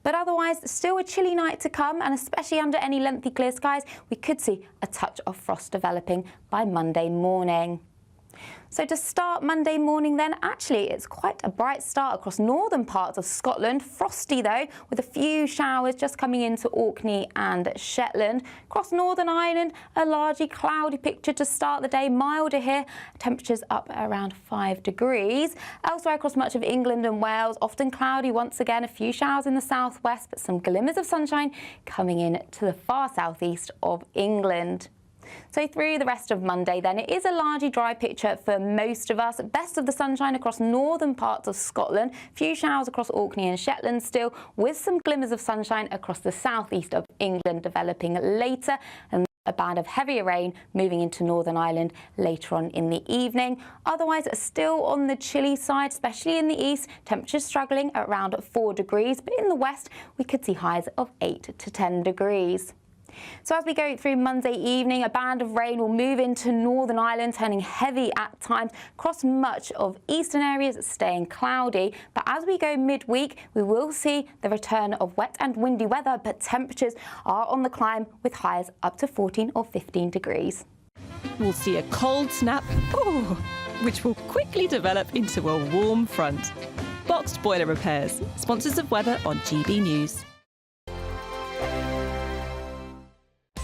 But otherwise, still a chilly night to come, and especially under any lengthy clear skies, we could see a touch of frost developing by Monday morning. So to start Monday morning then, actually it's quite a bright start across northern parts of Scotland. Frosty though, with a few showers just coming into Orkney and Shetland. Across Northern Ireland, a largely cloudy picture to start the day, milder here, temperatures up around 5 degrees. Elsewhere across much of England and Wales, often cloudy once again, a few showers in the southwest, but some glimmers of sunshine coming in to the far southeast of England. So through the rest of Monday then, it is a largely dry picture for most of us. Best of the sunshine across northern parts of Scotland. Few showers across Orkney and Shetland still, with some glimmers of sunshine across the southeast of England developing later, and a band of heavier rain moving into Northern Ireland later on in the evening. Otherwise, still on the chilly side, especially in the east. Temperatures struggling at around 4 degrees, but in the west we could see highs of 8 to 10 degrees. So as we go through Monday evening, a band of rain will move into Northern Ireland, turning heavy at times across much of eastern areas, staying cloudy. But as we go midweek, we will see the return of wet and windy weather, but temperatures are on the climb with highs up to 14 or 15 degrees. We'll see a cold snap, which will quickly develop into a warm front. Boxed Boiler Repairs, sponsors of weather on GB News.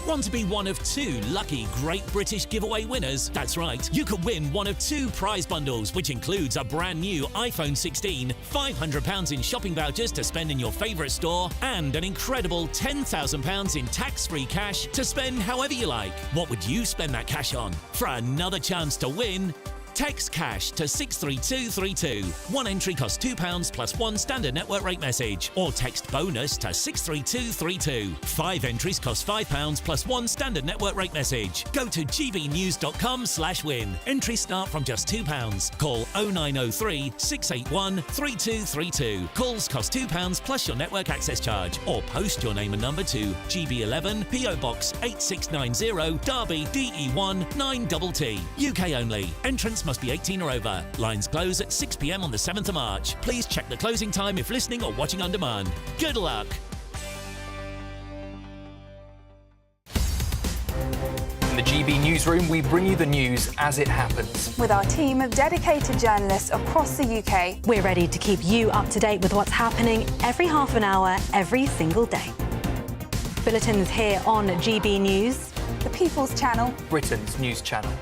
Want to be one of 2 lucky Great British giveaway winners? That's right, you could win one of 2 prize bundles, which includes a brand new iPhone 16, £500 in shopping vouchers to spend in your favourite store, and an incredible £10,000 in tax-free cash to spend however you like. What would you spend that cash on? For another chance to win, text cash to 63232. One entry costs £2 plus 1 standard network rate message, or text bonus to 63232. 5 entries cost £5 plus 1 standard network rate message. Go to gbnews.com/win. Entries start from just £2. Call 0903 681 3232. Calls cost £2 plus your network access charge, or post your name and number to GB11 PO Box 8690 Derby DE1 9TT. UK only. Entrance must be 18 or over. Lines close at 6 p.m. on the 7th of March. Please check the closing time if listening or watching on demand. Good luck! In the GB Newsroom, we bring you the news as it happens. With our team of dedicated journalists across the UK, we're ready to keep you up to date with what's happening every half an hour, every single day. Bulletins here on GB News, the People's Channel, Britain's news channel.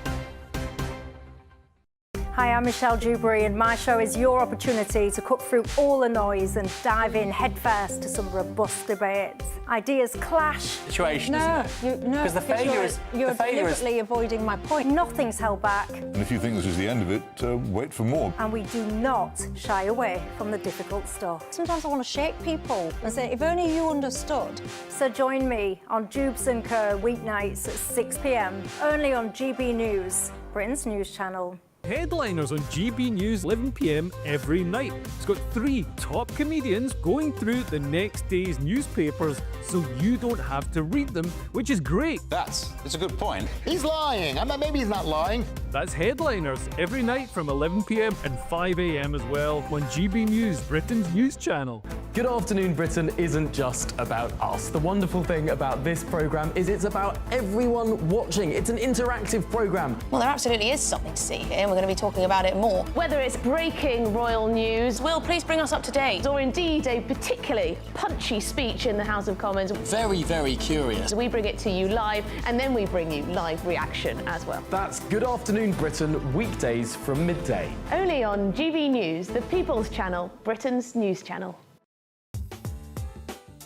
Hi, I'm Michelle Dewberry, and my show is your opportunity to cut through all the noise and dive in headfirst to some robust debates. Ideas clash. Situation, because the failure is... You're deliberately avoiding my point. Nothing's held back. And if you think this is the end of it, wait for more. And we do not shy away from the difficult stuff. Sometimes I want to shake people and say, if only you understood. So join me on Jubes & Co. weeknights at 6 p.m, only on GB News, Britain's news channel. Headliners on GB News 11 p.m. every night. It's got 3 top comedians going through the next day's newspapers so you don't have to read them, which is great. That's a good point. He's lying. I mean, maybe he's not lying. That's Headliners every night from 11 p.m. and 5 a.m. as well on GB News, Britain's news channel. Good Afternoon Britain isn't just about us. The wonderful thing about this programme is it's about everyone watching. It's an interactive programme. Well, there absolutely is something to see here, and we're going to be talking about it more. Whether it's breaking royal news, Will, please bring us up to date. or indeed a particularly punchy speech in the House of Commons, Very, very curious. we bring it to you live, and then we bring you live reaction as well. That's Good Afternoon Britain, weekdays from midday. Only on GB News, the People's Channel, Britain's news channel.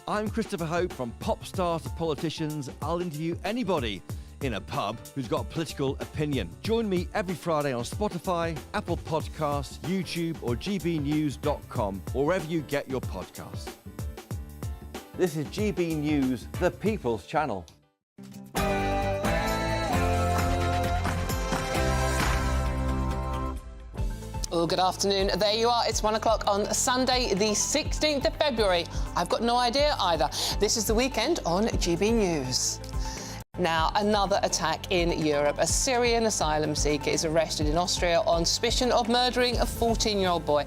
I'm Christopher Hope. From pop stars to politicians, I'll interview anybody in a pub who's got a political opinion. Join me every Friday on Spotify, Apple Podcasts, YouTube or gbnews.com, or wherever you get your podcasts. This is GB News, the People's Channel. Oh, good afternoon. There you are. It's 1 o'clock on Sunday, the 16th of February. I've got no idea either. This is the weekend on GB News. Now, another attack in Europe. A Syrian asylum seeker is arrested in Austria on suspicion of murdering a 14-year-old boy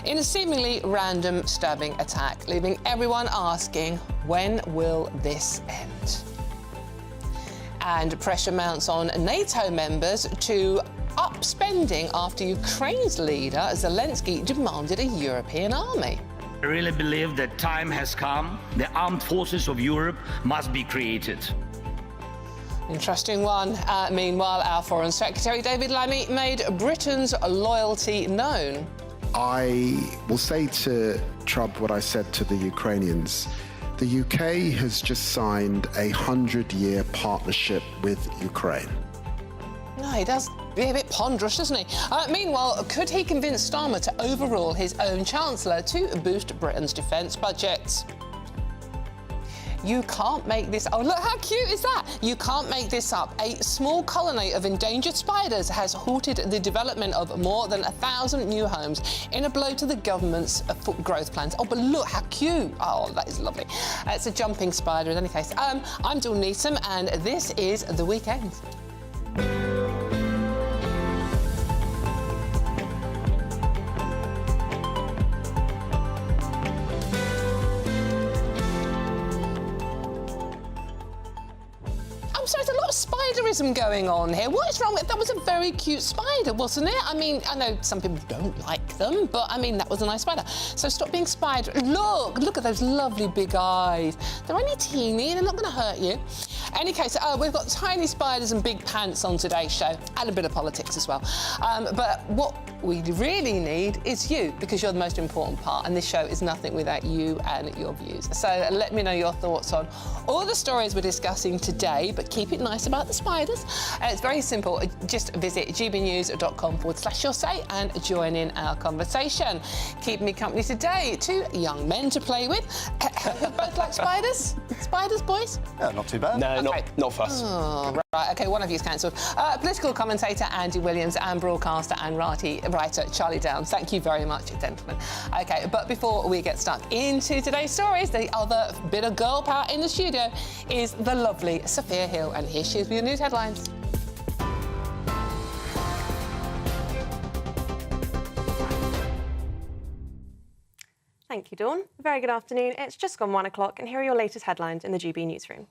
in a seemingly random stabbing attack, leaving everyone asking, when will this end? And pressure mounts on NATO members to up spending after Ukraine's leader, Zelensky, demanded a European army. I really believe that time has come. The armed forces of Europe must be created. Interesting one. Meanwhile, our Foreign Secretary David Lammy made Britain's loyalty known. I will say to Trump what I said to the Ukrainians. The UK has just signed a 100-year partnership with Ukraine. No, he does be a bit ponderous, doesn't he? Meanwhile, could he convince Starmer to overrule his own Chancellor to boost Britain's defence budgets? You can't make this... Oh, look, how cute is that? You can't make this up. A small colony of endangered spiders has halted the development of more than 1,000 new homes in a blow to the government's growth plans. Oh, but look, how cute. Oh, that is lovely. It's a jumping spider in any case. I'm Dawn Neeson, and this is The Weekend. So there's a lot of spiderism going on here. What is wrong with that? Was a very cute spider, wasn't it? I mean, I know some people don't like them, but I mean, that was a nice spider. So stop being spider. Look at those lovely big eyes. They're only teeny, they're not going to hurt you. Any case, we've got tiny spiders and big pants on today's show, and a bit of politics as well. But what we really need is you, because you're the most important part, and this show is nothing without you and your views. So let me know your thoughts on all the stories we're discussing today, but keep it nice about the spiders. It's very simple. Just visit gbnews.com/your-say and join in our conversation. Keep me company today. 2 young men to play with. Both like spiders? Spiders, boys? Yeah, not too bad. No, Okay. not fuss. Oh, right, OK, one of you's cancelled. Political commentator Andy Williams and broadcaster and writer Charlie Downs. Thank you very much, gentlemen. OK, but before we get stuck into today's stories, the other bit of girl power in the studio is the lovely Sophia Hill. And here she is with your news headlines. Thank you, Dawn. Very good afternoon. It's just gone 1 o'clock, and here are your latest headlines in the GB Newsroom.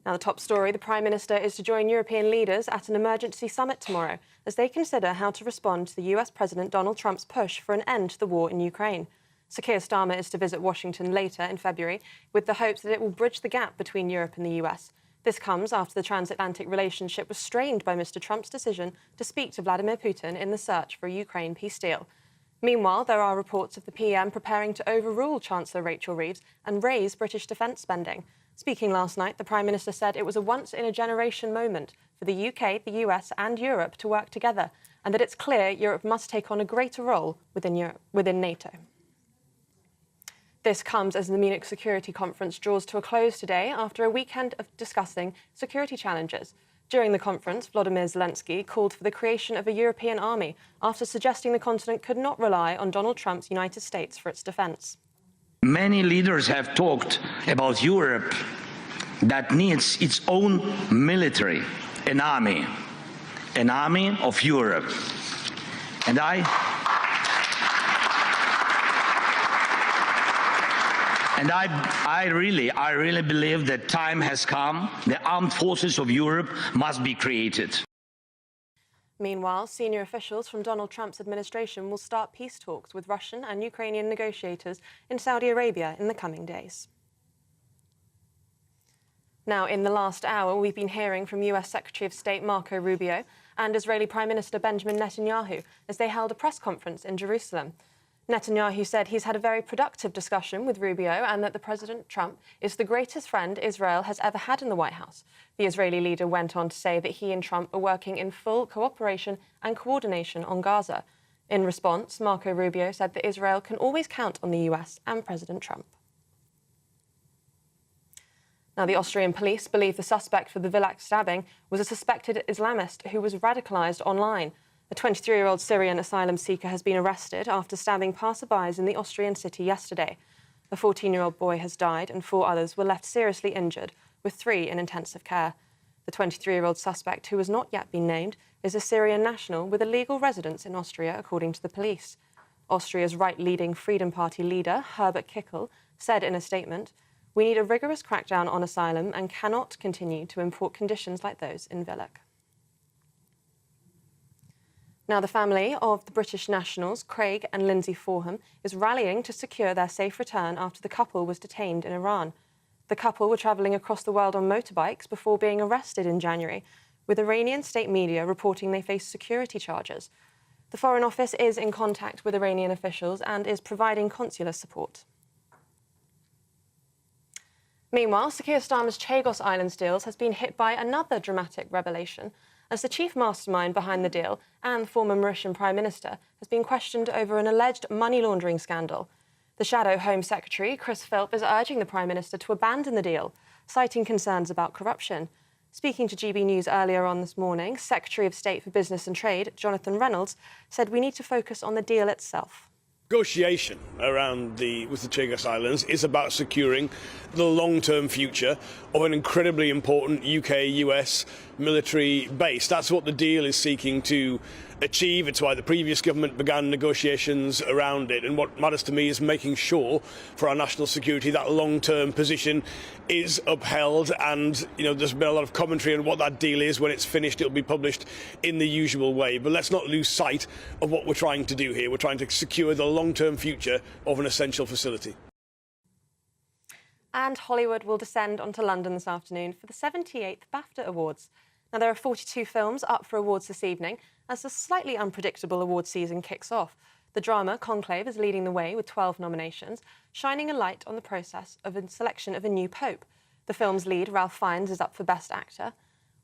Now, the top story, the Prime Minister is to join European leaders at an emergency summit tomorrow as they consider how to respond to the US President Donald Trump's push for an end to the war in Ukraine. Sir Keir Starmer is to visit Washington later in February with the hopes that it will bridge the gap between Europe and the US. This comes after the transatlantic relationship was strained by Mr. Trump's decision to speak to Vladimir Putin in the search for a Ukraine peace deal. Meanwhile, there are reports of the PM preparing to overrule Chancellor Rachel Reeves and raise British defence spending. Speaking last night, the Prime Minister said it was a once-in-a-generation moment for the UK, the US and Europe to work together, and that it's clear Europe must take on a greater role within NATO. This comes as the Munich Security Conference draws to a close today after a weekend of discussing security challenges. During the conference, Volodymyr Zelensky called for the creation of a European army after suggesting the continent could not rely on Donald Trump's United States for its defence. Many leaders have talked about Europe that needs its own military, an army of Europe. And I really believe that time has come. The armed forces of Europe must be created. Meanwhile, senior officials from Donald Trump's administration will start peace talks with Russian and Ukrainian negotiators in Saudi Arabia in the coming days. Now, in the last hour, we've been hearing from US Secretary of State Marco Rubio and Israeli Prime Minister Benjamin Netanyahu as they held a press conference in Jerusalem. Netanyahu said he's had a very productive discussion with Rubio and that the President Trump is the greatest friend Israel has ever had in the White House. The Israeli leader went on to say that he and Trump are working in full cooperation and coordination on Gaza. In response, Marco Rubio said that Israel can always count on the US and President Trump. Now, the Austrian police believe the suspect for the Villach stabbing was a suspected Islamist who was radicalised online. A 23-year-old Syrian asylum seeker has been arrested after stabbing passerbys in the Austrian city yesterday. A 14-year-old boy has died and 4 others were left seriously injured, with 3 in intensive care. The 23-year-old suspect, who has not yet been named, is a Syrian national with a legal residence in Austria, according to the police. Austria's right-leading Freedom Party leader, Herbert Kickl, said in a statement, "We need a rigorous crackdown on asylum and cannot continue to import conditions like those in Villach." Now, the family of the British nationals, Craig and Lindsay Forham, is rallying to secure their safe return after the couple was detained in Iran. The couple were travelling across the world on motorbikes before being arrested in January, with Iranian state media reporting they face security charges. The Foreign Office is in contact with Iranian officials and is providing consular support. Meanwhile, Sir Keir Starmer's Chagos Islands deals has been hit by another dramatic revelation, as the chief mastermind behind the deal and former Mauritian Prime Minister has been questioned over an alleged money laundering scandal. The Shadow Home Secretary, Chris Philp, is urging the Prime Minister to abandon the deal, citing concerns about corruption. Speaking to GB News earlier on this morning, Secretary of State for Business and Trade, Jonathan Reynolds, said we need to focus on the deal itself. Negotiation around with the Chagos Islands is about securing the long-term future of an incredibly important UK-US military base. That's what the deal is seeking to achieve. It's why the previous government began negotiations around it. And what matters to me is making sure for our national security that long-term position is upheld. And, there's been a lot of commentary on what that deal is. When it's finished, it'll be published in the usual way. But let's not lose sight of what we're trying to do here. We're trying to secure the long-term future of an essential facility. And Hollywood will descend onto London this afternoon for the 78th BAFTA Awards. Now, there are 42 films up for awards this evening as the slightly unpredictable awards season kicks off. The drama Conclave is leading the way with 12 nominations, shining a light on the process of a selection of a new pope. The film's lead, Ralph Fiennes, is up for Best Actor,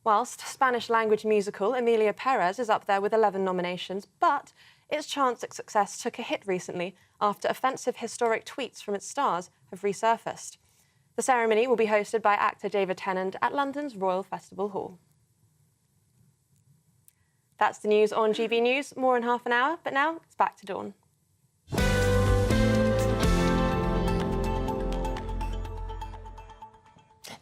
whilst Spanish-language musical Emilia Perez is up there with 11 nominations, but its chance at success took a hit recently after offensive historic tweets from its stars have resurfaced. The ceremony will be hosted by actor David Tennant at London's Royal Festival Hall. That's the news on GB News. More in half an hour, but now it's back to Dawn.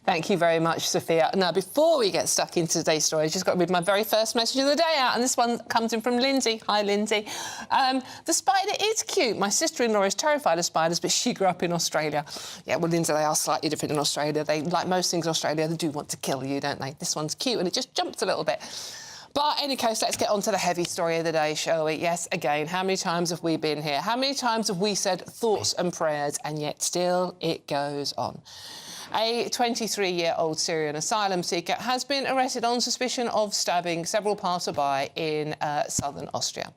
Thank you very much, Sophia. Now, before we get stuck into today's story, I've just got to read my very first message of the day out, and this one comes in from Lindsay. Hi, Lindsay. The spider is cute. My sister-in-law is terrified of spiders, but she grew up in Australia. Yeah, well, Lindsay, they are slightly different in Australia. They, like most things in Australia, they do want to kill you, don't they? This one's cute, and it just jumps a little bit. But in any case, let's get on to the heavy story of the day, shall we? Yes, again, how many times have we been here? How many times have we said thoughts and prayers, and yet still it goes on? A 23-year-old Syrian asylum seeker has been arrested on suspicion of stabbing several passersby in southern Austria.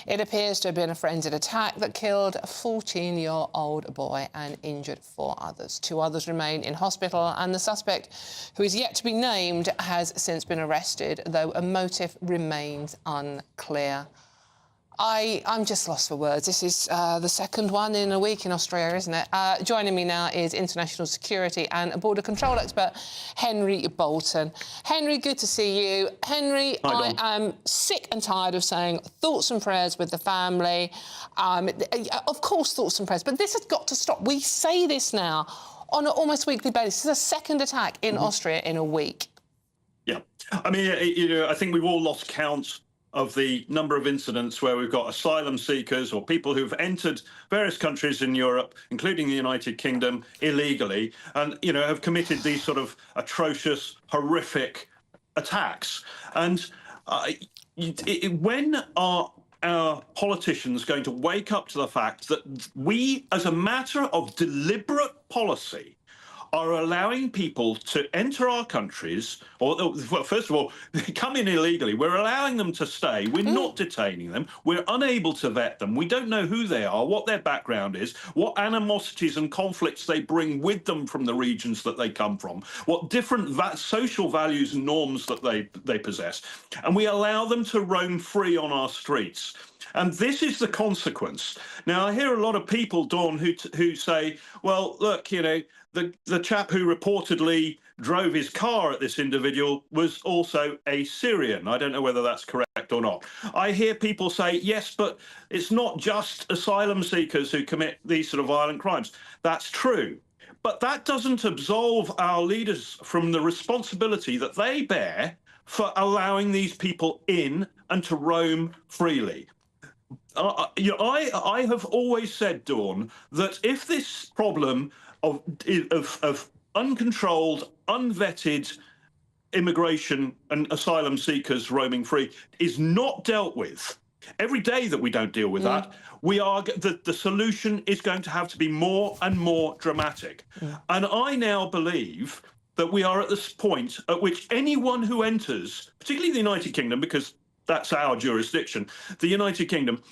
It appears to have been a frenzied attack that killed a 14-year-old boy and injured 4 others. 2 others remain in hospital, and the suspect, who is yet to be named, has since been arrested, though a motive remains unclear. I'm just lost for words. This is the second one in a week in Austria, isn't it? Joining me now is international security and border control expert Henry Bolton. Henry, good to see you. Henry, I am sick and tired of saying thoughts and prayers with the family. Of course, thoughts and prayers, but this has got to stop. We say this now on an almost weekly basis. This is a second attack in Austria in a week. Yeah. I mean, I think we've all lost count of the number of incidents where we've got asylum seekers or people who've entered various countries in Europe, including the United Kingdom, illegally, and, have committed these sort of atrocious, horrific attacks. And when are our politicians going to wake up to the fact that we, as a matter of deliberate policy, are allowing people to enter our countries, well, first of all, they come in illegally. We're allowing them to stay. We're not detaining them. We're unable to vet them. We don't know who they are, what their background is, what animosities and conflicts they bring with them from the regions that they come from, what different social values and norms that they possess. And we allow them to roam free on our streets. And this is the consequence. Now, I hear a lot of people, Dawn, who say, well, look, the chap who reportedly drove his car at this individual was also a Syrian. I don't know whether that's correct or not. I hear people say, yes, but it's not just asylum seekers who commit these sort of violent crimes. That's true. But that doesn't absolve our leaders from the responsibility that they bear for allowing these people in and to roam freely. I have always said, Dawn, that if this problem of uncontrolled, unvetted immigration and asylum seekers roaming free is not dealt with, every day that we don't deal with that, the solution is going to have to be more and more dramatic. And I now believe that we are at this point at which anyone who enters, particularly the United Kingdom, because that's our jurisdiction, the United Kingdom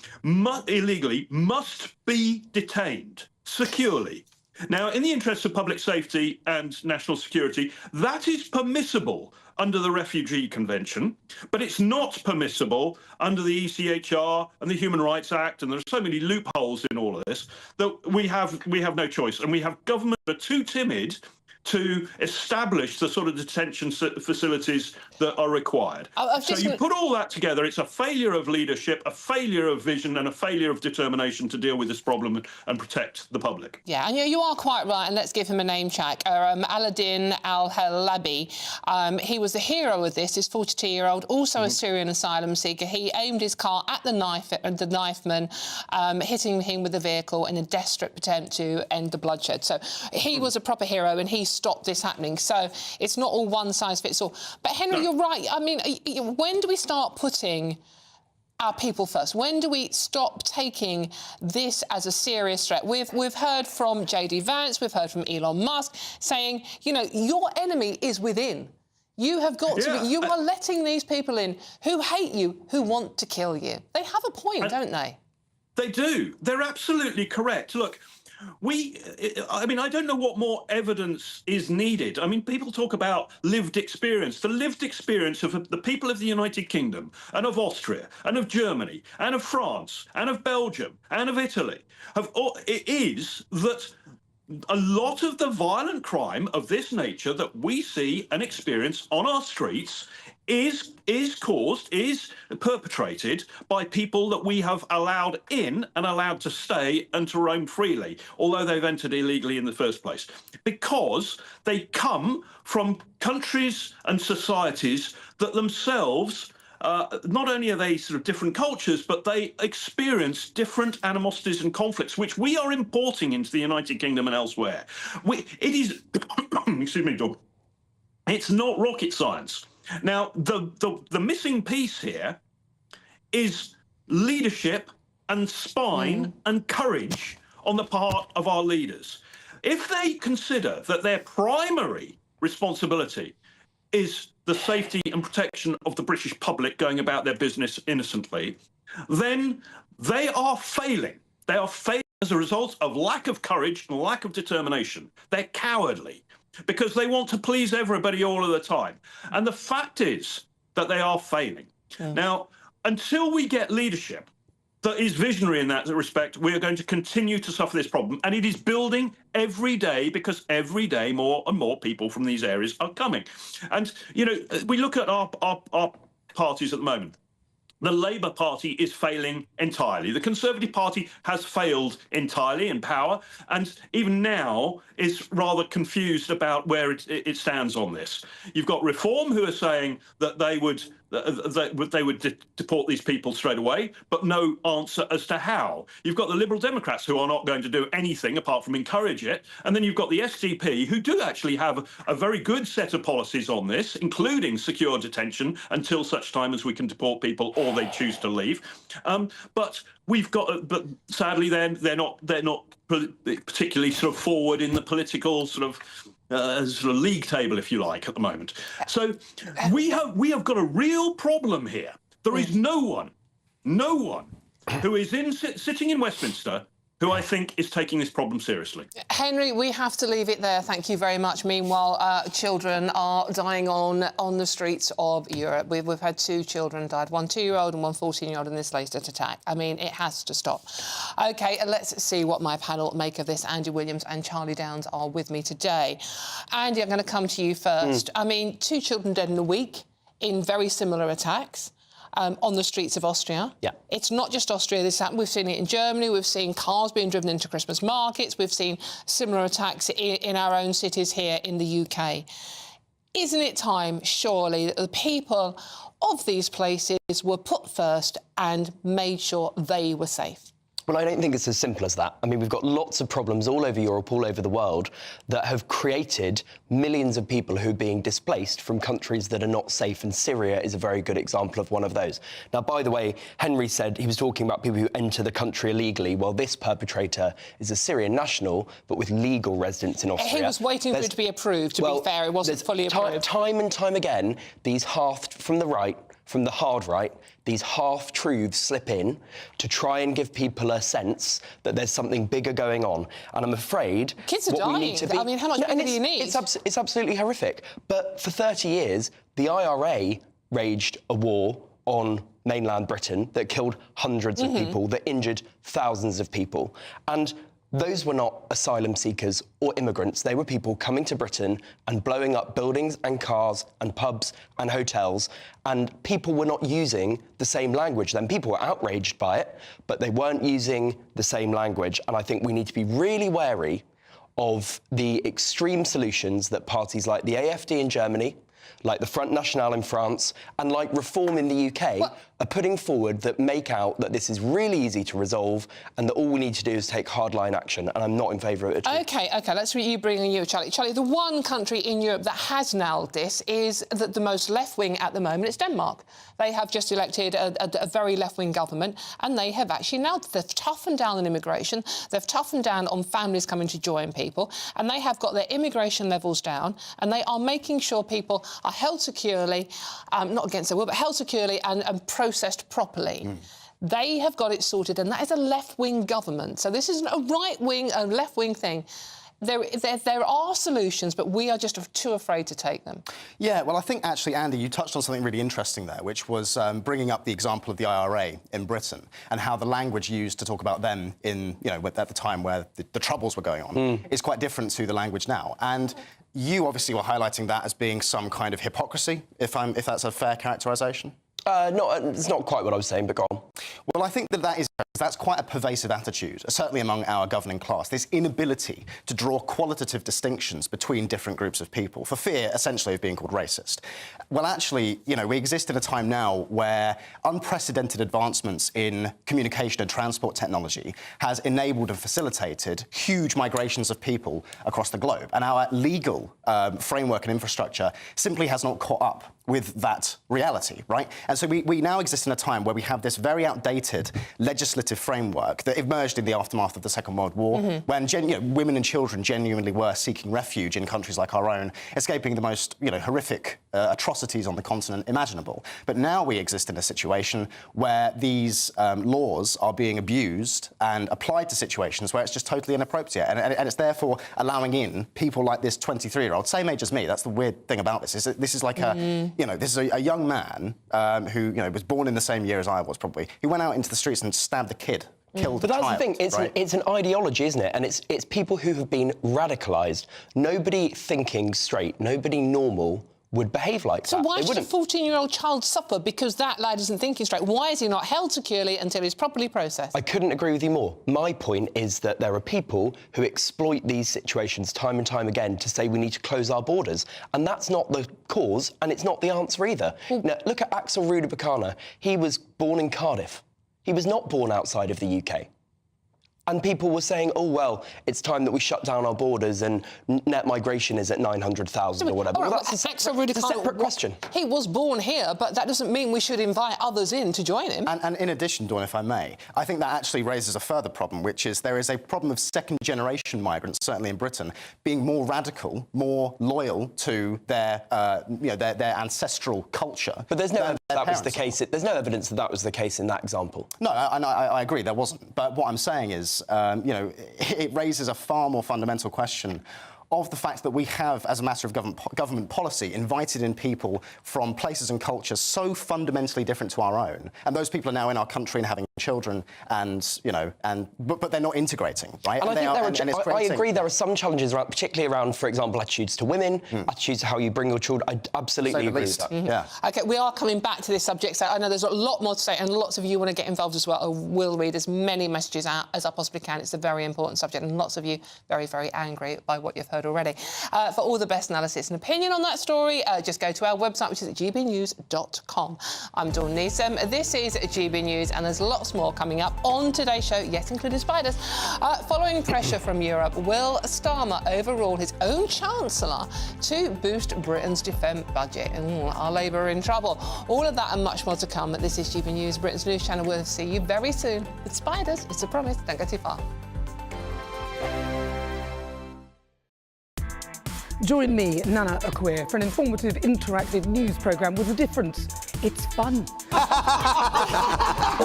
illegally must be detained securely. Now, in the interests of public safety and national security, that is permissible under the Refugee Convention, but it's not permissible under the ECHR and the Human Rights Act, and there are so many loopholes in all of this that we have no choice, and we have government that are too timid to establish the sort of detention facilities that are required. So you put all that together, it's a failure of leadership, a failure of vision, and a failure of determination to deal with this problem and protect the public. Yeah, and you are quite right, and let's give him a name check. Aladdin Al-Halabi, he was the hero of this, this 42-year-old, also a Syrian asylum seeker. He aimed his car at the knifeman, hitting him with the vehicle in a desperate attempt to end the bloodshed. So he was a proper hero, and he stopped this happening. So it's not all one size fits all. But Henry, you're right. I mean, when do we start putting our people first? When do we stop taking this as a serious threat? We've heard from J.D. Vance, we've heard from Elon Musk saying, you know, your enemy is within. You have got to be, you are letting these people in who hate you, who want to kill you. They have a point, don't they? They do. They're absolutely correct. Look, I mean, I don't know what more evidence is needed. I mean, people talk about lived experience. The lived experience of the people of the United Kingdom and of Austria and of Germany and of France and of Belgium and of Italy is that a lot of the violent crime of this nature that we see and experience on our streets is perpetrated by people that we have allowed in and allowed to stay and to roam freely, although they've entered illegally in the first place, because they come from countries and societies that themselves not only are they sort of different cultures, but they experience different animosities and conflicts, which we are importing into the United Kingdom and elsewhere. It is, excuse me, Doug, it's not rocket science. Now, the missing piece here is leadership and spine and courage on the part of our leaders. If they consider that their primary responsibility is the safety and protection of the British public going about their business innocently, then they are failing. They are failing as a result of lack of courage and lack of determination. They're cowardly because they want to please everybody all of the time. And the fact is that they are failing. Now, until we get leadership that is visionary in that respect, we are going to continue to suffer this problem. And it is building every day because every day more and more people from these areas are coming. And, you know, we look at our parties at the moment. The Labour Party is failing entirely. The Conservative Party has failed entirely in power, and even now is rather confused about where it stands on this. You've got Reform, who are saying that they would deport these people straight away, but no answer as to how. You've got the Liberal Democrats, who are not going to do anything apart from encourage it, and then you've got the SDP, who do actually have a very good set of policies on this, including secure detention until such time as we can deport people or they choose to leave. But sadly, they're not particularly sort of forward in the political sort of league table, if you like, at the moment. So we have got a real problem here. There is no one who is sitting in Westminster who I think is taking this problem seriously. Henry, we have to leave it there. Thank you very much. Meanwhile, children are dying on the streets of Europe. We've had 2 children died, one 2-year-old and one 14-year-old in this latest attack. I mean, it has to stop. OK, let's see what my panel make of this. Andy Williams and Charlie Downs are with me today. Andy, I'm going to come to you first. I mean, 2 children dead in a week in very similar attacks. on the streets of Austria. Yeah. It's not just Austria. We've seen it in Germany. We've seen cars being driven into Christmas markets. We've seen similar attacks in our own cities here in the UK. Isn't it time, surely, that the people of these places were put first and made sure they were safe? Well, I don't think it's as simple as that. I mean, we've got lots of problems all over Europe, all over the world, that have created millions of people who are being displaced from countries that are not safe, and Syria is a very good example of one of those. Now, by the way, Henry said he was talking about people who enter the country illegally. Well, this perpetrator is a Syrian national, but with legal residence in Austria. He was waiting for it to be approved, to be fair. It wasn't fully approved. Time and time again, these from the right, from the hard right, these half-truths slip in to try and give people a sense that there's something bigger going on. And I'm afraid... Kids are dying. I mean, how much bigger do you need? It's absolutely horrific. But for 30 years, the IRA raged a war on mainland Britain that killed hundreds of people, that injured thousands of people. And those were not asylum seekers or immigrants. They were people coming to Britain and blowing up buildings and cars and pubs and hotels, and people were not using the same language then. People were outraged by it, but they weren't using the same language. And I think we need to be really wary of the extreme solutions that parties like the AfD in Germany, like the Front National in France, and like Reform in the UK are putting forward, that make out that this is really easy to resolve and that all we need to do is take hardline action, and I'm not in favour of it at all. OK, let's bring in you, Charlie. Charlie, the one country in Europe that has nailed this is the most left-wing at the moment. It's Denmark. They have just elected a very left-wing government, and they have actually nailed it. They've toughened down on immigration, they've toughened down on families coming to join people, and they have got their immigration levels down, and they are making sure people are held securely, not against their will, but held securely and processed properly. They have got it sorted, and that is a left-wing government. So this isn't a right-wing, a left-wing thing. There are solutions, but we are just too afraid to take them. Yeah, well, I think, actually, Andy, you touched on something really interesting there, which was bringing up the example of the IRA in Britain and how the language used to talk about them in, at the time where the Troubles were going on is quite different to the language now. And you obviously were highlighting that as being some kind of hypocrisy, if that's a fair characterisation. It's not quite what I was saying, but go on. Well, I think that's quite a pervasive attitude, certainly among our governing class, this inability to draw qualitative distinctions between different groups of people for fear, essentially, of being called racist. Well, actually, we exist in a time now where unprecedented advancements in communication and transport technology has enabled and facilitated huge migrations of people across the globe, and our legal framework and infrastructure simply has not caught up with that reality, right? And so we now exist in a time where we have this very outdated legislative framework that emerged in the aftermath of the Second World War, when women and children genuinely were seeking refuge in countries like our own, escaping the most horrific atrocities on the continent imaginable. But now we exist in a situation where these laws are being abused and applied to situations where it's just totally inappropriate, and it's therefore allowing in people like this 23-year-old, same age as me. That's the weird thing about this. Is that this is like this is a young man who was born in the same year as I was, probably, who went out into the streets and stabbed a kid. Killed a child. But that's the thing, it's an ideology, isn't it? And it's people who have been radicalised. Nobody thinking straight, nobody normal would behave like that. So why should a 14-year-old child suffer because that lad isn't thinking straight? Why is he not held securely until he's properly processed? I couldn't agree with you more. My point is that there are people who exploit these situations time and time again to say we need to close our borders. And that's not the cause, and it's not the answer either. Now, look at Axel Rudabakana. He was born in Cardiff. He was not born outside of the UK. And people were saying, oh, well, it's time that we shut down our borders and net migration is at 900,000 or whatever. Well, that's a separate question. He was born here, but that doesn't mean we should invite others in to join him. And in addition, Dawn, if I may, I think that actually raises a further problem, which is there is a problem of second-generation migrants, certainly in Britain, being more radical, more loyal to their ancestral culture. But there's no evidence that was the case. There's no evidence that was the case in that example. No, I agree, there wasn't. But what I'm saying is, it raises a far more fundamental question of the fact that we have, as a matter of government policy, invited in people from places and cultures so fundamentally different to our own, and those people are now in our country and having children, and but they're not integrating, right? And I think I agree. There are some challenges, particularly around, for example, attitudes to women, attitudes to how you bring your children. I absolutely agree with that. Yeah. OK, we are coming back to this subject, so I know there's a lot more to say, and lots of you want to get involved as well. I will read as many messages out as I possibly can. It's a very important subject, and lots of you very, very angry by what you've heard already. For all the best analysis and opinion on that story, just go to our website, which is at gbnews.com. I'm Dawn Newsroom. This is GB News, and there's lots more coming up on today's show, yes, including spiders. Following pressure from Europe, will Starmer overrule his own Chancellor to boost Britain's defence budget? Are Labour in trouble? All of that and much more to come. This is GB News, Britain's news channel. We'll see you very soon with spiders. It's a promise. Don't go too far. Join me, Nana Akwe, for an informative, interactive news programme with a difference. It's fun.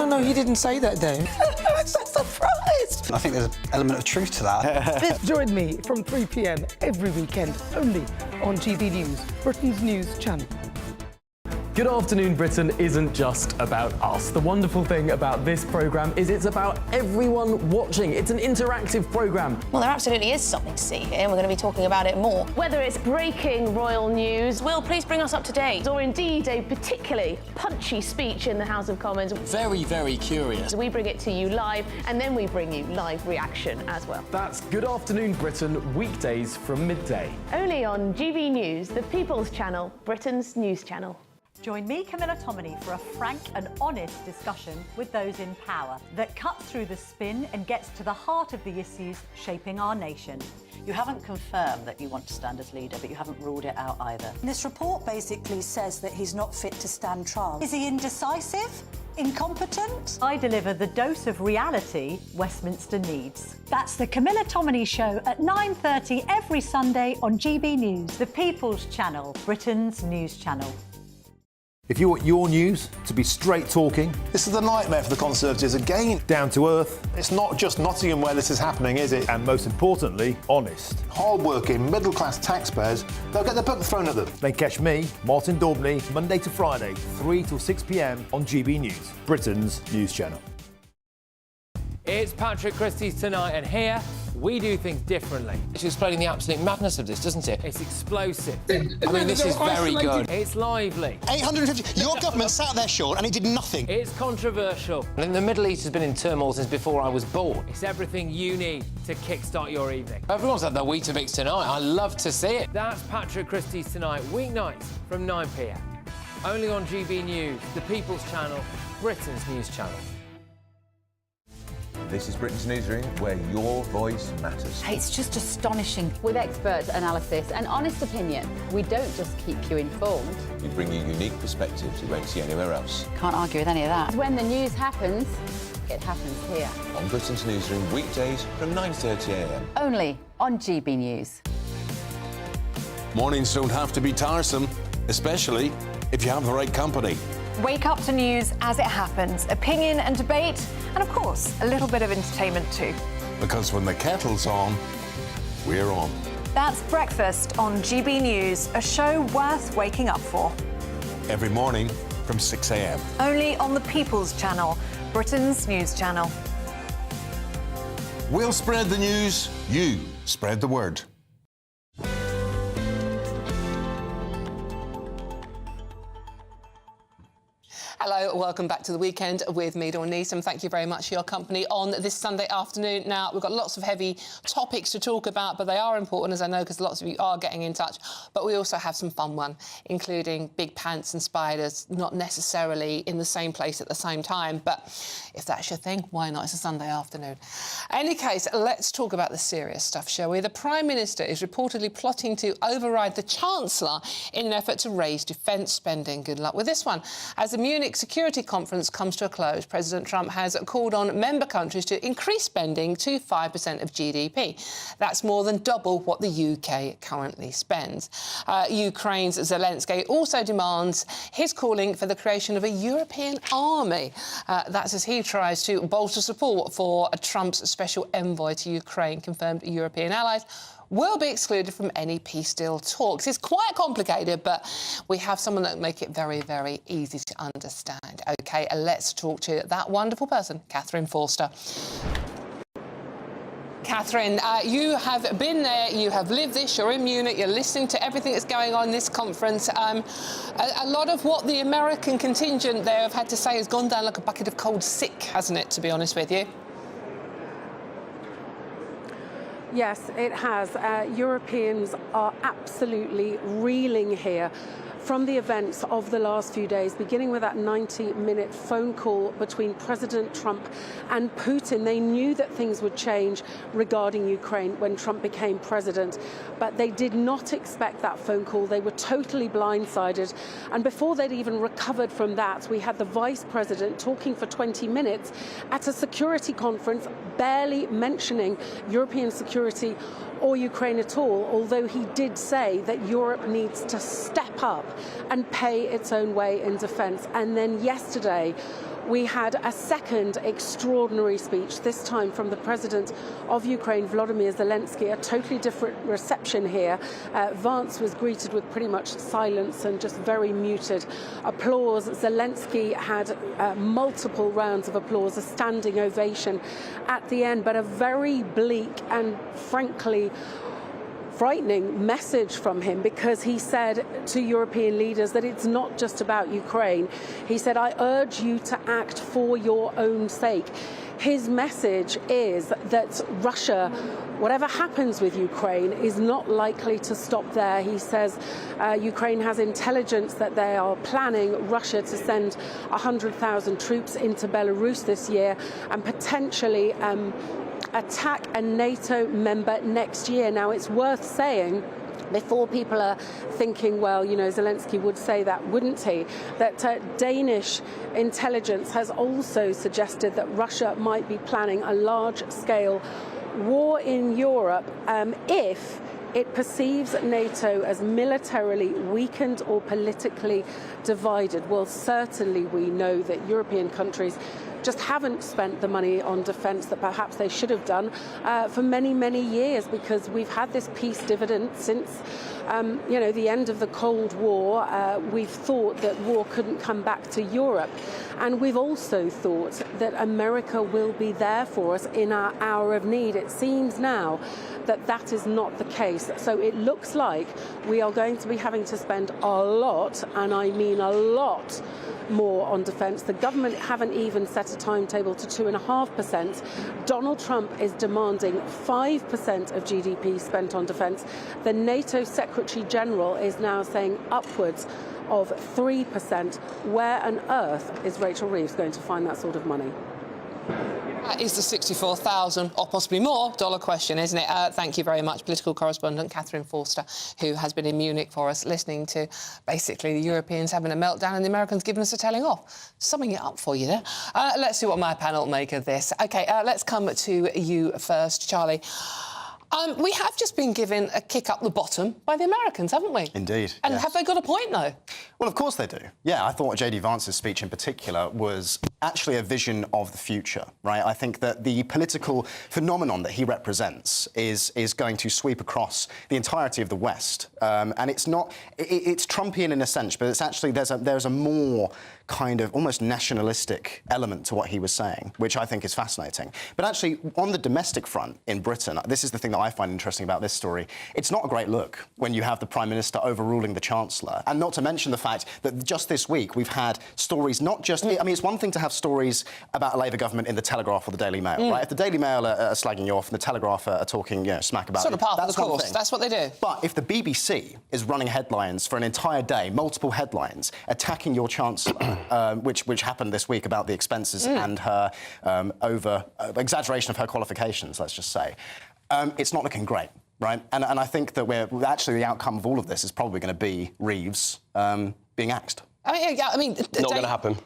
No, you didn't say that, though. I'm so surprised. I think there's an element of truth to that. Join me from 3 p.m. every weekend, only on GB News, Britain's news channel. Good Afternoon Britain isn't just about us. The wonderful thing about this programme is it's about everyone watching. It's an interactive programme. Well, there absolutely is something to see here, and we're going to be talking about it more. Whether it's breaking royal news, Will, please bring us up to date. or indeed a particularly punchy speech in the House of Commons, Very, very curious. we bring it to you live, and then we bring you live reaction as well. That's Good Afternoon Britain, weekdays from midday. Only on GB News, the People's Channel, Britain's news channel. Join me, Camilla Tominey, for a frank and honest discussion with those in power that cuts through the spin and gets to the heart of the issues shaping our nation. You haven't confirmed that you want to stand as leader, but you haven't ruled it out either. This report basically says that he's not fit to stand trial. Is he indecisive? Incompetent? I deliver the dose of reality Westminster needs. That's the Camilla Tominey Show at 9:30 every Sunday on GB News, the People's Channel, Britain's news channel. If you want your news to be straight talking... This is a nightmare for the Conservatives again. Down to earth. It's not just Nottingham where this is happening, is it? And most importantly, honest. Hard-working, middle-class taxpayers, they'll get their book thrown at them. Then catch me, Martin Daubney, Monday to Friday, 3 till 6 p.m. on GB News, Britain's news channel. It's Patrick Christie's Tonight, and here we do things differently. It's explaining the absolute madness of this, doesn't it? It's explosive. I mean, this is very good. It's lively. 850. Your government sat there, Sean, and it did nothing. It's controversial. And the Middle East has been in turmoil since before I was born. It's everything you need to kickstart your evening. Everyone's had their Weetabix tonight. I love to see it. That's Patrick Christie's Tonight, weeknights from 9 p.m. Only on GB News, the People's Channel, Britain's news channel. This is Britain's Newsroom, where your voice matters. It's just astonishing. With expert analysis and honest opinion, we don't just keep you informed. We bring you unique perspectives you won't see anywhere else. Can't argue with any of that. When the news happens, it happens here. On Britain's Newsroom, weekdays from 9:30 a.m. Only on GB News. Mornings don't have to be tiresome, especially if you have the right company. Wake up to news as it happens, opinion and debate, and of course, a little bit of entertainment too. Because when the kettle's on, we're on. That's Breakfast on GB News, a show worth waking up for. Every morning from 6 a.m. Only on the People's Channel, Britain's news channel. We'll spread the news, you spread the word. Hello, welcome back to the weekend with me, Dawn Newsroom. Thank you very much for your company on this Sunday afternoon. Now, we've got lots of heavy topics to talk about, but they are important, as I know, because lots of you are getting in touch. But we also have some fun one, including big pants and spiders, not necessarily in the same place at the same time. But if that's your thing, why not? It's a Sunday afternoon. In any case, let's talk about the serious stuff, shall we? The Prime Minister is reportedly plotting to override the Chancellor in an effort to raise defence spending. Good luck with this one. As the Munich Security Conference comes to a close, President Trump has called on member countries to increase spending to 5% of GDP. That's more than double what the UK currently spends. Ukraine's Zelensky also demands his calling for the creation of a European army. That's as he tries to bolster support for Trump's special envoy to Ukraine, confirmed European allies will be excluded from any peace deal talks. It's quite complicated, but we have someone that will make it very, very easy to understand. OK, let's talk to that wonderful person, Catherine Forster. Catherine, you have been there, you have lived this, you're in Munich, you're listening to everything that's going on in this conference. A lot of what the American contingent there have had to say has gone down like a bucket of cold sick, hasn't it, to be honest with you? Yes, it has. Europeans are absolutely reeling here from the events of the last few days, beginning with that 90-minute phone call between President Trump and Putin. They knew that things would change regarding Ukraine when Trump became president, but they did not expect that phone call. They were totally blindsided. And before they'd even recovered from that, we had the vice president talking for 20 minutes at a security conference, barely mentioning European security or Ukraine at all, although he did say that Europe needs to step up and pay its own way in defence. And then yesterday, we had a second extraordinary speech, this time from the president of Ukraine, Volodymyr Zelensky, a totally different reception here. Vance was greeted with pretty much silence and just very muted applause. Zelensky had multiple rounds of applause, a standing ovation at the end, but a very bleak and frankly frightening message from him, because he said to European leaders that it's not just about Ukraine. He said, I urge you to act for your own sake. His message is that Russia, whatever happens with Ukraine, is not likely to stop there. He says Ukraine has intelligence that they are planning Russia to send 100,000 troops into Belarus this year and potentially attack a NATO member next year. Now, it's worth saying, before people are thinking, well, you know, Zelensky would say that, wouldn't he? That Danish intelligence has also suggested that Russia might be planning a large-scale war in Europe if it perceives NATO as militarily weakened or politically divided. Well, certainly we know that European countries just haven't spent the money on defence that perhaps they should have done for many, many years, because we've had this peace dividend since the end of the Cold War. We've thought that war couldn't come back to Europe, and we've also thought that America will be there for us in our hour of need. It seems now that that is not the case. So it looks like we are going to be having to spend a lot, and I mean a lot, more on defence. The government haven't even set a timetable to 2.5%. Donald Trump is demanding 5% of GDP spent on defence. The NATO Secretary General is now saying upwards of 3%. Where on earth is Rachel Reeves going to find that sort of money? That is the $64,000 or possibly more dollar question, isn't it? Thank you very much, political correspondent Catherine Forster, who has been in Munich for us, listening to basically the Europeans having a meltdown and the Americans giving us a telling off. Summing it up for you there. Let's see what my panel make of this. OK, let's come to you first, Charlie. We have just been given a kick up the bottom by the Americans, haven't we? Indeed. And yes. have they got a point, though? Well, of course they do. Yeah, I thought J.D. Vance's speech in particular was actually a vision of the future, right? I think that the political phenomenon that he represents is going to sweep across the entirety of the West. And it's not... It's Trumpian in a sense, but it's actually... There's a more kind of almost nationalistic element to what he was saying, which I think is fascinating. But actually, on the domestic front in Britain, this is the thing that I find interesting about this story. It's not a great look when you have the Prime Minister overruling the Chancellor. And not to mention the fact that just this week we've had stories not just... I mean, it's one thing to have stories about a Labour government in the Telegraph or the Daily Mail, right? If the Daily Mail are slagging you off and the Telegraph are talking, smack about sort you, of part that's of the course. one thing. That's what they do. But if the BBC is running headlines for an entire day, multiple headlines, attacking your Chancellor, which happened this week about the expenses and her exaggeration of her qualifications, let's just say, it's not looking great, right? And I think that we're actually the outcome of all of this is probably going to be Reeves being axed. I mean, not going to happen.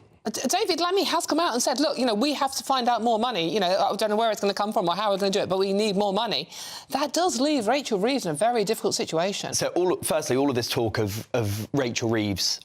David Lammy has come out and said, look, we have to find out more money. I don't know where it's going to come from or how we're going to do it, but we need more money. That does leave Rachel Reeves in a very difficult situation. So, firstly, all of this talk of Rachel Reeves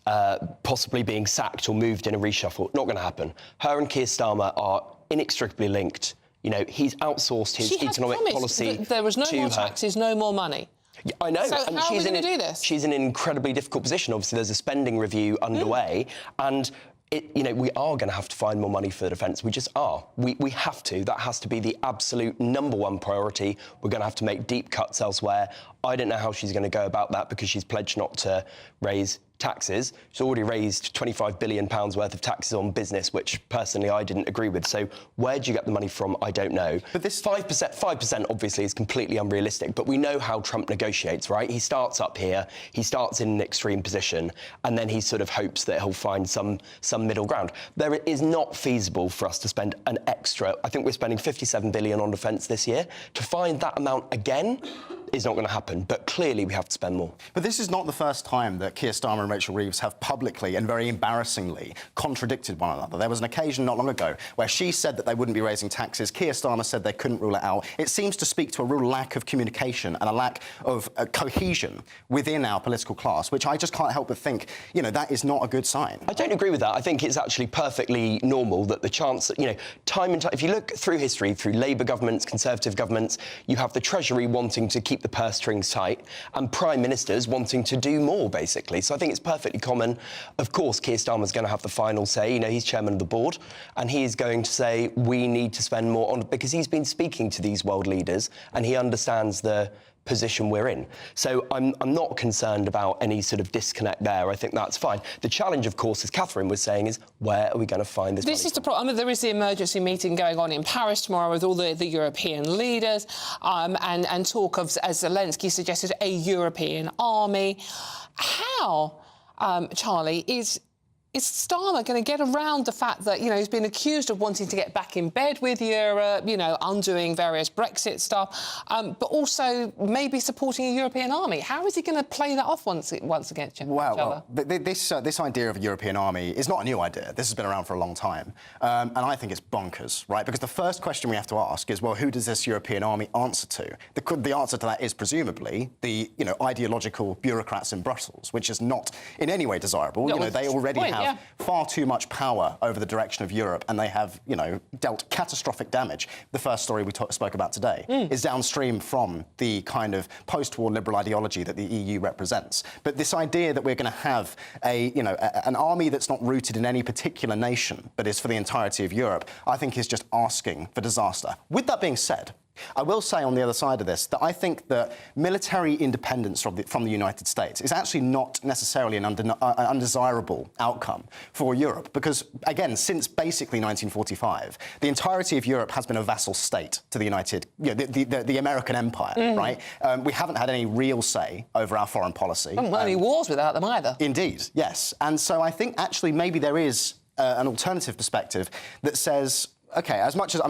possibly being sacked or moved in a reshuffle, not going to happen. Her and Keir Starmer are inextricably linked You know, he's outsourced his economic policy that there was no to more her. taxes, no more money. Yeah, I know. So and how are we she's going to do this? She's in an incredibly difficult position. Obviously, there's a spending review underway, and you know, we are going to have to find more money for the defence. We just are. We have to. That has to be the absolute #1 priority. We're going to have to make deep cuts elsewhere. I don't know how she's going to go about that because she's pledged not to raise taxes. She's already raised £25 billion worth of taxes on business, which personally I didn't agree with. So where do you get the money from? I don't know. But this 5% obviously is completely unrealistic, but we know how Trump negotiates, right? He starts up here, he starts in an extreme position, and then he sort of hopes that he'll find some middle ground. There is not feasible for us to spend an extra, I think we're spending £57 billion on defence this year. To find that amount again is not going to happen, but clearly we have to spend more. But this is not the first time that Keir Starmer and Rachel Reeves have publicly and very embarrassingly contradicted one another. There was an occasion not long ago where she said that they wouldn't be raising taxes. Keir Starmer said they couldn't rule it out. It seems to speak to a real lack of communication and a lack of cohesion within our political class, which I just can't help but think, you know, that is not a good sign. I don't agree with that. I think it's actually perfectly normal that the chance that, you know, time and time, if you look through history, through Labour governments, Conservative governments, you have the Treasury wanting to keep the purse strings tight and Prime Ministers wanting to do more, basically. So I think it's perfectly common. Of course, Keir Starmer's going to have the final say. You know, he's chairman of the board, and he is going to say we need to spend more on, because he's been speaking to these world leaders and he understands the position we're in. So I'm not concerned about any sort of disconnect there. I think that's fine. The challenge, of course, as Catherine was saying, is where are we going to find this money? This is the problem. I mean, there is the emergency meeting going on in Paris tomorrow with all the European leaders and talk of, as Zelensky suggested, a European army. How, Charlie, is Starmer going to get around the fact that, you know, he's been accused of wanting to get back in bed with Europe, you know, undoing various Brexit stuff, but also maybe supporting a European army? How is he going to play that off once against each other? Well, this idea of a European army is not a new idea. This has been around for a long time. And I think it's bonkers, right? Because the first question we have to ask is, well, who does this European army answer to? The answer to that is presumably the, you know, ideological bureaucrats in Brussels, which is not in any way desirable. No, you know, they already have yeah. far too much power over the direction of Europe, and they have, you know, dealt catastrophic damage. The first story we spoke about today is downstream from the kind of post-war liberal ideology that the EU represents. But this idea that we're going to have an army that's not rooted in any particular nation, but is for the entirety of Europe, I think is just asking for disaster. With that being said, I will say on the other side of this that I think that military independence from the United States is actually not necessarily an undesirable outcome for Europe, because, again, since basically 1945, the entirety of Europe has been a vassal state to the the American empire, right? We haven't had any real say over our foreign policy. Haven't won any wars without them either. Indeed, yes. And so I think actually maybe there is an alternative perspective that says, OK, as much as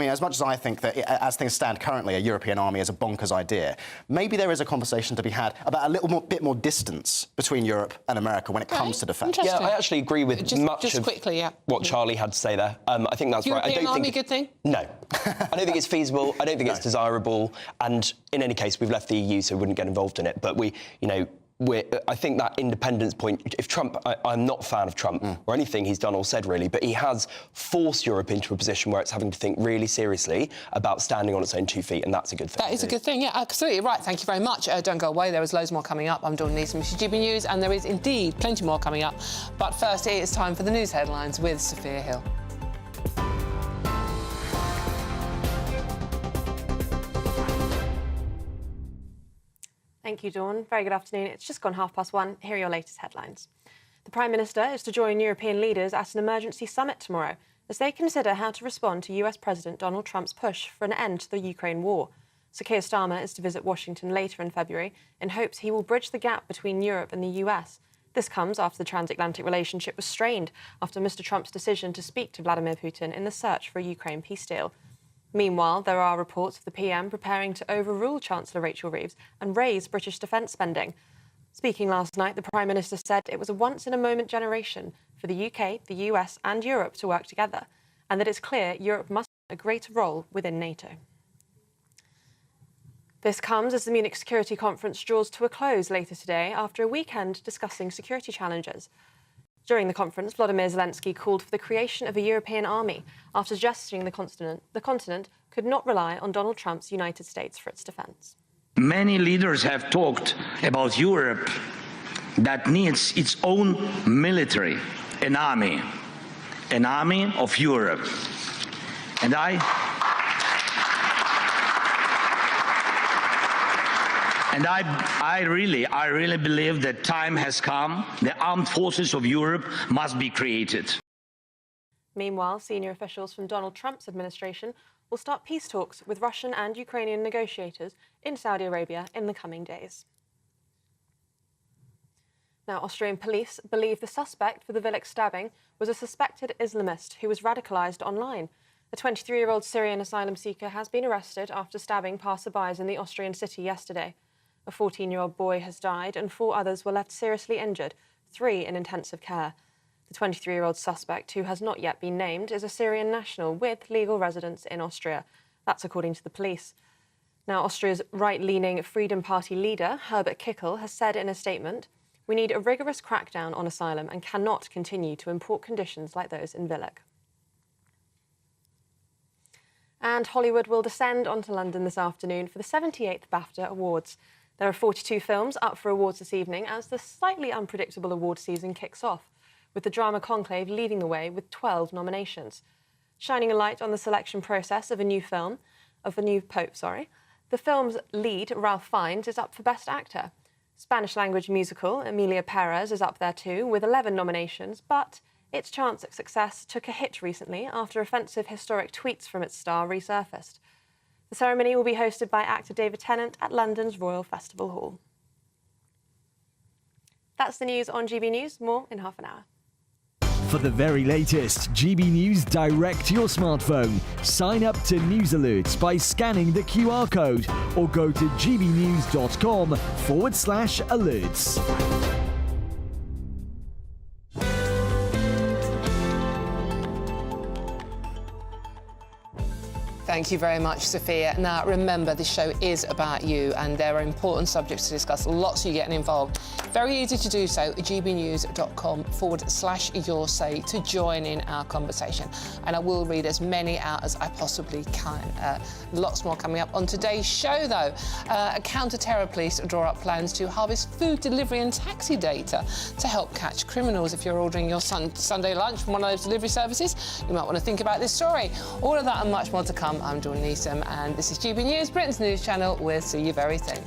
I think that, as things stand currently, a European army is a bonkers idea, maybe there is a conversation to be had about a little bit more distance between Europe and America when it comes to defence. Yeah, I actually agree with much of what Charlie had to say there. I think that's right. I don't army think good thing? No. I don't think it's feasible. I don't think it's desirable. And in any case, we've left the EU, so we wouldn't get involved in it. But I think that independence point, if Trump, I'm not a fan of Trump or anything he's done or said, really, but he has forced Europe into a position where it's having to think really seriously about standing on its own 2 feet, and that's a good thing. That is a good thing, yeah, absolutely right. Thank you very much. Don't go away, there is loads more coming up. I'm Dawn Newsroom, this is GB News, and there is indeed plenty more coming up. But first, it is time for the news headlines with Sophia Hill. Thank you, Dawn. Very good afternoon. It's just gone 1:30. Here are your latest headlines. The Prime Minister is to join European leaders at an emergency summit tomorrow as they consider how to respond to US President Donald Trump's push for an end to the Ukraine war. Sir Keir Starmer is to visit Washington later in February in hopes he will bridge the gap between Europe and the US. This comes after the transatlantic relationship was strained after Mr. Trump's decision to speak to Vladimir Putin in the search for a Ukraine peace deal. Meanwhile, there are reports of the PM preparing to overrule Chancellor Rachel Reeves and raise British defence spending. Speaking last night, the Prime Minister said it was a once-in-a-moment generation for the UK, the US and Europe to work together, and that it's clear Europe must play a greater role within NATO. This comes as the Munich Security Conference draws to a close later today after a weekend discussing security challenges. During the conference, Volodymyr Zelensky called for the creation of a European army after suggesting the continent could not rely on Donald Trump's United States for its defence. Many leaders have talked about Europe that needs its own military, an army of Europe. And I really believe that time has come. The armed forces of Europe must be created. Meanwhile, senior officials from Donald Trump's administration will start peace talks with Russian and Ukrainian negotiators in Saudi Arabia in the coming days. Now, Austrian police believe the suspect for the Villach stabbing was a suspected Islamist who was radicalised online. A 23-year-old Syrian asylum seeker has been arrested after stabbing passerbys in the Austrian city yesterday. A 14-year-old boy has died and 4 others were left seriously injured, 3 in intensive care. The 23-year-old suspect, who has not yet been named, is a Syrian national with legal residence in Austria. That's according to the police. Now, Austria's right-leaning Freedom Party leader, Herbert Kickl, has said in a statement, "We need a rigorous crackdown on asylum and cannot continue to import conditions like those in Villach." And Hollywood will descend onto London this afternoon for the 78th BAFTA Awards. There are 42 films up for awards this evening as the slightly unpredictable award season kicks off, with the drama conclave leading the way with 12 nominations. Shining a light on the selection process of a new pope, the film's lead, Ralph Fiennes, is up for Best Actor. Spanish-language musical Emilia Perez is up there too, with 11 nominations, but its chance at success took a hit recently after offensive historic tweets from its star resurfaced. The ceremony will be hosted by actor David Tennant at London's Royal Festival Hall. That's the news on GB News. More in half an hour. For the very latest GB News direct to your smartphone, sign up to News Alerts by scanning the QR code or go to gbnews.com/alerts. Thank you very much, Sophia. Now, remember, this show is about you, and there are important subjects to discuss. Lots of you getting involved. Very easy to do so, gbnews.com/your say to join in our conversation. And I will read as many out as I possibly can. Lots more coming up on today's show, though. Counter-terror police draw up plans to harvest food delivery and taxi data to help catch criminals. If you're ordering your Sunday lunch from one of those delivery services, you might want to think about this story. All of that and much more to come. I'm Dawn Newsroom, and this is GB News, Britain's news channel. We'll see you very soon.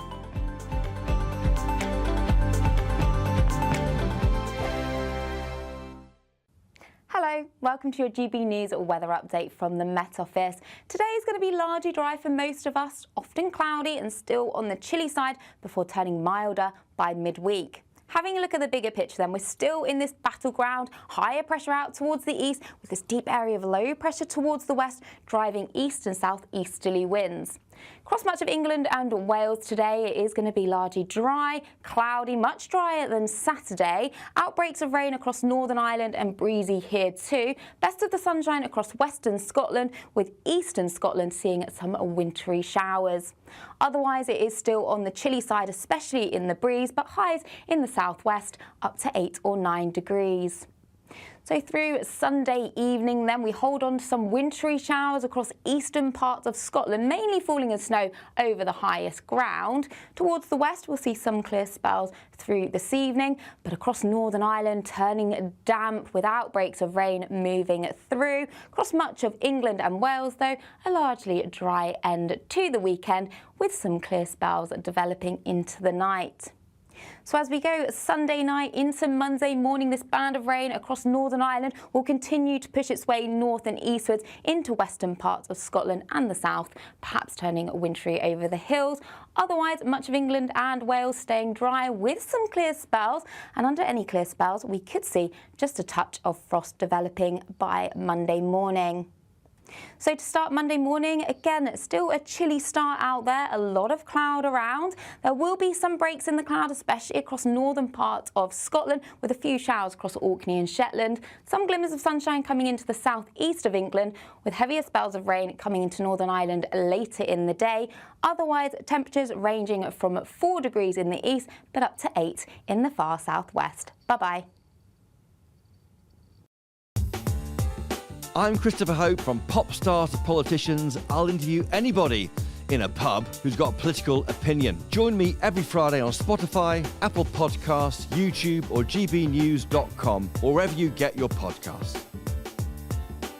Hello, welcome to your GB News weather update from the Met Office. Today is going to be largely dry for most of us, often cloudy and still on the chilly side before turning milder by midweek. Having a look at the bigger picture then, we're still in this battleground, higher pressure out towards the east with this deep area of low pressure towards the west, driving east and southeasterly winds. Across much of England and Wales today, it is going to be largely dry, cloudy, much drier than Saturday. Outbreaks of rain across Northern Ireland and breezy here too. Best of the sunshine across western Scotland, with eastern Scotland seeing some wintry showers. Otherwise, it is still on the chilly side, especially in the breeze, but highs in the southwest up to 8 or 9 degrees. So through Sunday evening then, we hold on to some wintry showers across eastern parts of Scotland, mainly falling as snow over the highest ground. Towards the west, we'll see some clear spells through this evening, but across Northern Ireland, turning damp with outbreaks of rain moving through. Across much of England and Wales, though, a largely dry end to the weekend, with some clear spells developing into the night. So as we go Sunday night into Monday morning, this band of rain across Northern Ireland will continue to push its way north and eastwards into western parts of Scotland and the south, perhaps turning wintry over the hills. Otherwise, much of England and Wales staying dry with some clear spells, and under any clear spells, we could see just a touch of frost developing by Monday morning. So to start Monday morning, again, still a chilly start out there, a lot of cloud around. There will be some breaks in the cloud, especially across northern parts of Scotland, with a few showers across Orkney and Shetland. Some glimmers of sunshine coming into the southeast of England, with heavier spells of rain coming into Northern Ireland later in the day. Otherwise, temperatures ranging from 4 degrees in the east, but up to 8 in the far southwest. Bye-bye. I'm Christopher Hope. From pop stars to politicians, I'll interview anybody in a pub who's got a political opinion. Join me every Friday on Spotify, Apple Podcasts, YouTube or gbnews.com, or wherever you get your podcasts.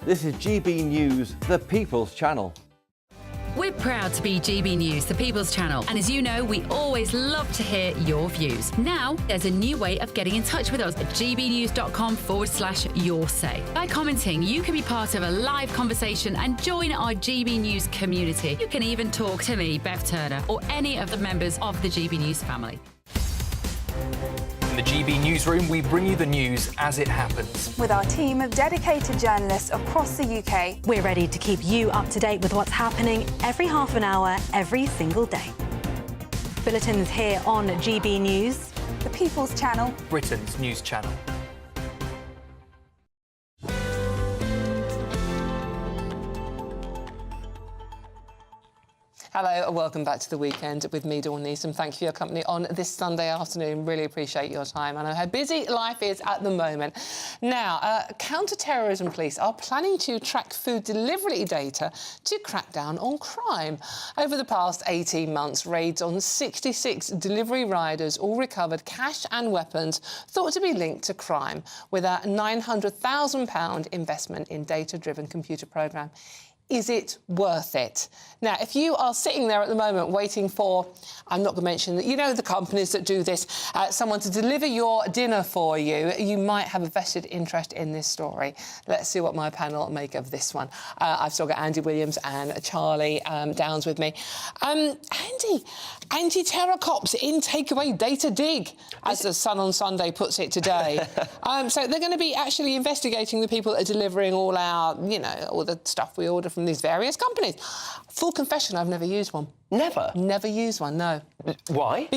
This is GB News, the People's Channel. We're proud to be GB News, the People's Channel. And as you know, we always love to hear your views. Now, there's a new way of getting in touch with us at gbnews.com/your say. By commenting, you can be part of a live conversation and join our GB News community. You can even talk to me, Bev Turner, or any of the members of the GB News family. In the GB Newsroom, we bring you the news as it happens. With our team of dedicated journalists across the UK, we're ready to keep you up to date with what's happening every half an hour, every single day. Bulletins here on GB News, the People's Channel, Britain's news channel. Hello and welcome back to the weekend with me, Dawn Newsroom. Thank you for your company on this Sunday afternoon. Really appreciate your time. I know how busy life is at the moment. Now, counter-terrorism police are planning to track food delivery data to crack down on crime. Over the past 18 months, raids on 66 delivery riders all recovered cash and weapons thought to be linked to crime, with a £900,000 investment in data-driven computer programme. Is it worth it? Now, if you are sitting there at the moment waiting for, I'm not going to mention that, you know, the companies that do this, someone to deliver your dinner for you, you might have a vested interest in this story. Let's see what my panel make of this one. I've still got Andy Williams and Charlie Downs with me. Andy, anti-terror cops in takeaway data dig, as the Sun on Sunday puts it today. So they're going to be actually investigating the people that are delivering all our, you know, all the stuff we order from these various companies. Full confession, I've never used one. Never? Never used one, no. Why?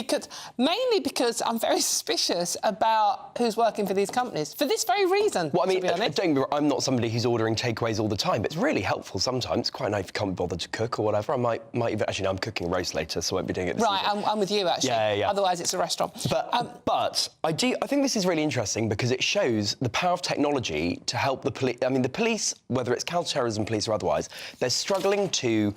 Mainly because I'm very suspicious about who's working for these companies, for this very reason, well, I mean, to be honest. don't get me wrong, I'm not somebody who's ordering takeaways all the time, but it's really helpful sometimes. It's quite nice if you can't be bothered to cook or whatever. I might even... Actually, no, I'm cooking a roast later, so I won't be doing it this Right, I'm with you, actually. Yeah. Otherwise, it's a restaurant. But I think this is really interesting because it shows the power of technology to help the police. I mean, the police, whether it's counter-terrorism police or otherwise, they're struggling to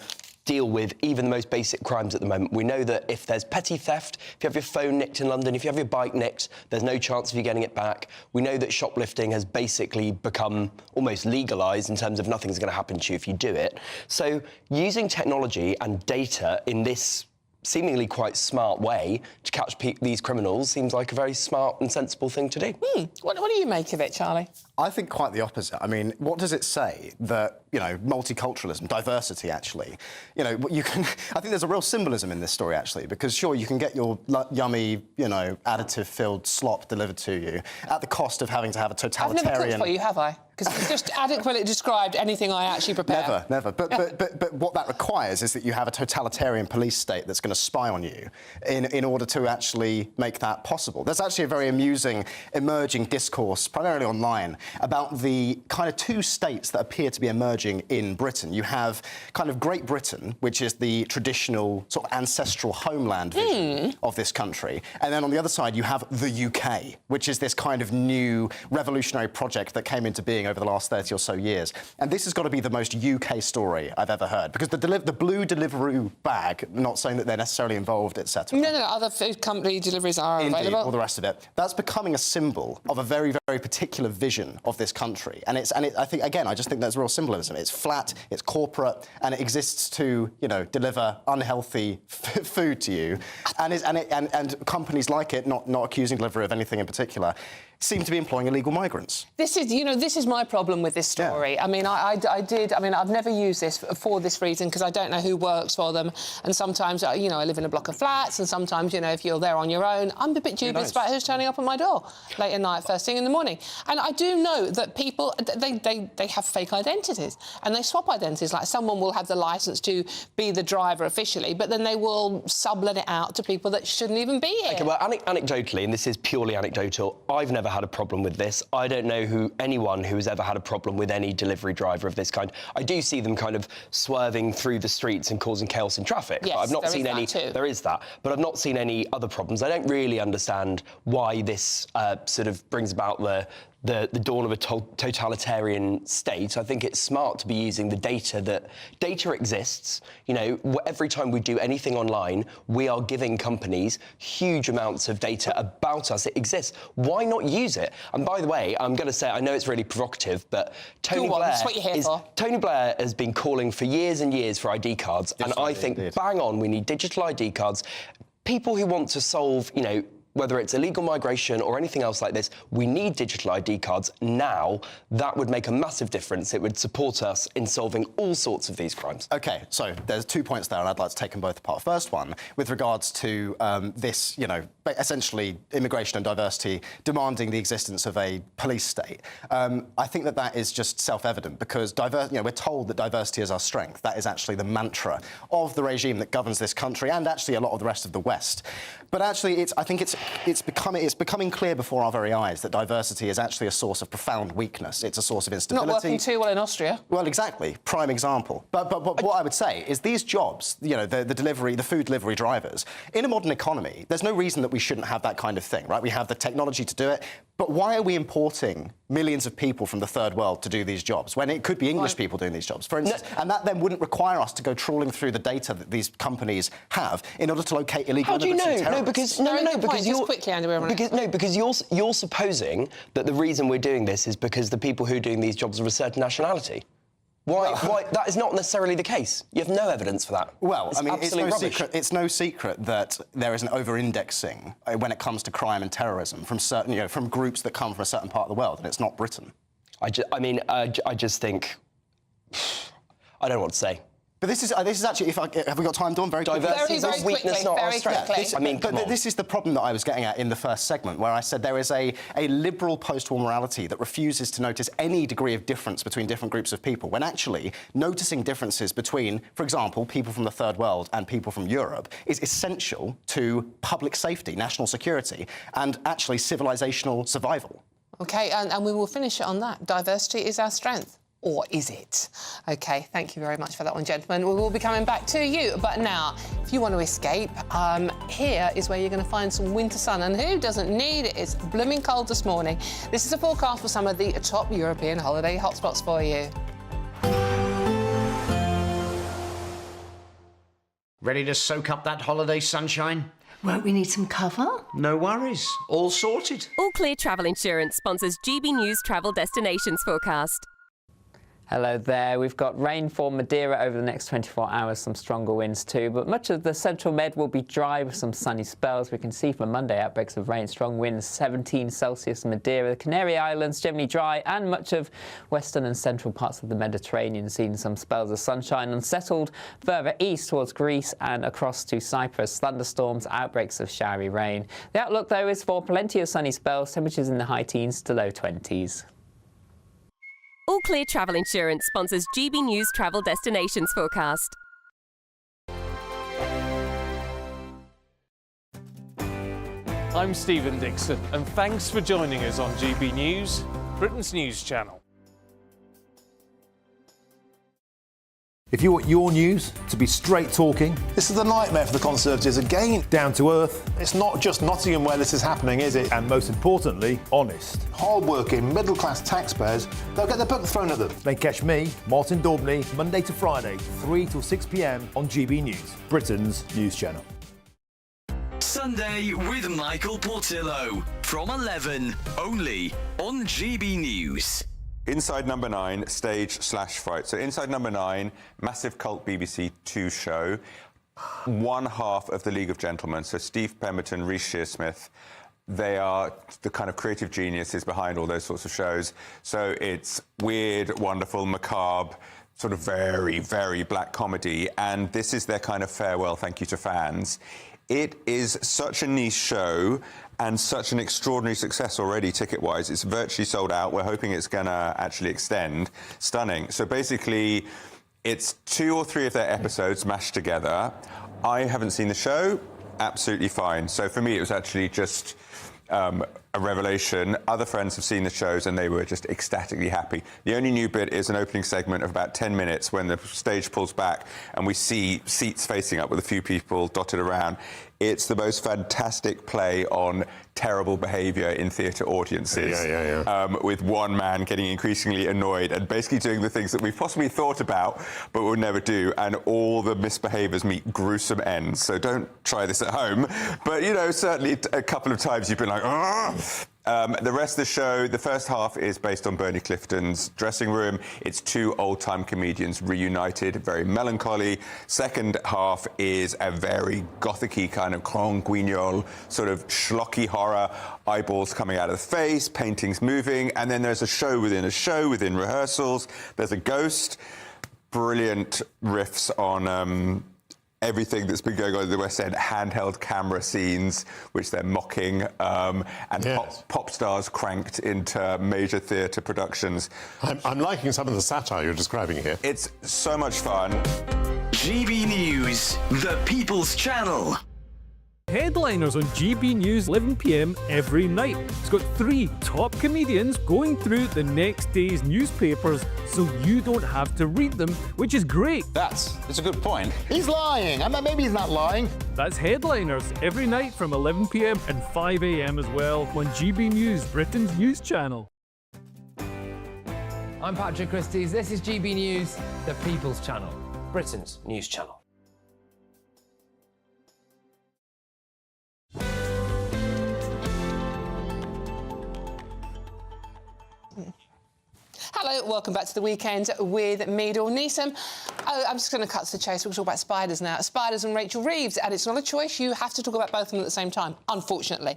deal with even the most basic crimes at the moment. We know that if there's petty theft, if you have your phone nicked in London, if you have your bike nicked, there's no chance of you getting it back. We know that shoplifting has basically become almost legalised in terms of nothing's going to happen to you if you do it. So using technology and data in this seemingly quite smart way to catch these criminals seems like a very smart and sensible thing to do. What do you make of it, Charlie? I think quite the opposite. I mean, what does it say? That, you know, multiculturalism, diversity, actually. You know, you can... I think there's a real symbolism in this story, actually, because, sure, you can get your yummy, you know, additive-filled slop delivered to you at the cost of having to have a totalitarian... I've never cooked for you, have I? Because it's just adequately described anything I actually prepare. Never. But what that requires is that you have a totalitarian police state that's going to spy on you in order to actually make that possible. There's actually a very amusing emerging discourse, primarily online, about the kind of two states that appear to be emerging in Britain. You have kind of Great Britain, which is the traditional sort of ancestral homeland vision of this country. And then on the other side, you have the UK, which is this kind of new revolutionary project that came into being over the last 30 or so years. And this has got to be the most UK story I've ever heard, because the blue Deliveroo bag, not saying that they're necessarily involved, etc. No, other food company deliveries are available. All the rest of it. That's becoming a symbol of a very, very particular vision of this country. And I think, again, I just think there's real symbolism. It's flat, it's corporate, and it exists to, you know, deliver unhealthy food to you. And companies like it, not accusing Deliveroo of anything in particular, seem to be employing illegal migrants. This is my problem with this story. Yeah. I mean, I've never used this for this reason, because I don't know who works for them. And sometimes, you know, I live in a block of flats, and sometimes, you know, if you're there on your own, I'm a bit dubious about who's turning up on my door late at night, first thing in the morning. And I do know that people, they have fake identities, and they swap identities. Like, someone will have the licence to be the driver officially, but then they will sublet it out to people that shouldn't even be here. OK, well, anecdotally, and this is purely anecdotal, I've never had a problem with this. I don't know anyone who has ever had a problem with any delivery driver of this kind. I do see them kind of swerving through the streets and causing chaos in traffic. Yes, but I've not seen any. Too. There is that, but I've not seen any other problems. I don't really understand why this sort of brings about the dawn of a totalitarian state. I think it's smart to be using the data data exists. You know, every time we do anything online, we are giving companies huge amounts of data about us. It exists. Why not use it? And by the way, I'm going to say, I know it's really provocative, but Tony Blair has been calling for years and years for ID cards, and I think, bang on, we need digital ID cards. People who want to solve, you know, whether it's illegal migration or anything else like this, we need digital ID cards now. That would make a massive difference. It would support us in solving all sorts of these crimes. OK, so there's 2 points there, and I'd like to take them both apart. First one, with regards to this, you know, essentially immigration and diversity demanding the existence of a police state. I think that is just self-evident, because we're told that diversity is our strength. That is actually the mantra of the regime that governs this country, and actually a lot of the rest of the West. But actually, I think it's becoming clear before our very eyes that diversity is actually a source of profound weakness. It's a source of instability. Not working too well in Austria. Well, exactly. Prime example. But what I would say is these jobs, you know, the food delivery drivers, in a modern economy, there's no reason that we shouldn't have that kind of thing, right? We have the technology to do it. But why are we importing millions of people from the third world to do these jobs when it could be English people doing these jobs, for instance? No. And that then wouldn't require us to go trawling through the data that these companies have in order to locate illegal immigrants and terrorists. Because you're supposing that the reason we're doing this is because the people who are doing these jobs are a certain nationality. Why? That is not necessarily the case. You have no evidence for that. Well, I mean, it's no secret that there is an over-indexing when it comes to crime and terrorism from certain, you know, from groups that come from a certain part of the world, and it's not Britain. I just think I don't know what to say. But this is actually, have we got time, Dawn? Very quickly. Diversity is weakness, not our strength. This is the problem that I was getting at in the first segment, where I said there is a liberal post-war morality that refuses to notice any degree of difference between different groups of people, when actually noticing differences between, for example, people from the third world and people from Europe is essential to public safety, national security, and actually civilizational survival. OK, and we will finish it on that. Diversity is our strength. Or is it? OK, thank you very much for that one, gentlemen. We will be coming back to you. But now, if you want to escape, here is where you're going to find some winter sun. And who doesn't need it? It's blooming cold this morning. This is a forecast for some of the top European holiday hotspots for you. Ready to soak up that holiday sunshine? Won't we need some cover? No worries. All sorted. All Clear Travel Insurance sponsors GB News Travel Destinations Forecast. Hello there. We've got rain for Madeira over the next 24 hours, some stronger winds too, but much of the central Med will be dry with some sunny spells. We can see for Monday outbreaks of rain, strong winds, 17 Celsius Madeira. The Canary Islands generally dry, and much of western and central parts of the Mediterranean seeing some spells of sunshine. Unsettled further east towards Greece and across to Cyprus. Thunderstorms, outbreaks of showery rain. The outlook though is for plenty of sunny spells, temperatures in the high teens to low 20s. All Clear Travel Insurance sponsors GB News Travel Destinations Forecast. I'm Stephen Dixon, and thanks for joining us on GB News, Britain's news channel. If you want your news to be straight talking... This is a nightmare for the Conservatives again. Down to earth. It's not just Nottingham where this is happening, is it? And most importantly, honest. Hard-working, middle-class taxpayers, they'll get their book thrown at them. Then catch me, Martin Daubney, Monday to Friday, 3 till 6 p.m. on GB News, Britain's news channel. Sunday with Michael Portillo from 11, only on GB News. Inside Number 9, stage/fright. So Inside Number 9, massive cult BBC 2 show. One half of the League of Gentlemen, so Steve Pemberton, Reece Shearsmith, they are the kind of creative geniuses behind all those sorts of shows. So it's weird, wonderful, macabre, sort of very, very black comedy. And this is their kind of farewell thank you to fans. It is such a niche show and such an extraordinary success already ticket-wise. It's virtually sold out. We're hoping it's going to actually extend. Stunning. So basically, it's 2 or 3 of their episodes mashed together. I haven't seen the show. Absolutely fine. So for me, it was actually just a revelation. Other friends have seen the shows and they were just ecstatically happy. The only new bit is an opening segment of about 10 minutes when the stage pulls back and we see seats facing up with a few people dotted around. It's the most fantastic play on terrible behaviour in theatre audiences. With one man getting increasingly annoyed and basically doing the things that we've possibly thought about but will never do, and all the misbehaviours meet gruesome ends. So don't try this at home. But, you know, certainly a couple of times you've been like, "Argh!" The rest of the show, the first half is based on Bernie Clifton's Dressing Room. It's two old-time comedians reunited, very melancholy. Second half is a very gothic-y kind of Grand Guignol, sort of schlocky horror, eyeballs coming out of the face, paintings moving, and then there's a show within rehearsals. There's a ghost, brilliant riffs on everything that's been going on in the West End, handheld camera scenes, which they're mocking, and pop stars cranked into major theatre productions. I'm liking some of the satire you're describing here. It's so much fun. GB News, the People's Channel. Headliners on GB News 11 p.m. every night. It's got 3 top comedians going through the next day's newspapers so you don't have to read them, which is great. That's a good point. He's lying. I mean, maybe he's not lying. That's Headliners every night from 11 p.m. and 5 a.m. as well on GB News, Britain's news channel. I'm Patrick Christie's. This is GB News, the People's Channel, Britain's news channel. Hello, welcome back to the weekend with me, Dawn Neeson. Oh, I'm just going to cut to the chase. We're going to talk about spiders now. Spiders and Rachel Reeves, and it's not a choice. You have to talk about both of them at the same time, unfortunately,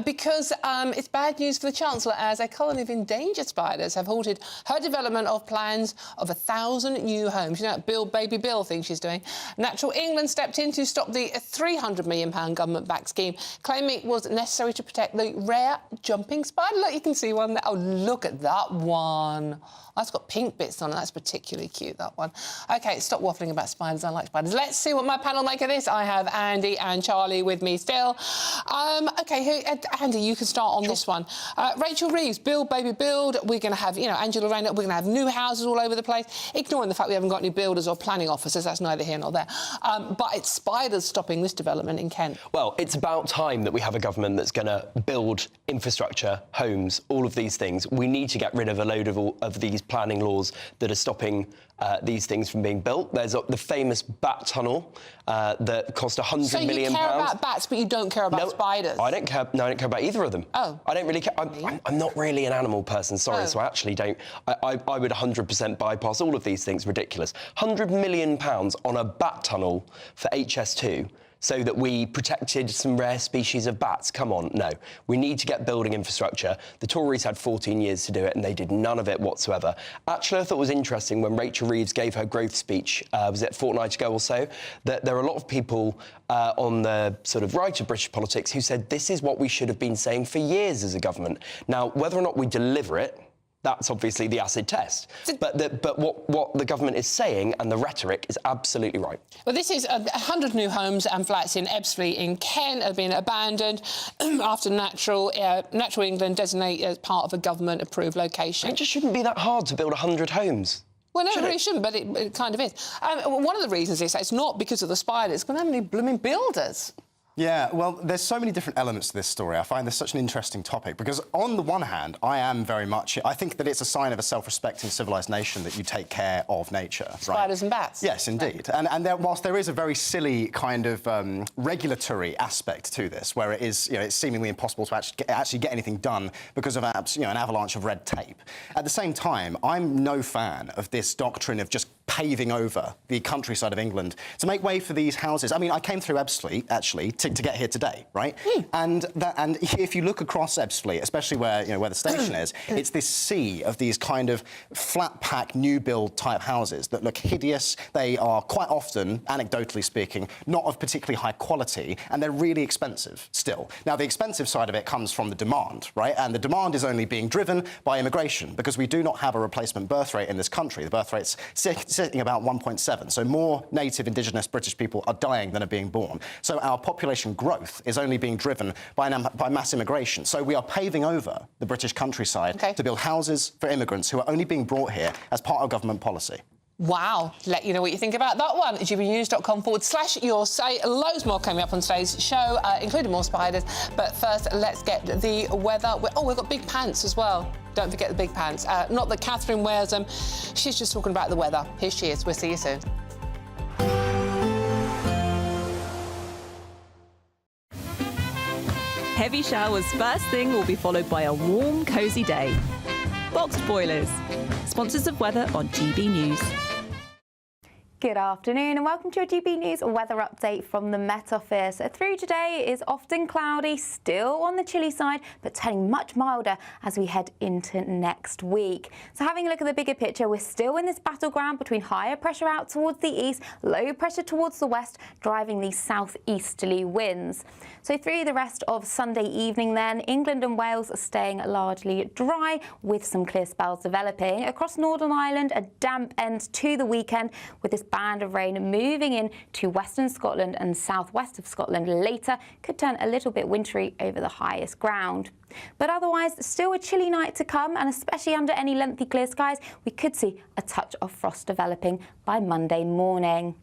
because it's bad news for the Chancellor, as a colony of endangered spiders have halted her development of plans of 1,000 new homes. You know that Build Baby Bill thing she's doing? Natural England stepped in to stop the £300 million government-backed scheme, claiming it was necessary to protect the rare jumping spider. Look, you can see one there. Oh, look at that one. That's got pink bits on it. That's particularly cute, that one. OK, stop waffling about spiders. I like spiders. Let's see what my panel make of this. I have Andy and Charlie with me still. OK, Andy, you can start on this one. Rachel Reeves, Build Baby Build. We're going to have, you know, Angela Rayner. We're going to have new houses all over the place, ignoring the fact we haven't got any builders or planning officers. That's neither here nor there. But it's spiders stopping this development in Kent. Well, it's about time that we have a government that's going to build infrastructure, homes, all of these things. We need to get rid of a load of all of these planning laws that are stopping these things from being built. There's the famous bat tunnel that cost £100 million. So you care about bats, but you don't care about spiders? I don't care. No, I don't care about either of them. Oh. I don't really care. I'm not really an animal person, sorry, so I actually don't. I would 100% bypass all of these things. Ridiculous. £100 million on a bat tunnel for HS2. So that we protected some rare species of bats. Come on, no. We need to get building infrastructure. The Tories had 14 years to do it, and they did none of it whatsoever. Actually, I thought it was interesting when Rachel Reeves gave her growth speech, was it a fortnight ago or so, that there are a lot of people on the sort of right of British politics who said this is what we should have been saying for years as a government. Now, whether or not we deliver it, that's obviously the acid test. But what the government is saying and the rhetoric is absolutely right. Well, this is 100 new homes and flats in Ebbsfleet in Kent have been abandoned after Natural England designate as part of a government-approved location. It just shouldn't be that hard to build 100 homes. Well, no, it really shouldn't, but it kind of is. One of the reasons is that it's not because of the spiders. It's going to have any blooming builders. Yeah, well, there's so many different elements to this story. I find this such an interesting topic because, on the one hand, I think that it's a sign of a self-respecting, civilised nation that you take care of nature. Spiders and bats. Yes, indeed. And whilst there is a very silly kind of regulatory aspect to this, where it is, you know, it's seemingly impossible to actually get anything done because of an avalanche of red tape. At the same time, I'm no fan of this doctrine of just paving over the countryside of England to make way for these houses. I mean, I came through Ebbsfleet, actually, to get here today, right? And if you look across Ebbsfleet, especially where the station is, it's this sea of these kind of flat-pack, new-build type houses that look hideous. They are quite often, anecdotally speaking, not of particularly high quality, and they're really expensive still. Now, the expensive side of it comes from the demand, right? And the demand is only being driven by immigration, because we do not have a replacement birth rate in this country. The birth rate's sitting about 1.7, so more native indigenous British people are dying than are being born. So our population growth is only being driven by mass immigration. So we are paving over the British countryside to build houses for immigrants who are only being brought here as part of government policy. Wow. Let you know what you think about that one. gbnews.com/your say. Loads more coming up on today's show, including more spiders. But first, let's get the weather. Oh, we've got big pants as well. Don't forget the big pants. Not that Catherine wears them. She's just talking about the weather. Here she is. We'll see you soon. Heavy showers first thing will be followed by a warm, cosy day. Boxed boilers. Sponsors of weather on GB News. Good afternoon and welcome to your GB News weather update from the Met Office. Through today is often cloudy, still on the chilly side, but turning much milder as we head into next week. So having a look at the bigger picture, we're still in this battleground between higher pressure out towards the east, low pressure towards the west, driving these southeasterly winds. So through the rest of Sunday evening then, England and Wales are staying largely dry with some clear spells developing. Across Northern Ireland, a damp end to the weekend with this band of rain moving in to western Scotland and southwest of Scotland later could turn a little bit wintry over the highest ground. But otherwise, still a chilly night to come, and especially under any lengthy clear skies, we could see a touch of frost developing by Monday morning.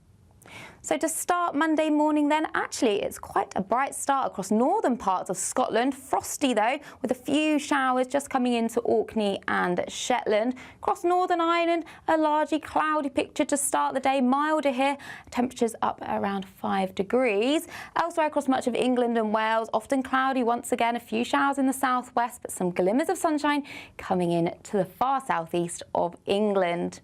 So to start Monday morning then, actually it's quite a bright start across northern parts of Scotland. Frosty though, with a few showers just coming into Orkney and Shetland. Across Northern Ireland, a largely cloudy picture to start the day, milder here, temperatures up around 5 degrees. Elsewhere across much of England and Wales, often cloudy once again, a few showers in the southwest, but some glimmers of sunshine coming in to the far southeast of England.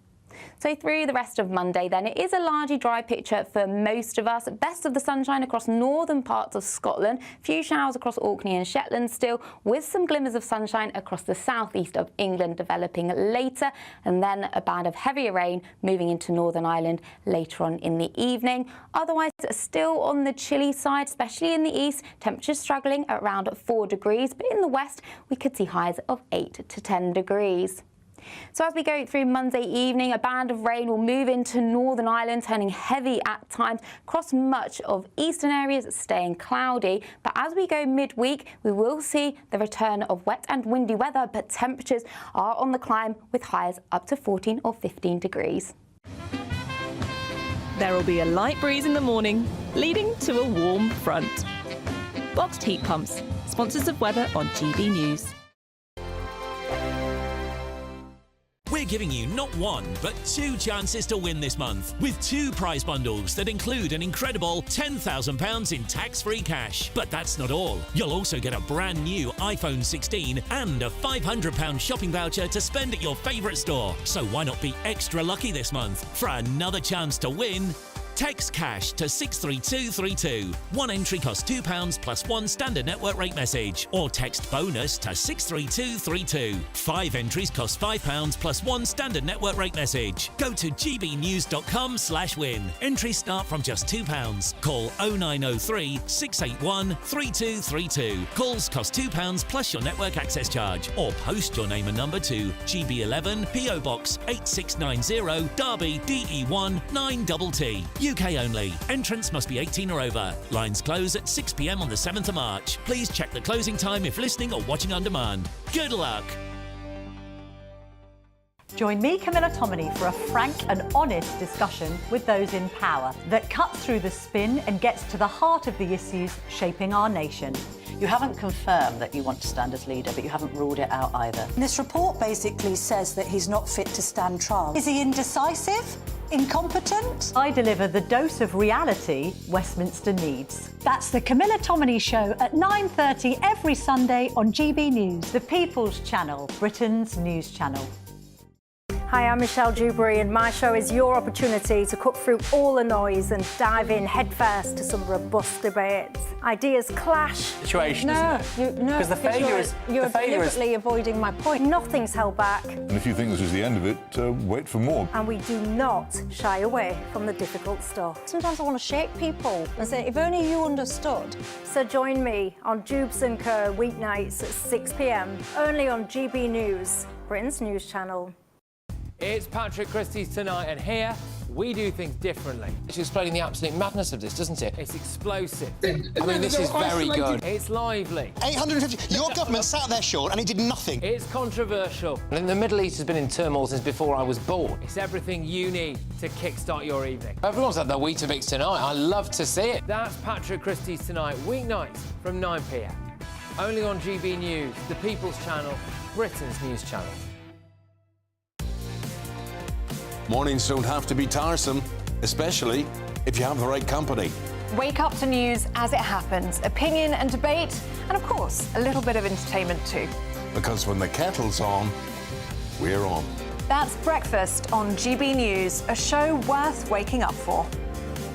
So through the rest of Monday then, it is a largely dry picture for most of us. Best of the sunshine across northern parts of Scotland. Few showers across Orkney and Shetland still, with some glimmers of sunshine across the southeast of England developing later. And then a band of heavier rain moving into Northern Ireland later on in the evening. Otherwise, still on the chilly side, especially in the east. Temperatures struggling at around 4 degrees. But in the west, we could see highs of 8 to 10 degrees. So as we go through Monday evening, a band of rain will move into Northern Ireland, turning heavy at times across much of eastern areas, staying cloudy. But as we go midweek, we will see the return of wet and windy weather, but temperatures are on the climb with highs up to 14 or 15 degrees. There will be a light breeze in the morning, leading to a warm front. Boxed heat pumps. Sponsors of weather on GB News. We're giving you not one, but 2 chances to win this month, with 2 prize bundles that include an incredible £10,000 in tax-free cash. But that's not all. You'll also get a brand new iPhone 16 and a £500 shopping voucher to spend at your favourite store. So why not be extra lucky this month? For another chance to win, text cash to 63232. One entry costs £2 plus 1 standard network rate message. Or text bonus to 63232. 5 entries cost £5 plus 1 standard network rate message. Go to gbnews.com/win. Entries start from just £2. Call 0903 681 3232. Calls cost £2 plus your network access charge. Or post your name and number to GB11 PO Box 8690 Derby DE1 9TT. UK only. Entrance must be 18 or over. Lines close at 6 p.m. on the 7th of March. Please check the closing time if listening or watching on demand. Good luck. Join me, Camilla Tominey, for a frank and honest discussion with those in power that cuts through the spin and gets to the heart of the issues shaping our nation. You haven't confirmed that you want to stand as leader, but you haven't ruled it out either. This report basically says that he's not fit to stand trial. Is he indecisive? Incompetent? I deliver the dose of reality Westminster needs. That's the Camilla Tominey Show at 9:30 every Sunday on GB News, the People's Channel, Britain's news channel. Hi, I'm Michelle Dewberry, and my show is your opportunity to cut through all the noise and dive in headfirst to some robust debates. Ideas clash. Situation, isn't it? No, because the failure is you're the failure deliberately avoiding my point. Nothing's held back, And if you think this is the end of it, wait for more. and we do not shy away from the difficult stuff. Sometimes I want to shake people and say, if only you understood. So join me on Jubes & Co weeknights at 6 p.m. only on GB News, Britain's news channel. It's Patrick Christie's Tonight, and here We do things differently. It's explaining the absolute madness of this, doesn't it? It's explosive. I mean, this is very good. It's lively. 850. Your government sat there, Sean, and it did nothing. It's controversial. And the Middle East has been in turmoil since before I was born. It's everything you need to kickstart your evening. Everyone's had their Weetabix tonight. I love to see it. That's Patrick Christie's Tonight, weeknights from 9 p.m. Only on GB News, the People's Channel, Britain's news channel. Mornings don't have to be tiresome, especially if you have the right company. Wake up to news as it happens, opinion and debate, and of course, a little bit of entertainment too. Because when the kettle's on, we're on. That's Breakfast on GB News, a show worth waking up for.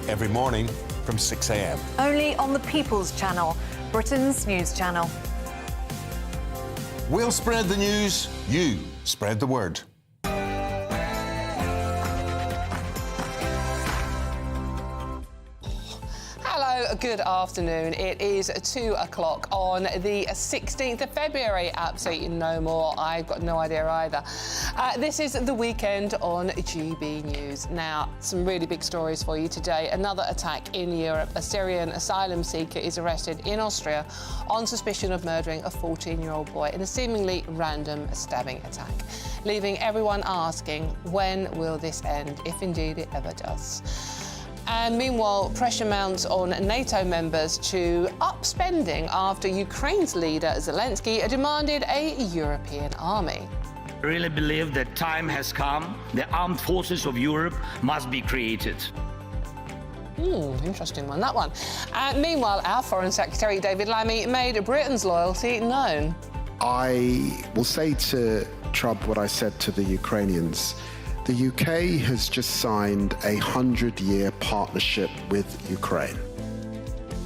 Every morning from 6 a.m. Only on the People's Channel, Britain's news channel. We'll spread the news, you spread the word. Hello, good afternoon. It is 2 o'clock on the 16th of February. Absolutely no more. I've got no idea either. This is the weekend on GB News. Now, some really big stories for you today. Another attack in Europe. A Syrian asylum seeker is arrested in Austria on suspicion of murdering a 14-year-old boy in a seemingly random stabbing attack, leaving everyone asking, when will this end, if indeed it ever does? And meanwhile, pressure mounts on NATO members to up spending after Ukraine's leader, Zelensky, demanded a European army. I really believe that time has come. The armed forces of Europe must be created. Interesting one, that one. Meanwhile, our Foreign Secretary, David Lammy, made Britain's loyalty known. I will say to Trump what I said to the Ukrainians. The UK has just signed a 100-year partnership with Ukraine.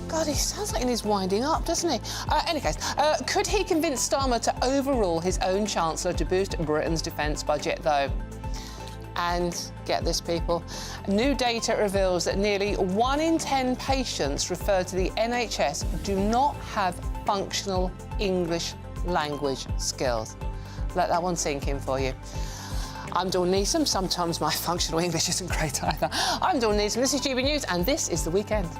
God, he sounds like he's winding up, doesn't he? Any case, could he convince Starmer to overrule his own Chancellor to boost Britain's defence budget, though? And get this, people, new data reveals that nearly 1 in 10 patients referred to the NHS do not have functional English language skills. Let that one sink in for you. I'm Dawn Neeson. Sometimes my functional English isn't great either. I'm Dawn Neeson. This is GB News, and this is The Weekend.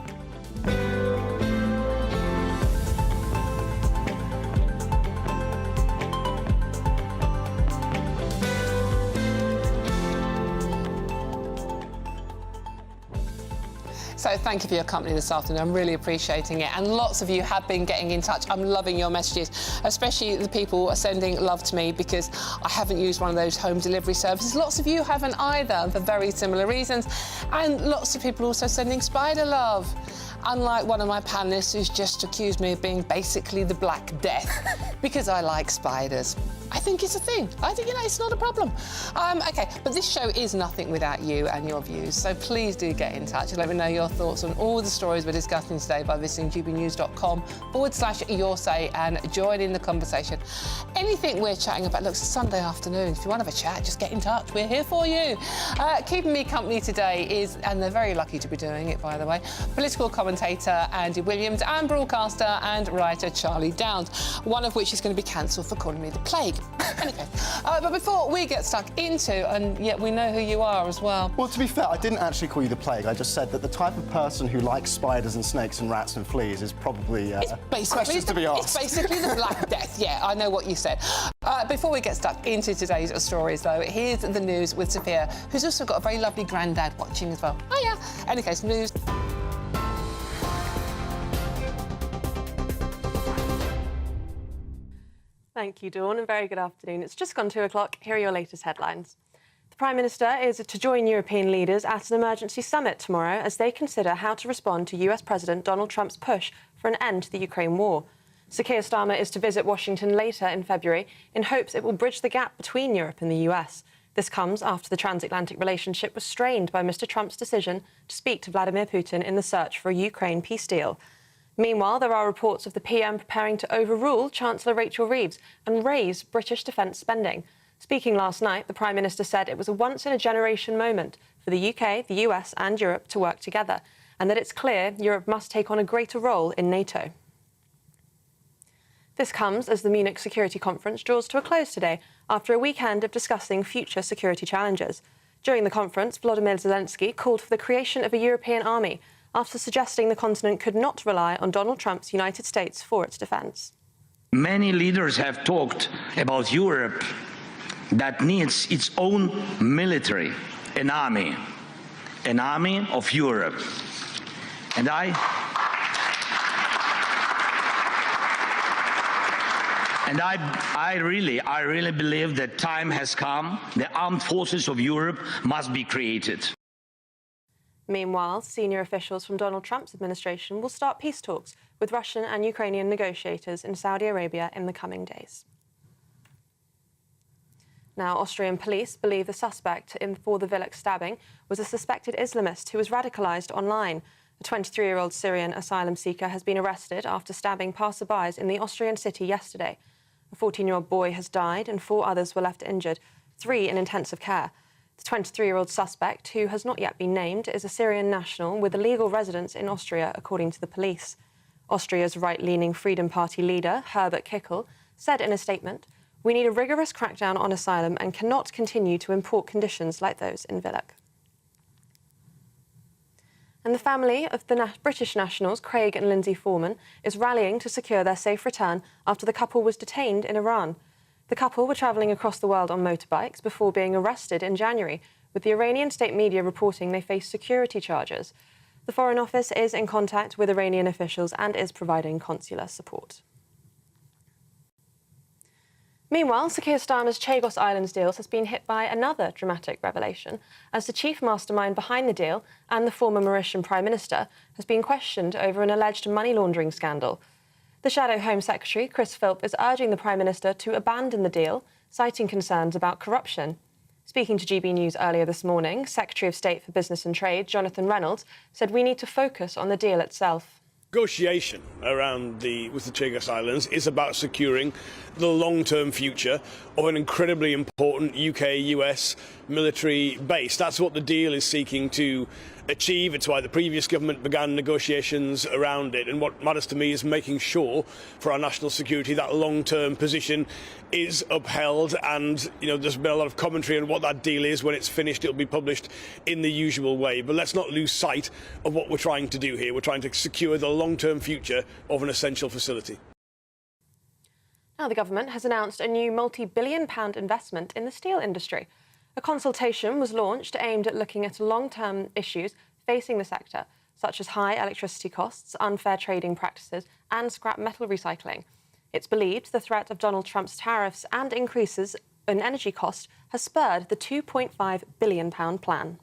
So thank you for your company this afternoon. I'm really appreciating it. And lots of you have been getting in touch. I'm loving your messages, especially the people sending love to me because I haven't used one of those home delivery services. Lots of you haven't either for very similar reasons. And lots of people also sending spider love. Unlike one of my panellists who's just accused me of being basically the Black Death because I like spiders. I think it's a thing. I think, it's not a problem. OK, but this show is nothing without you and your views, so please do get in touch and let me know your thoughts on all the stories we're discussing today by visiting gbnews.com/yoursay and join in the conversation. Anything we're chatting about, look, it's a Sunday afternoon. If you want to have a chat, just get in touch. We're here for you. Keeping me company today is, and they're very lucky to be doing it, by the way, political commentator Andy Williams and broadcaster and writer Charlie Downs, one of which is going to be cancelled for calling me the plague. Anyway, but before we get stuck into, and yet we know who you are as well. Well, to be fair, I didn't actually call you the plague. I just said that the type of person who likes spiders and snakes and rats and fleas is probably questions to be asked. It's basically the Black Death. Yeah, I know what you said. Before we get stuck into today's stories, though, here's the news with Sophia, who's also got a very lovely granddad watching as well. Oh, yeah. Any case, news. Thank you, Dawn, and very good afternoon. It's just gone 2 o'clock. Here are your latest headlines. The Prime Minister is to join European leaders at an emergency summit tomorrow as they consider how to respond to US President Donald Trump's push for an end to the Ukraine war. Sir Keir Starmer is to visit Washington later in February in hopes it will bridge the gap between Europe and the US. This comes after the transatlantic relationship was strained by Mr. Trump's decision to speak to Vladimir Putin in the search for a Ukraine peace deal. Meanwhile, there are reports of the PM preparing to overrule Chancellor Rachel Reeves and raise British defence spending. Speaking last night, the Prime Minister said it was a once-in-a-generation moment for the UK, the US and Europe to work together, and that it's clear Europe must take on a greater role in NATO. This comes as the Munich Security Conference draws to a close today after a weekend of discussing future security challenges. During the conference, Volodymyr Zelensky called for the creation of a European army after suggesting the continent could not rely on Donald Trump's United States for its defence. Many leaders have talked about Europe that needs its own military, an army of Europe. And I really believe that time has come. The armed forces of Europe must be created. Meanwhile, senior officials from Donald Trump's administration will start peace talks with Russian and Ukrainian negotiators in Saudi Arabia in the coming days. Now, Austrian police believe the suspect for the Villach stabbing was a suspected Islamist who was radicalised online. A 23-year-old Syrian asylum seeker has been arrested after stabbing passersby in the Austrian city yesterday. A 14-year-old boy has died and 4 others were left injured, 3 in intensive care. The 23-year-old suspect, who has not yet been named, is a Syrian national with a legal residence in Austria, according to the police. Austria's right-leaning Freedom Party leader, Herbert Kickl, said in a statement, "We need a rigorous crackdown on asylum and cannot continue to import conditions like those in Villach." And the family of the British nationals, Craig and Lindsay Foreman, is rallying to secure their safe return after the couple was detained in Iran. The couple were travelling across the world on motorbikes before being arrested in January, with the Iranian state media reporting they face security charges. The Foreign Office is in contact with Iranian officials and is providing consular support. Meanwhile, Sir Keir Starmer's Chagos Islands deal has been hit by another dramatic revelation, as the chief mastermind behind the deal and the former Mauritian Prime Minister has been questioned over an alleged money laundering scandal. The Shadow Home Secretary, Chris Philp, is urging the Prime Minister to abandon the deal, citing concerns about corruption. Speaking to GB News earlier this morning, Secretary of State for Business and Trade, Jonathan Reynolds, said we need to focus on the deal itself. Negotiation with the Chagos Islands is about securing the long-term future of an incredibly important UK-US military base. That's what the deal is seeking to achieve. It's why the previous government began negotiations around it. And what matters to me is making sure for our national security that long-term position is upheld. And, there's been a lot of commentary on what that deal is. When it's finished, it'll be published in the usual way. But let's not lose sight of what we're trying to do here. We're trying to secure the long-term future of an essential facility. Now, the government has announced a new multi-billion-pound investment in the steel industry. A consultation was launched aimed at looking at long-term issues facing the sector, such as high electricity costs, unfair trading practices and scrap metal recycling. It's believed the threat of Donald Trump's tariffs and increases in energy costs has spurred the £2.5 billion plan.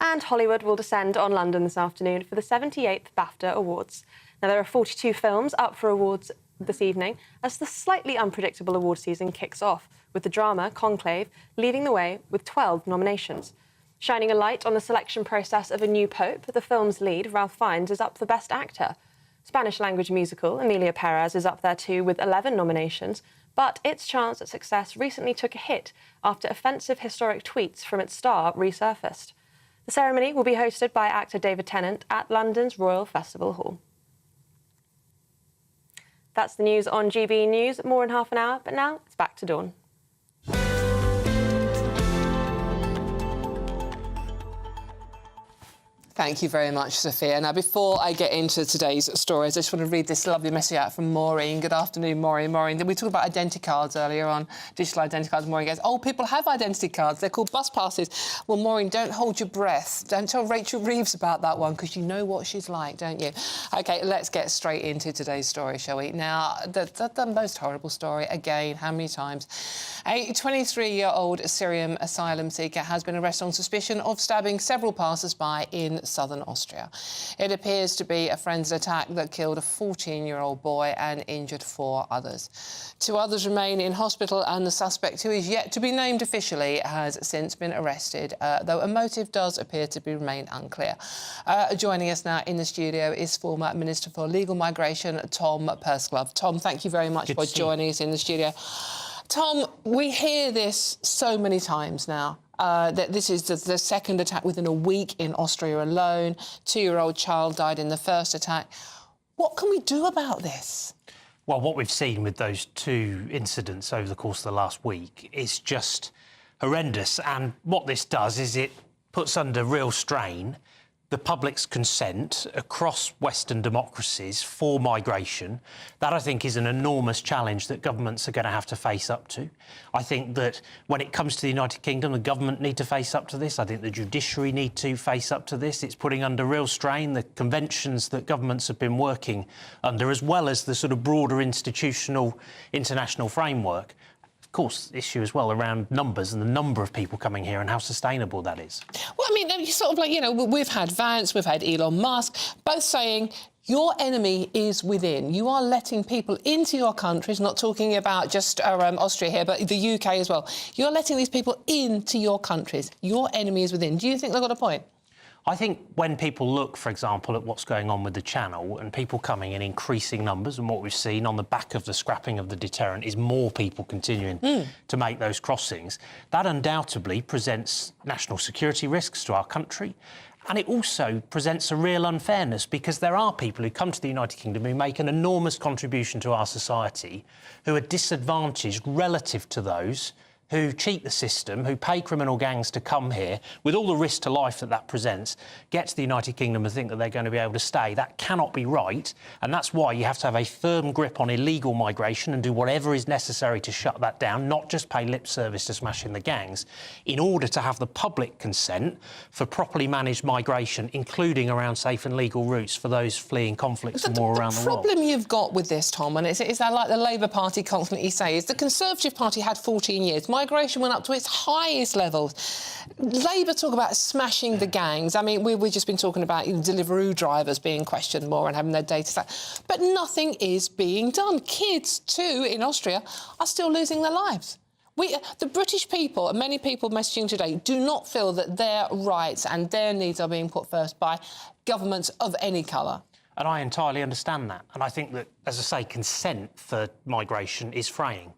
And Hollywood will descend on London this afternoon for the 78th BAFTA Awards. Now, there are 42 films up for awards this evening as the slightly unpredictable award season kicks off, with the drama Conclave leading the way with 12 nominations. Shining a light on the selection process of a new pope, the film's lead, Ralph Fiennes, is up for Best Actor. Spanish-language musical Emilia Perez is up there too with 11 nominations, but its chance at success recently took a hit after offensive historic tweets from its star resurfaced. The ceremony will be hosted by actor David Tennant at London's Royal Festival Hall. That's the news on GB News. More in half an hour, but now it's back to Dawn. Thank you very much, Sophia. Now, before I get into today's stories, I just want to read this lovely message out from Maureen. Good afternoon, Maureen. Maureen, we talked about identity cards earlier on, digital identity cards. Maureen goes, oh, people have identity cards. They're called bus passes. Well, Maureen, don't hold your breath. Don't tell Rachel Reeves about that one, because you know what she's like, don't you? OK, let's get straight into today's story, shall we? Now, the most horrible story, again, how many times? A 23-year-old Syrian asylum seeker has been arrested on suspicion of stabbing several passers-by in southern Austria. It appears to be a frenzied attack that killed a 14-year-old boy and injured 4 others. 2 others remain in hospital, and the suspect, who is yet to be named officially, has since been arrested, though a motive does appear to remain unclear. Joining us now in the studio is former Minister for Legal Migration, Tom Pursglove. Tom, thank you very much for joining us in the studio. Tom, we hear this so many times now, that this is the second attack within a week in Austria alone. 2-year-old child died in the first attack. What can we do about this? Well, what we've seen with those 2 incidents over the course of the last week is just horrendous. And what this does is it puts under real strain the public's consent across Western democracies for migration. That, I think, is an enormous challenge that governments are going to have to face up to. I think that when it comes to the United Kingdom, the government need to face up to this. I think the judiciary need to face up to this. It's putting under real strain the conventions that governments have been working under, as well as the sort of broader institutional international framework. Of course, issue as well around numbers and the number of people coming here and how sustainable that is. Well, I mean, you sort of like, you know, we've had Vance, we've had Elon Musk, both saying your enemy is within. You are letting people into your countries, not talking about just Austria here, but the UK as well. You're letting these people into your countries. Your enemy is within. Do you think they've got a point? I think when people look, for example, at what's going on with the Channel and people coming in increasing numbers, and what we've seen on the back of the scrapping of the deterrent is more people continuing to make those crossings, that undoubtedly presents national security risks to our country. And it also presents a real unfairness because there are people who come to the United Kingdom who make an enormous contribution to our society who are disadvantaged relative to those who cheat the system, who pay criminal gangs to come here, with all the risk to life that that presents, get to the United Kingdom and think that they're going to be able to stay. That cannot be right, and that's why you have to have a firm grip on illegal migration and do whatever is necessary to shut that down, not just pay lip service to smashing the gangs, in order to have the public consent for properly managed migration, including around safe and legal routes for those fleeing conflicts and war around the world. The problem you've got with this, Tom, and it's that like the Labour Party constantly say, is the Conservative Party had 14 years. Migration went up to its highest levels. Labour talk about smashing the gangs. I mean, we've just been talking about Deliveroo drivers being questioned more and having their data. But nothing is being done. Kids, too, in Austria, are still losing their lives. The British people, and many people messaging today, do not feel that their rights and their needs are being put first by governments of any colour. And I entirely understand that. And I think that, as I say, consent for migration is fraying.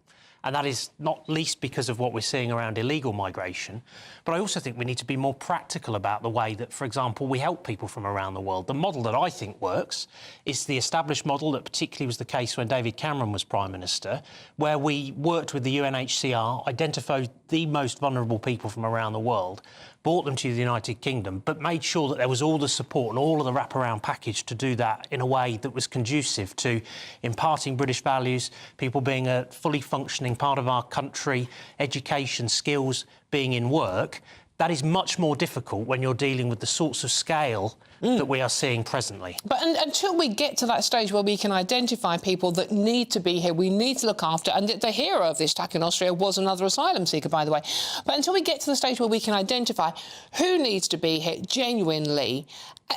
And that is not least because of what we're seeing around illegal migration. But I also think we need to be more practical about the way that, for example, we help people from around the world. The model that I think works is the established model that particularly was the case when David Cameron was Prime Minister, where we worked with the UNHCR, identified the most vulnerable people from around the world, brought them to the United Kingdom, but made sure that there was all the support and all of the wraparound package to do that in a way that was conducive to imparting British values, people being a fully functioning part of our country, education, skills, being in work. That is much more difficult when you're dealing with the sorts of scale that we are seeing presently. But until we get to that stage where we can identify people that need to be here, we need to look after, and the hero of this attack in Austria was another asylum seeker, by the way. But until we get to the stage where we can identify who needs to be here genuinely,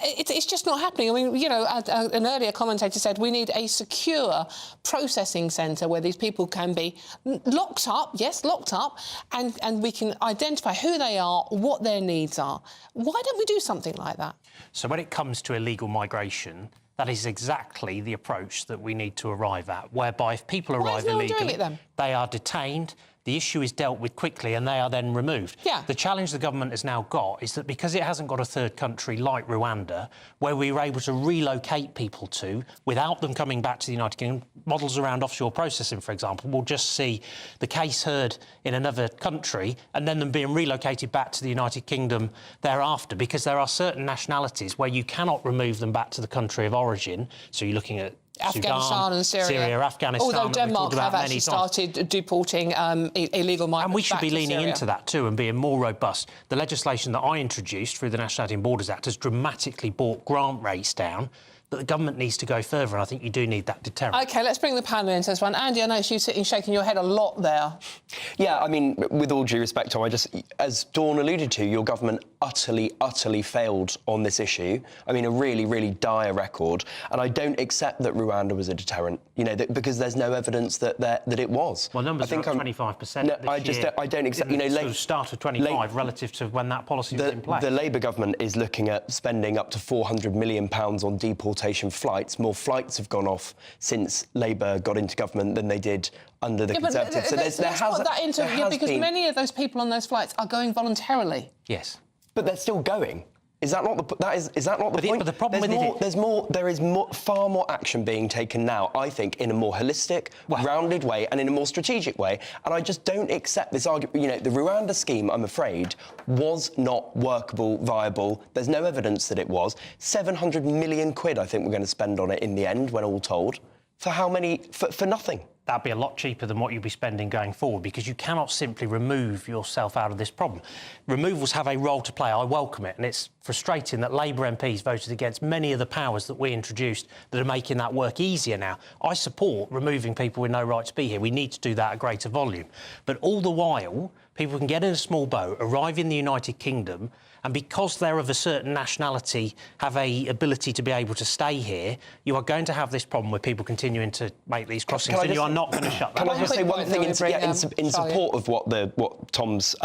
it's just not happening. I mean, you know, an earlier commentator said we need a secure processing centre where these people can be locked up, yes, locked up, and we can identify who they are, what their needs are. Why don't we do something like that? So when it comes to illegal migration, that is exactly the approach that we need to arrive at, whereby if people arrive illegally, they are detained, the issue is dealt with quickly and they are then removed. Yeah. The challenge the government has now got is that because it hasn't got a third country like Rwanda, where we were able to relocate people to without them coming back to the United Kingdom, models around offshore processing, for example, we'll just see the case heard in another country and then them being relocated back to the United Kingdom thereafter, because there are certain nationalities where you cannot remove them back to the country of origin. So you're looking at Afghanistan and Syria. Afghanistan. Although Denmark have actually started deporting illegal migrants. And we should be leaning Syria. into that too and being more robust. The legislation that I introduced through the Nationality and Borders Act has dramatically brought grant rates down. But the government needs to go further, and I think you do need that deterrent. OK, let's bring the panel into this one. Andy, I noticed you sitting shaking your head a lot there. Yeah, I mean, with all due respect, Tom, as Dawn alluded to, your government utterly failed on this issue. I mean, a really dire record. And I don't accept that Rwanda was a deterrent, you know, because there's no evidence that it was. Well, numbers are up 25% no, this year. I don't accept, you know... Sort of start of 25 relative to when that policy was in place. The Labour government is looking at spending up to £400 million on deportation flights. More flights have gone off since Labour got into government than they did under the Conservatives. Because many of those people on those flights are going voluntarily. Yes. But they're still going. Is that not the point? But the problem with it, there is far more action being taken now, I think, in a more holistic, rounded way and in a more strategic way. And I just don't accept this argument. You know, the Rwanda scheme, I'm afraid, was not workable, viable. There's no evidence that it was. 700 million quid, I think, we're going to spend on it in the end, when all told. For how many? For nothing. That'd be a lot cheaper than what you'll be spending going forward, because you cannot simply remove yourself out of this problem. Removals have a role to play. I welcome it, and it's frustrating that Labour MPs voted against many of the powers that we introduced that are making that work easier now. I support removing people with no right to be here. We need to do that at greater volume. But all the while, people can get in a small boat, arrive in the United Kingdom, and because they're of a certain nationality, have a ability to be able to stay here, you are going to have this problem with people continuing to make these crossings, and you are not going to shut that down. Can I just say one thing in support of what Tom's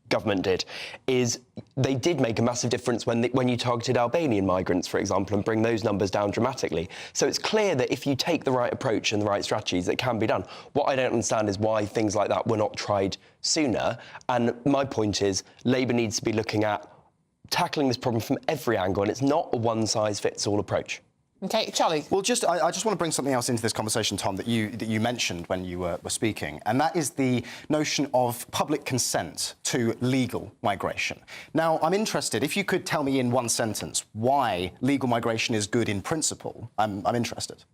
government did, is they did make a massive difference when you targeted Albanian migrants, for example, and bring those numbers down dramatically. So it's clear that if you take the right approach and the right strategies, it can be done. What I don't understand is why things like that were not tried sooner. And my point is, Labour needs to be looking at tackling this problem from every angle, and it's not a one-size-fits-all approach. OK, Charlie. Well, I just want to bring something else into this conversation, Tom, that you mentioned when you were speaking, and that is the notion of public consent to legal migration. Now, I'm interested, if you could tell me in one sentence why legal migration is good in principle, I'm interested.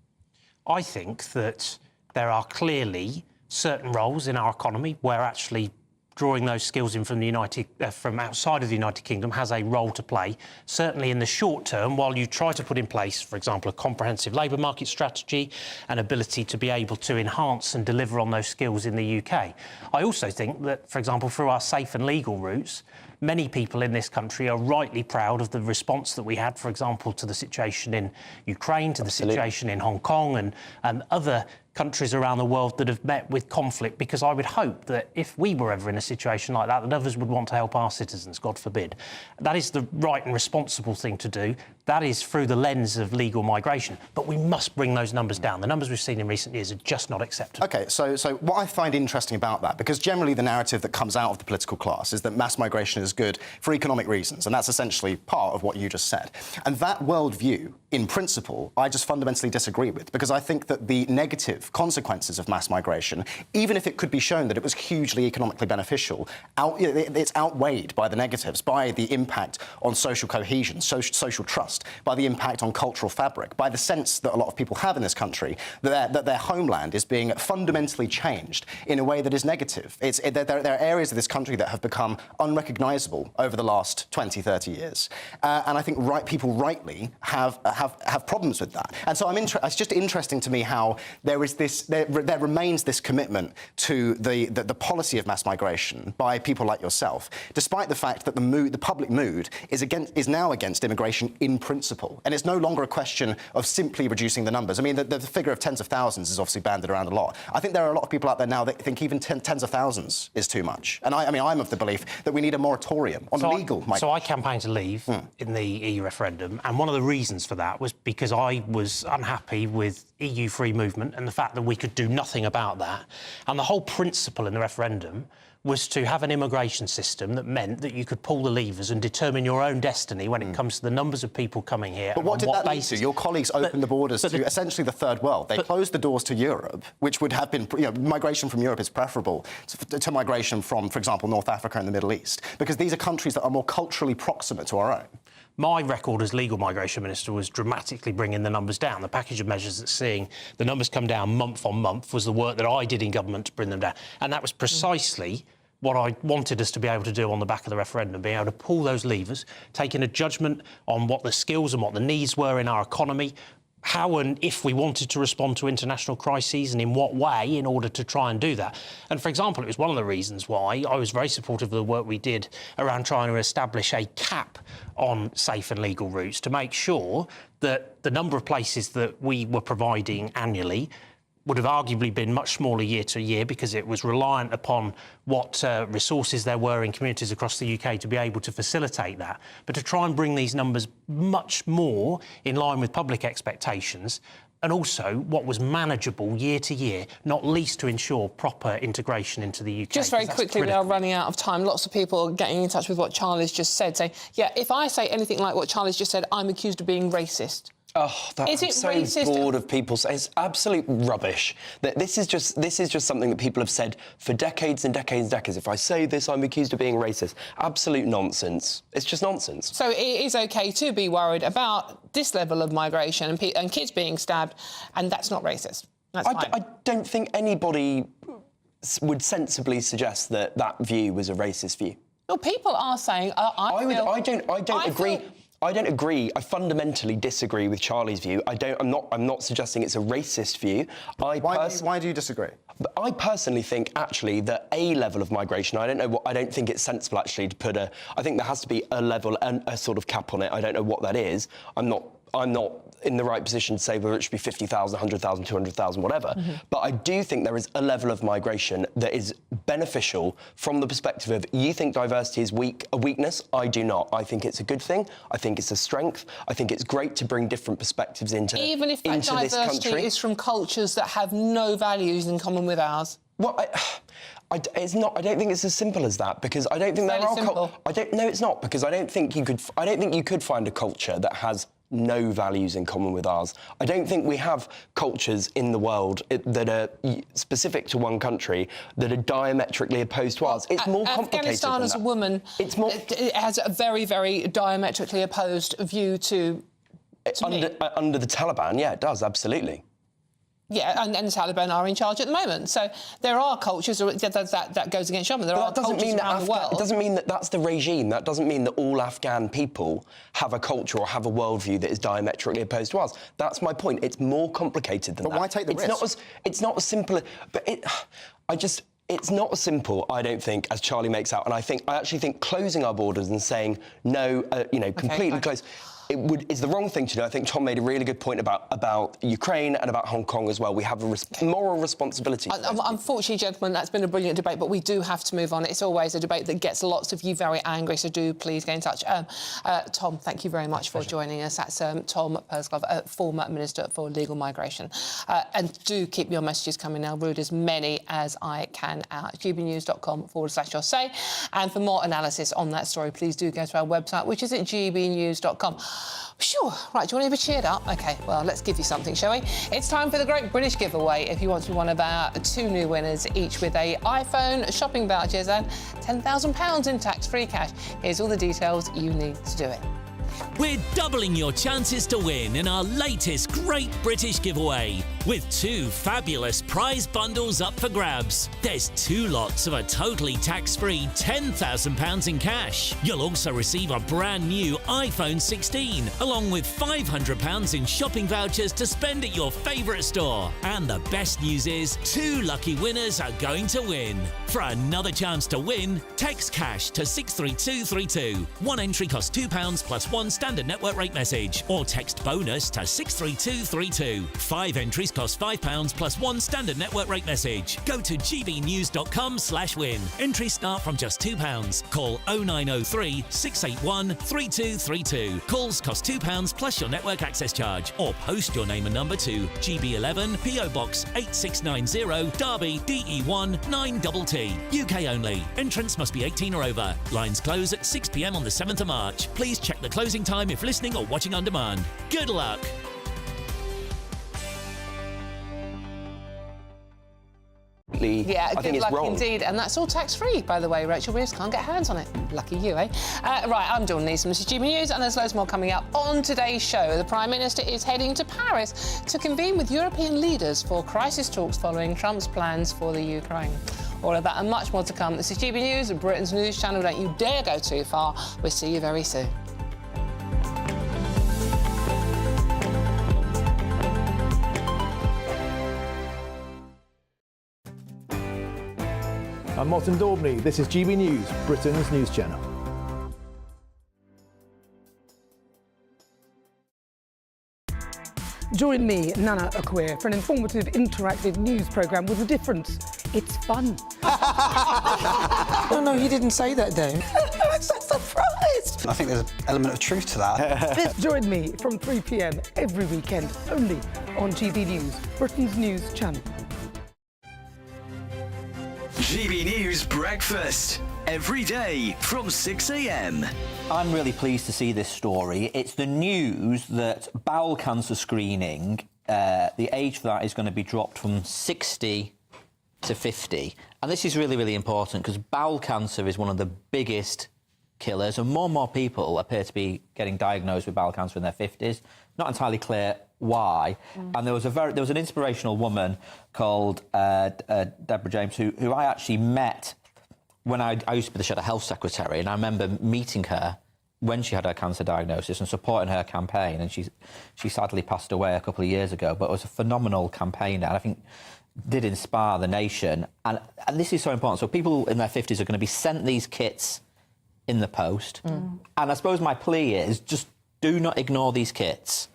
I think that there are clearly certain roles in our economy where actually drawing those skills in from outside of the United Kingdom has a role to play. Certainly in the short term, while you try to put in place, for example, a comprehensive labour market strategy and ability to be able to enhance and deliver on those skills in the UK. I also think that, for example, through our safe and legal routes, many people in this country are rightly proud of the response that we had, for example, to the situation in Ukraine, to the situation in Hong Kong and other countries around the world that have met with conflict, because I would hope that if we were ever in a situation like that others would want to help our citizens, God forbid. That is the right and responsible thing to do. That is through the lens of legal migration. But we must bring those numbers down. The numbers we've seen in recent years are just not acceptable. OK, so what I find interesting about that, because generally the narrative that comes out of the political class is that mass migration is good for economic reasons, and that's essentially part of what you just said. And that worldview, in principle, I just fundamentally disagree with, because I think that the negative consequences of mass migration, even if it could be shown that it was hugely economically beneficial, it's outweighed by the negatives, by the impact on social cohesion, social trust, by the impact on cultural fabric, by the sense that a lot of people have in this country that their homeland is being fundamentally changed in a way that is negative. There are areas of this country that have become unrecognisable over the last 20, 30 years. And I think people rightly have problems with that. And so it's just interesting to me how there remains this commitment to the policy of mass migration by people like yourself, despite the fact that the public mood is now against immigration in principle. And it's no longer a question of simply reducing the numbers. I mean, the figure of tens of thousands is obviously banded around a lot. I think there are a lot of people out there now that think even tens of thousands is too much. And I mean, I'm of the belief that we need a moratorium on legal migration. So I campaigned to leave in the EU referendum, and one of the reasons for that was because I was unhappy with EU free movement and the fact that we could do nothing about that. And the whole principle in the referendum was to have an immigration system that meant that you could pull the levers and determine your own destiny when it comes to the numbers of people coming here. But what did that lead to? Your colleagues opened the borders to essentially the third world. They closed the doors to Europe, which would have been, migration from Europe is preferable to migration from, for example, North Africa and the Middle East, because these are countries that are more culturally proximate to our own. My record as legal migration minister was dramatically bringing the numbers down. The package of measures that's seeing the numbers come down month on month was the work that I did in government to bring them down. And that was precisely what I wanted us to be able to do on the back of the referendum, being able to pull those levers, taking a judgment on what the skills and what the needs were in our economy, how and if we wanted to respond to international crises and in what way in order to try and do that. And, for example, it was one of the reasons why I was very supportive of the work we did around trying to establish a cap on safe and legal routes to make sure that the number of places that we were providing annually would have arguably been much smaller year to year, because it was reliant upon what resources there were in communities across the UK to be able to facilitate that. But to try and bring these numbers much more in line with public expectations, and also what was manageable year to year, not least to ensure proper integration into the UK. Just very quickly, we are running out of time. Lots of people are getting in touch with what Charlie's just said, saying, yeah, if I say anything like what Charlie's just said, I'm accused of being racist. Oh, I'm so racist? bored of people saying it's absolute rubbish. That this is just something that people have said for decades and decades and decades. If I say this, I'm accused of being racist. Absolute nonsense. It's just nonsense. So it is OK to be worried about this level of migration and kids being stabbed, and that's not racist. That's fine. I don't think anybody would sensibly suggest that that view was a racist view. Well, people are saying, I don't agree. I don't agree. I fundamentally disagree with Charlie's view. I'm not suggesting it's a racist view. Why do you disagree? I personally think actually that a level of migration. I don't think it's sensible actually to put I think there has to be a level and a sort of cap on it. I don't know what that is. I'm not in the right position to say whether it should be 50,000, 100,000, 200,000, whatever. Mm-hmm. But I do think there is a level of migration that is beneficial from the perspective of you think diversity is a weakness. I do not. I think it's a good thing. I think it's a strength. I think it's great to bring different perspectives into this country. Even if that diversity is from cultures that have no values in common with ours. Well, it's not. I don't think it's as simple as that because I don't think there are. No, it's not because I don't think you could find a culture that has no values in common with ours. I don't think we have cultures in the world that are specific to one country that are diametrically opposed to ours. It's more complicated Afghanistan than as that. a woman, it has a very, very diametrically opposed view to under the Taliban, yeah, it does, absolutely. Yeah, and the Taliban are in charge at the moment. So there are cultures that goes against Yemen. There are cultures around the world. It doesn't mean that that's the regime. That doesn't mean that all Afghan people have a culture or have a worldview that is diametrically opposed to ours. That's my point. It's more complicated than that. But why take the risk? It's not as simple. It's not as simple, I don't think, as Charlie makes out. And I actually think closing our borders and saying no, completely close. Is the wrong thing to do. I think Tom made a really good point about Ukraine and about Hong Kong as well. We have a moral responsibility. Unfortunately, gentlemen, that's been a brilliant debate, but we do have to move on. It's always a debate that gets lots of you very angry, so do please get in touch. Tom, thank you very much for joining us. That's Tom Pursglove, former Minister for Legal Migration. And do keep your messages coming. I'll read as many as I can out. gbnews.com/your say. And for more analysis on that story, please do go to our website, which is at gbnews.com. Sure. Right, do you want to be cheered up? OK, well, let's give you something, shall we? It's time for the Great British Giveaway. If you want to be one of our 2 new winners, each with a iPhone, shopping vouchers and £10,000 in tax-free cash, here's all the details you need to do it. We're doubling your chances to win in our latest Great British Giveaway, with 2 fabulous prize bundles up for grabs. There's 2 lots of a totally tax-free £10,000 in cash. You'll also receive a brand new iPhone 16, along with £500 in shopping vouchers to spend at your favourite store. And the best news is 2 lucky winners are going to win. For another chance to win, text cash to 63232. 1 entry costs £2 plus 1 standard network rate message, or text bonus to 63232. 5 entries cost £5 plus 1 standard network rate message. Go to gbnews.com/win. Entries start from just £2. Call 0903 681 3232. Calls cost £2 plus your network access charge, or post your name and number to GB11 PO Box 8690 Derby DE1 9TT. UK only. Entrants must be 18 or over. Lines close at 6 p.m. on the 7th of March. Please check the closing time if listening or watching on demand. Good luck. Yeah, good luck indeed. And that's all tax-free, by the way, Rachel. We just can't get hands on it. Lucky you, eh? Right, I'm Dawn Newsroom. This is GB News, and there's loads more coming up on today's show. The Prime Minister is heading to Paris to convene with European leaders for crisis talks following Trump's plans for the Ukraine. All of that and much more to come. This is GB News, Britain's news channel. Don't you dare go too far. We'll see you very soon. I'm Martin Daubney. This is GB News, Britain's news channel. Join me, Nana Akwe, for an informative, interactive news programme with a difference. It's fun. No, he didn't say that, Dave. I'm so surprised. I think there's an element of truth to that. Join me from 3 p.m. every weekend, only on GB News, Britain's news channel. GB News Breakfast, every day from 6 a.m. I'm really pleased to see this story. It's the news that bowel cancer screening, the age for that is going to be dropped from 60 to 50. And this is really, really important because bowel cancer is one of the biggest killers, and more people appear to be getting diagnosed with bowel cancer in their 50s. Not entirely clear why. And there was an inspirational woman called Deborah James who I actually met when I used to be the Shadow Health Secretary, and I remember meeting her when she had her cancer diagnosis and supporting her campaign, and she sadly passed away a couple of years ago, but it was a phenomenal campaign, and I think did inspire the nation. And this is so important. So people in their 50s are going to be sent these kits in the post. And I suppose my plea is just do not ignore these kits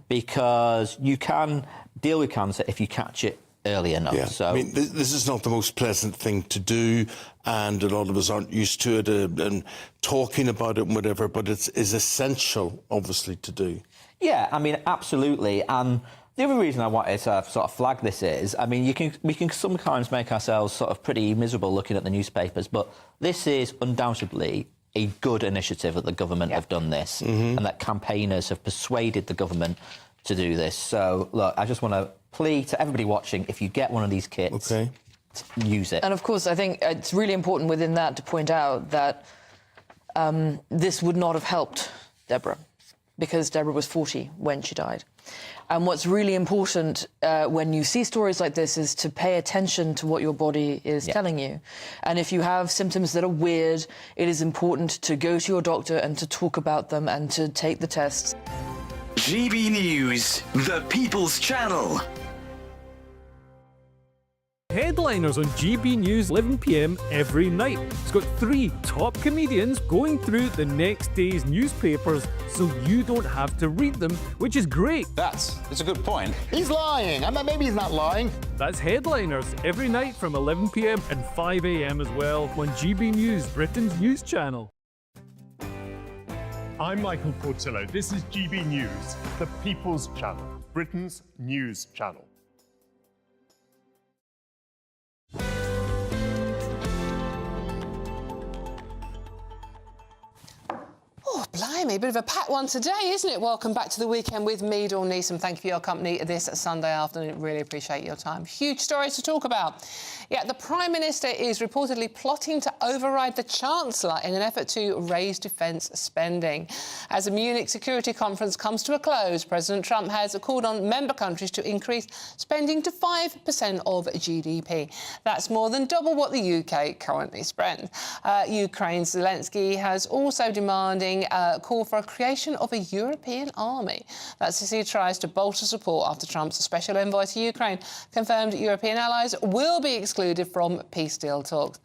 because you can deal with cancer if you catch it early enough. Yeah. So I mean, this is not the most pleasant thing to do, and a lot of us aren't used to it and talking about it and whatever, but it's essential, obviously, to do. Yeah, I mean, absolutely. And the other reason I wanted to sort of flag this is, I mean, we can sometimes make ourselves sort of pretty miserable looking at the newspapers, but this is undoubtedly a good initiative that the government have done this, and that campaigners have persuaded the government to do this. So, look, I just want to plea to everybody watching, if you get one of these kits, use it. And, of course, I think it's really important within that to point out that this would not have helped Deborah, because Deborah was 40 when she died. And what's really important when you see stories like this is to pay attention to what your body is telling you. And if you have symptoms that are weird, it is important to go to your doctor and to talk about them and to take the tests. GB News, the People's Channel. Headliners on GB News 11 p.m. every night. It's got 3 top comedians going through the next day's newspapers so you don't have to read them, which is great. That's a good point. He's lying. Maybe he's not lying. That's Headliners every night from 11 p.m. and 5 a.m. as well on GB News, Britain's news channel. I'm Michael Portillo. This is GB News, the People's Channel, Britain's news channel. Oh, blimey, a bit of a packed one today, isn't it? Welcome back to the weekend with me, Dawn Newsroom. Thank you for your company this Sunday afternoon. Really appreciate your time. Huge stories to talk about. Yeah, the Prime Minister is reportedly plotting to override the Chancellor in an effort to raise defence spending. As the Munich Security Conference comes to a close, President Trump has called on member countries to increase spending to 5% of GDP. That's more than double what the UK currently spends. Ukraine's Zelensky has also demanding a call for a creation of a European army. That's as he tries to bolster support after Trump's special envoy to Ukraine confirmed European allies will be excluded from peace deal talks.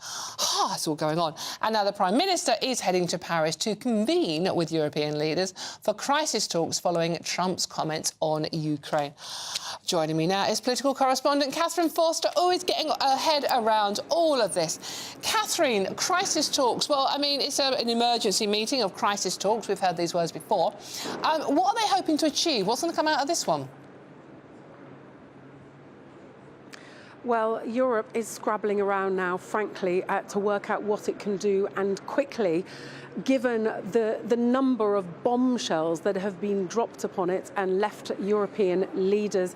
It's all going on. And now the Prime Minister is heading to Paris to convene with European leaders for crisis talks following Trump's comments on Ukraine. Joining me now is political correspondent Catherine Forster, always getting her head around all of this. Catherine, crisis talks, well, I mean, it's an emergency meeting of crisis talks. We've heard these words before. What are they hoping to achieve? What's going to come out of this one? Well, Europe is scrabbling around now, frankly, to work out what it can do, and quickly, given the number of bombshells that have been dropped upon it and left European leaders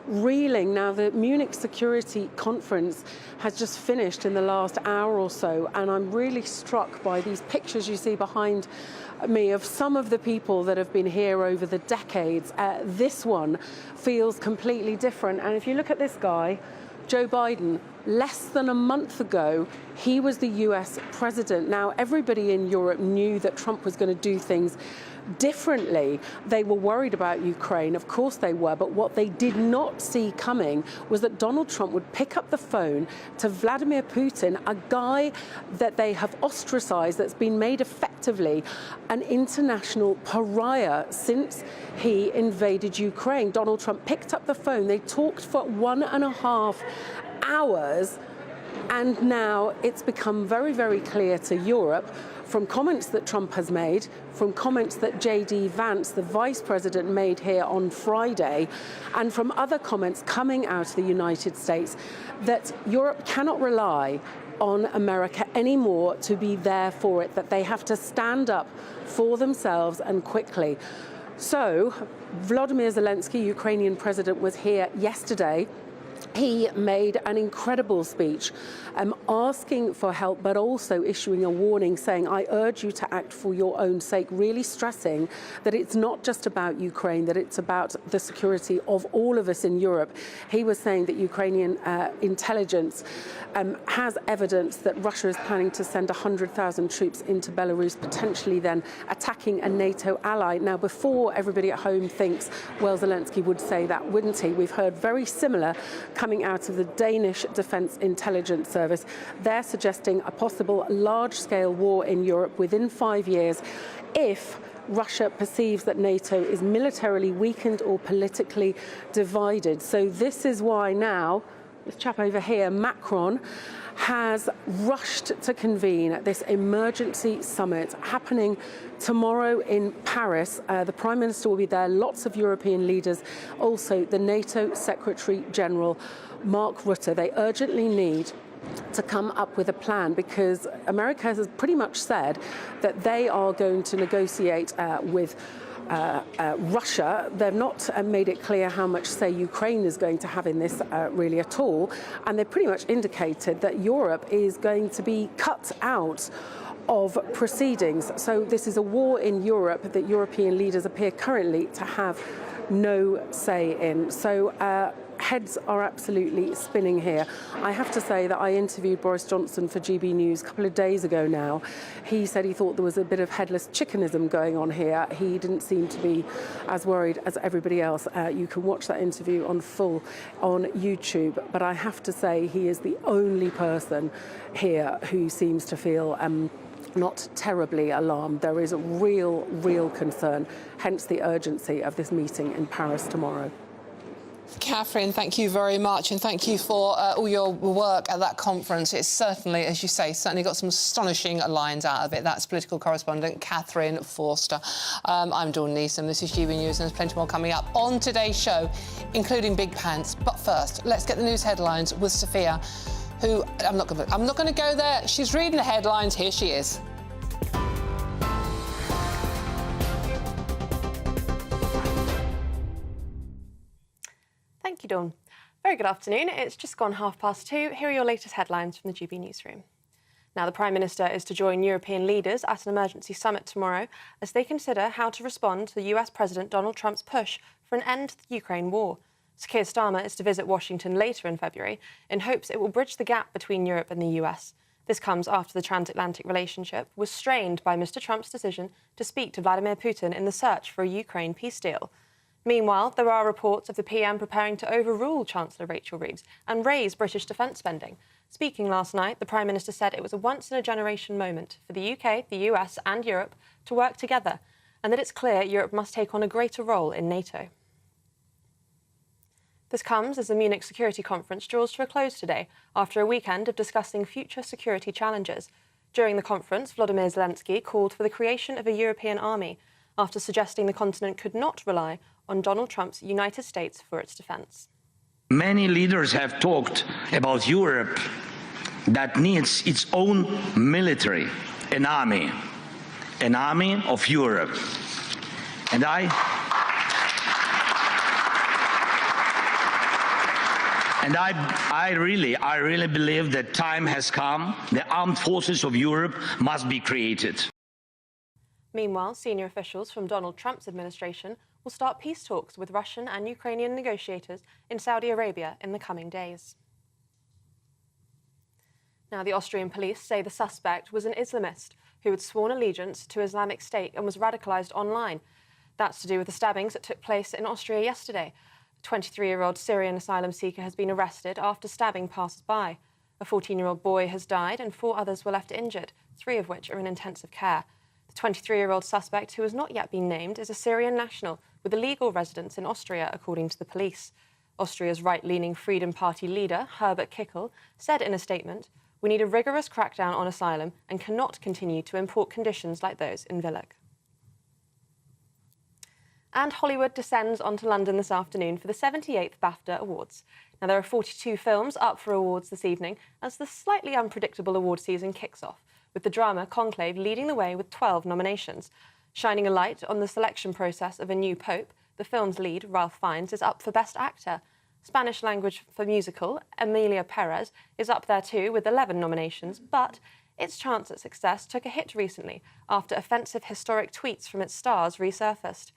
reeling. Now, the Munich Security Conference has just finished in the last hour or so, and I'm really struck by these pictures you see behind me of some of the people that have been here over the decades. This one feels completely different. And if you look at this guy, Joe Biden, less than a month ago, he was the US president. Now, everybody in Europe knew that Trump was going to do things differently. They were worried about Ukraine, of course they were, but what they did not see coming was that Donald Trump would pick up the phone to Vladimir Putin, a guy that they have ostracized, that's been made effectively an international pariah since he invaded Ukraine. Donald Trump picked up the phone. They talked for 1.5 hours. And now it's become very, very clear to Europe from comments that Trump has made, from comments that J.D. Vance, the vice president, made here on Friday, and from other comments coming out of the United States, that Europe cannot rely on America anymore to be there for it, that they have to stand up for themselves and quickly. So, Volodymyr Zelensky, Ukrainian president, was here yesterday. He made an incredible speech asking for help, but also issuing a warning saying, I urge you to act for your own sake, really stressing that it's not just about Ukraine, that it's about the security of all of us in Europe. He was saying that Ukrainian intelligence has evidence that Russia is planning to send 100,000 troops into Belarus, potentially then attacking a NATO ally. Now, before everybody at home thinks, well, Zelensky would say that, wouldn't he? We've heard very similar coming out of the Danish Defence Intelligence Service. They're suggesting a possible large-scale war in Europe within 5 years if Russia perceives that NATO is militarily weakened or politically divided. So this is why now, this chap over here, Macron, has rushed to convene this emergency summit happening tomorrow in Paris. The Prime Minister will be there, lots of European leaders, also the NATO Secretary General, Mark Rutte. They urgently need to come up with a plan because America has pretty much said that they are going to negotiate with Russia. They've not made it clear how much say Ukraine is going to have in this really at all, and they've pretty much indicated that Europe is going to be cut out of proceedings. So this is a war in Europe that European leaders appear currently to have no say in. So heads are absolutely spinning here. I have to say that I interviewed Boris Johnson for GB News a couple of days ago now. He said he thought there was a bit of headless chickenism going on here. He didn't seem to be as worried as everybody else. You can watch that interview on full on YouTube. But I have to say he is the only person here who seems to feel not terribly alarmed. There is a real concern, hence the urgency of this meeting in Paris tomorrow. Catherine, thank you very much, and thank you for all your work at that conference. It's certainly, as you say, certainly got some astonishing lines out of it. That's political correspondent Catherine Forster. I'm Dawn Neeson. This is GB News, and there's plenty more coming up on today's show, including Big Pants. But first, let's get the news headlines with Sophia, who I'm not going to go there. She's reading the headlines. Here she is. Thank you, Dawn. Very good afternoon. It's just gone 2:30. Here are your latest headlines from the GB Newsroom. Now, the Prime Minister is to join European leaders at an emergency summit tomorrow as they consider how to respond to the US President Donald Trump's push for an end to the Ukraine war. Sir Keir Starmer is to visit Washington later in February in hopes it will bridge the gap between Europe and the US. This comes after the transatlantic relationship was strained by Mr. Trump's decision to speak to Vladimir Putin in the search for a Ukraine peace deal. Meanwhile, there are reports of the PM preparing to overrule Chancellor Rachel Reeves and raise British defence spending. Speaking last night, the Prime Minister said it was a once-in-a-generation moment for the UK, the US and Europe to work together, and that it's clear Europe must take on a greater role in NATO. This comes as the Munich Security Conference draws to a close today after a weekend of discussing future security challenges. During the conference, Volodymyr Zelensky called for the creation of a European army after suggesting the continent could not rely on Donald Trump's United States for its defence. Many leaders have talked about Europe that needs its own military, an army of Europe. And I really believe that time has come. The armed forces of Europe must be created. Meanwhile, senior officials from Donald Trump's administration will start peace talks with Russian and Ukrainian negotiators in Saudi Arabia in the coming days. Now, the Austrian police say the suspect was an Islamist who had sworn allegiance to Islamic State and was radicalised online. That's to do with the stabbings that took place in Austria yesterday. A 23-year-old Syrian asylum seeker has been arrested after stabbing passers-by. A 14-year-old boy has died and 4 others were left injured, 3 of which are in intensive care. The 23-year-old suspect, who has not yet been named, is a Syrian national with a legal residence in Austria, according to the police. Austria's right-leaning Freedom Party leader, Herbert Kickl, said in a statement, "We need a rigorous crackdown on asylum and cannot continue to import conditions like those in Villach." And Hollywood descends onto London this afternoon for the 78th BAFTA Awards. Now, there are 42 films up for awards this evening as the slightly unpredictable award season kicks off, with the drama Conclave leading the way with 12 nominations. Shining a light on the selection process of a new pope, the film's lead, Ralph Fiennes, is up for Best Actor. Spanish language for musical, Emilia Perez, is up there too with 11 nominations, but its chance at success took a hit recently after offensive historic tweets from its stars resurfaced.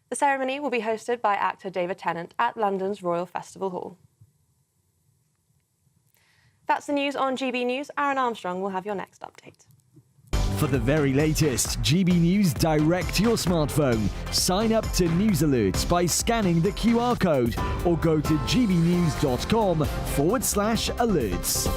The ceremony will be hosted by actor David Tennant at London's Royal Festival Hall. That's the news on GB News. Aaron Armstrong will have your next update. For the very latest GB News direct to your smartphone, sign up to News Alerts by scanning the QR code or go to gbnews.com/alerts.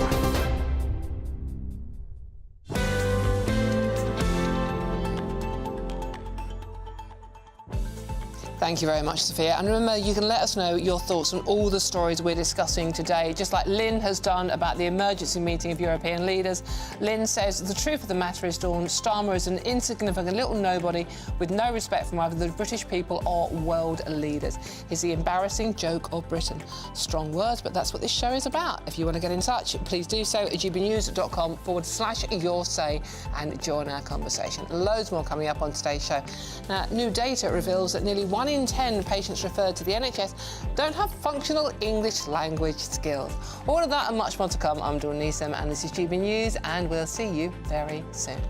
Thank you very much, Sophia. And remember, you can let us know your thoughts on all the stories we're discussing today, just like Lynn has done about the emergency meeting of European leaders. Lynn says the truth of the matter is, Dawn, Starmer is an insignificant little nobody with no respect from either the British people or world leaders. He's the embarrassing joke of Britain. Strong words, but that's what this show is about. If you want to get in touch, please do so at gbnews.com/your-say and join our conversation. Loads more coming up on today's show. Now, new data reveals that nearly 1 in 10 patients referred to the NHS don't have functional English language skills. All of that and much more to come. I'm Dawn Neeson, and this is GB News, and we'll see you very soon.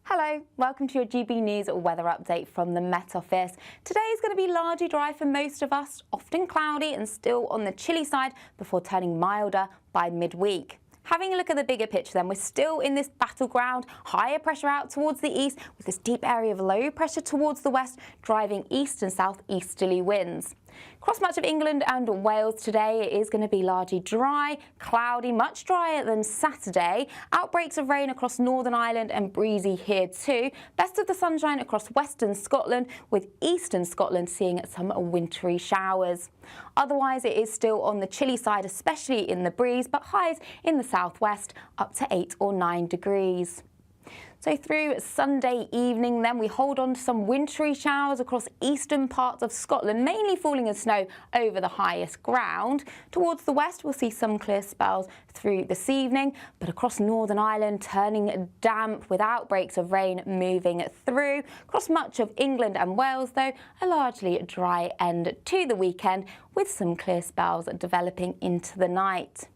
Hello, welcome to your GB News weather update from the Met Office. Today is going to be largely dry for most of us, often cloudy and still on the chilly side before turning milder by midweek. Having a look at the bigger picture then, we're still in this battleground, higher pressure out towards the east with this deep area of low pressure towards the west, driving east and southeasterly winds. Across much of England and Wales today, it is going to be largely dry, cloudy, much drier than Saturday. Outbreaks of rain across Northern Ireland and breezy here too. Best of the sunshine across western Scotland, with eastern Scotland seeing some wintry showers. Otherwise, it is still on the chilly side, especially in the breeze, but highs in the southwest up to 8 or 9 degrees. So through Sunday evening then, we hold on to some wintry showers across eastern parts of Scotland, mainly falling as snow over the highest ground. Towards the west, we'll see some clear spells through this evening, but across Northern Ireland, turning damp with outbreaks of rain moving through. Across much of England and Wales, though, a largely dry end to the weekend with some clear spells developing into the night.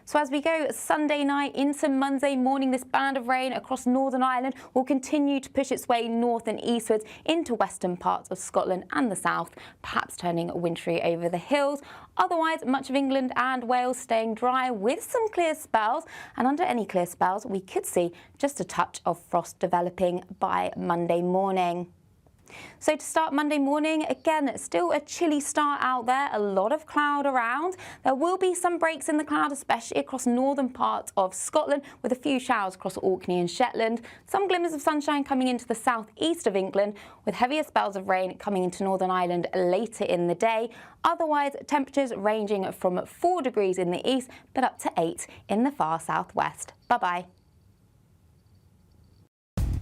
So as we go Sunday night into Monday morning, this band of rain across Northern Ireland will continue to push its way north and eastwards into western parts of Scotland and the south, perhaps turning wintry over the hills. Otherwise, much of England and Wales staying dry with some clear spells, and under any clear spells, we could see just a touch of frost developing by Monday morning. So to start Monday morning, again, still a chilly start out there, a lot of cloud around. There will be some breaks in the cloud, especially across northern parts of Scotland, with a few showers across Orkney and Shetland. Some glimmers of sunshine coming into the southeast of England, with heavier spells of rain coming into Northern Ireland later in the day. Otherwise, temperatures ranging from 4 degrees in the east, but up to 8 in the far southwest. Bye-bye.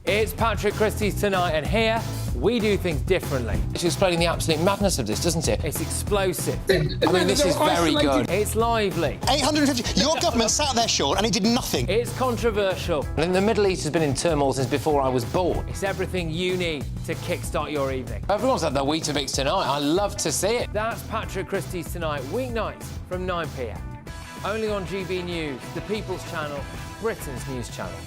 It's Patrick Christie's Tonight, and here we do things differently. It's explaining the absolute madness of this, doesn't it? It's explosive. I mean, this is very good. It's lively. 850. Your government sat there, Sean, and it did nothing. It's controversial. And the Middle East has been in turmoil since before I was born. It's everything you need to kickstart your evening. Everyone's had their Weetabix tonight. I love to see it. That's Patrick Christie's Tonight, weeknights from 9 p.m. Only on GB News, the People's Channel, Britain's news channel.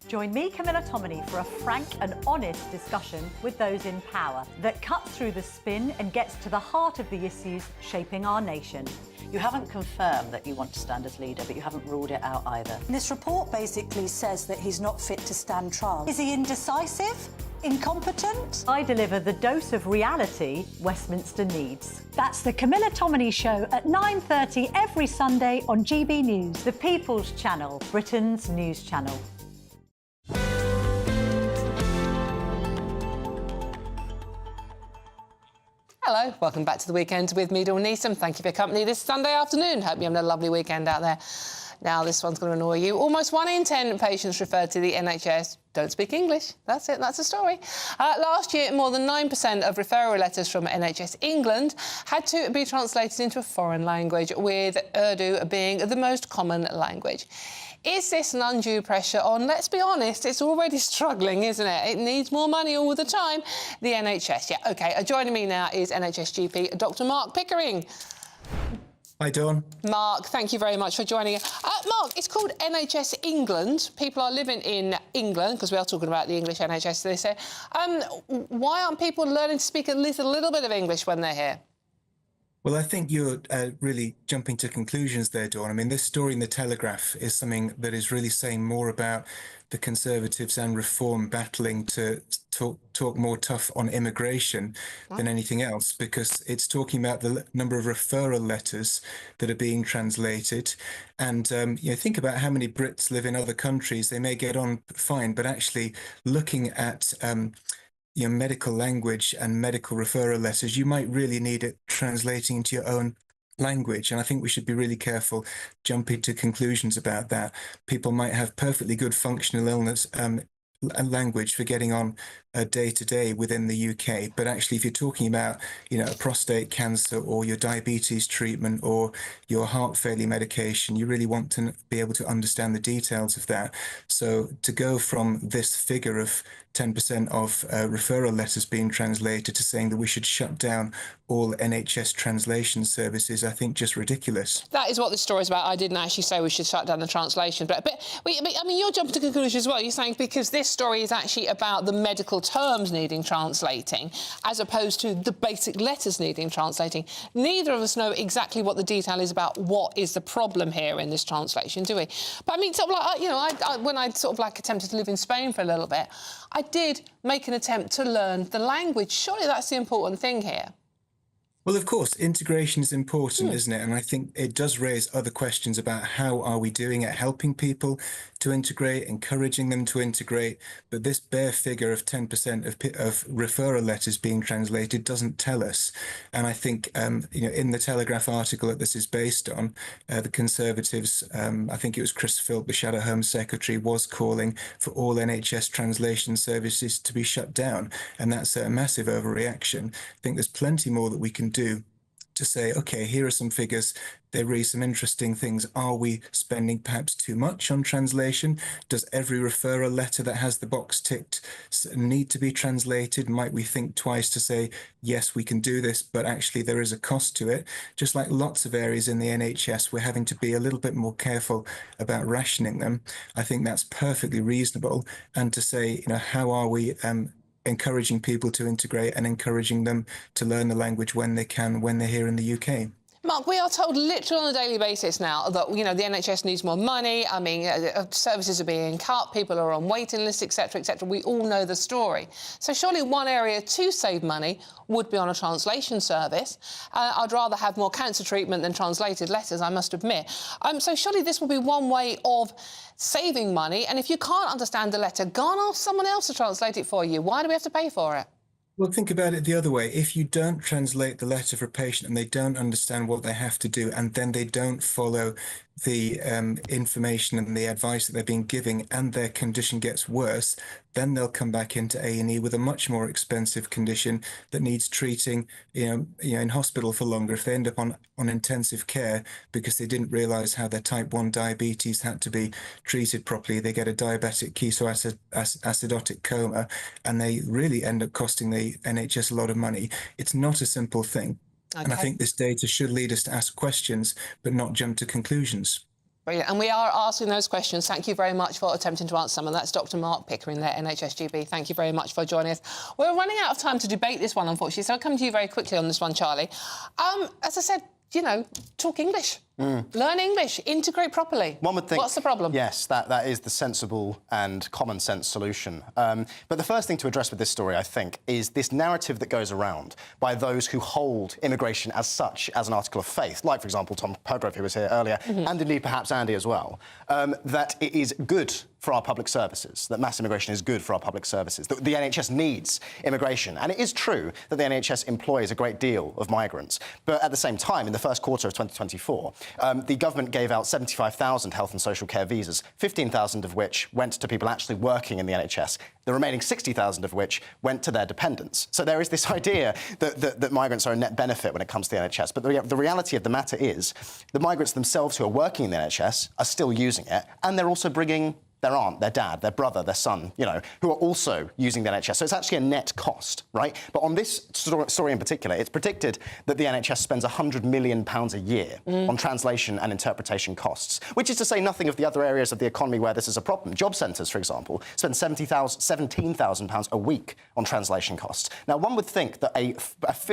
Join me, Camilla Tominey, for a frank and honest discussion with those in power that cuts through the spin and gets to the heart of the issues shaping our nation. You haven't confirmed that you want to stand as leader, but you haven't ruled it out either. This report basically says that he's not fit to stand trial. Is he indecisive? Incompetent? I deliver the dose of reality Westminster needs. That's the Camilla Tominey Show at 9:30 every Sunday on GB News, the People's Channel, Britain's news channel. Hello, welcome back to the weekend with me, Dawn Neeson. Thank you for your company this Sunday afternoon. Hope you're having a lovely weekend out there. Now, this one's going to annoy you. Almost 1 in 10 patients referred to the NHS don't speak English. That's it, that's the story. Last year, more than 9% of referral letters from NHS England had to be translated into a foreign language, with Urdu being the most common language. Is this an undue pressure on, let's be honest, it's already struggling, isn't it? It needs more money all the time. The NHS, yeah, OK. Joining me now is NHS GP Dr Mark Pickering. Hi, Dawn. Mark, thank you very much for joining us. Mark, it's called NHS England. People are living in England, because we are talking about the English NHS, they say. Why aren't people learning to speak at least a little bit of English when they're here? Well, I think you're really jumping to conclusions there, Dawn. I mean, this story in The Telegraph is something that is really saying more about the Conservatives and Reform battling to talk more tough on immigration than anything else, because it's talking about the number of referral letters that are being translated. And, you know, think about how many Brits live in other countries. They may get on fine, but actually looking at you know, medical language and medical referral letters, you might really need it translating into your own language. And I think we should be really careful jumping to conclusions about that. People might have perfectly good functional illness language for getting on day to day within the UK, but actually if you're talking about, you know, a prostate cancer or your diabetes treatment or your heart failure medication, you really want to be able to understand the details of that. So to go from this figure of 10% of referral letters being translated to saying that we should shut down all NHS translation services, I think just ridiculous. That is what this story is about. I didn't actually say we should shut down the translation, but I mean, you're jumping to conclusions as well. You're saying because this story is actually about the medical terms needing translating, as opposed to the basic letters needing translating. Neither of us know exactly what the detail is about what is the problem here in this translation, do we? But I mean, sort of like, you know, when I sort of like attempted to live in Spain for a little bit, I did make an attempt to learn the language. Surely that's the important thing here. Well, of course, integration is important, isn't it? And I think it does raise other questions about how are we doing at helping people to integrate, encouraging them to integrate. But this bare figure of 10% of referral letters being translated doesn't tell us. And I think, you know, in the Telegraph article that this is based on, the Conservatives, I think it was Chris Philp, the Shadow Home Secretary, was calling for all NHS translation services to be shut down. And that's a massive overreaction. I think there's plenty more that we can do to say, OK, here are some figures. They raise some interesting things. Are we spending perhaps too much on translation? Does every referral letter that has the box ticked need to be translated? Might we think twice to say, yes, we can do this, but actually there is a cost to it? Just like lots of areas in the NHS, we're having to be a little bit more careful about rationing them. I think that's perfectly reasonable. And to say, you know, how are we encouraging people to integrate and encouraging them to learn the language when they can, when they're here in the UK. Mark, we are told literally on a daily basis now that, you know, the NHS needs more money. I mean, services are being cut, people are on waiting lists, etc., etc. We all know the story. So surely one area to save money would be on a translation service. I'd rather have more cancer treatment than translated letters, I must admit. So surely this will be one way of saving money. And if you can't understand the letter, go and ask someone else to translate it for you. Why do we have to pay for it? Well, think about it the other way. If you don't translate the letter for a patient and they don't understand what they have to do, and then they don't follow the information and the advice that they're being given, and their condition gets worse, then they'll come back into A&E with a much more expensive condition that needs treating, you know, in hospital for longer. If they end up on intensive care because they didn't realise how their type 1 diabetes had to be treated properly, they get a diabetic ketoacidotic coma, and they really end up costing the NHS a lot of money. It's not a simple thing. Okay. And I think this data should lead us to ask questions, but not jump to conclusions. Brilliant. And we are asking those questions. Thank you very much for attempting to answer them. And that's Dr Mark Pickering there, NHS GP. Thank you very much for joining us. We're running out of time to debate this one, unfortunately, so I'll come to you very quickly on this one, Charlie. As I said, you know, talk English. Learn English, integrate properly. One would think... What's the problem? Yes, that is the sensible and common sense solution. But the first thing to address with this story, I think, is this narrative that goes around by those who hold immigration as such as an article of faith, like, for example, Tom Pergrove, who was here earlier, and indeed perhaps Andy as well, that it is good for our public services, that mass immigration is good for our public services, that the NHS needs immigration. And it is true that the NHS employs a great deal of migrants. But at the same time, in the first quarter of 2024, the government gave out 75,000 health and social care visas, 15,000 of which went to people actually working in the NHS, the remaining 60,000 of which went to their dependents. So there is this idea that migrants are a net benefit when it comes to the NHS. But the reality of the matter is the migrants themselves who are working in the NHS are still using it, and they're also bringing their aunt, their dad, their brother, their son, you know, who are also using the NHS. So it's actually a net cost, right? But on this story in particular, it's predicted that the NHS spends £100 million a year on translation and interpretation costs, which is to say nothing of the other areas of the economy where this is a problem. Job centres, for example, spend £17,000 a week on translation costs. Now, one would think that a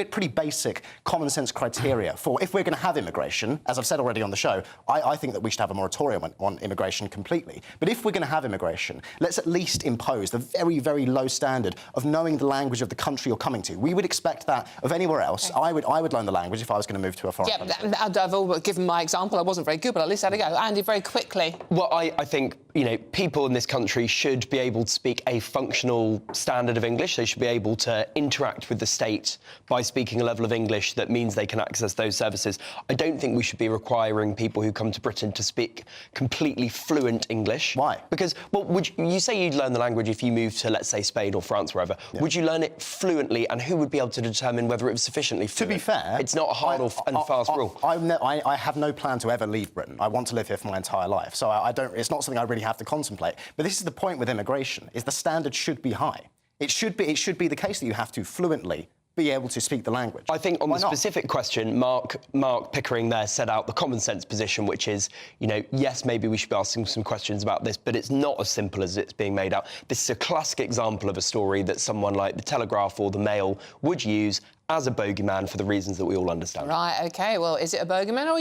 pretty basic common sense criteria for if we're going to have immigration, as I've said already on the show, I think that we should have a moratorium on immigration completely. But if we're going to have immigration, let's at least impose the very, very low standard of knowing the language of the country you're coming to. We would expect that of anywhere else. I would learn the language if I was going to move to a foreign country. I've all given my example. I wasn't very good, but at least I had a go. Andy, very quickly. Well, I think, you know, people in this country should be able to speak a functional standard of English. They should be able to interact with the state by speaking a level of English that means they can access those services. I don't think we should be requiring people who come to Britain to speak completely fluent English. Why? Because, well, would you say you'd learn the language if you moved to, let's say, Spain or France, wherever? Yeah. Would you learn it fluently, and who would be able to determine whether it was sufficiently fluent? To be fair... It's not a hard and fast rule. I have no plan to ever leave Britain. I want to live here for my entire life, so I don't... It's not something I really have to contemplate. But this is the point with immigration, is the standard should be high. It should be the case that you have to fluently be able to speak the language. I think on the specific question, Mark Pickering there set out the common sense position, which is, you know, yes, maybe we should be asking some questions about this, but it's not as simple as it's being made out. This is a classic example of a story that someone like the Telegraph or the Mail would use as a bogeyman for the reasons that we all understand. Right, OK, well, is it a bogeyman, or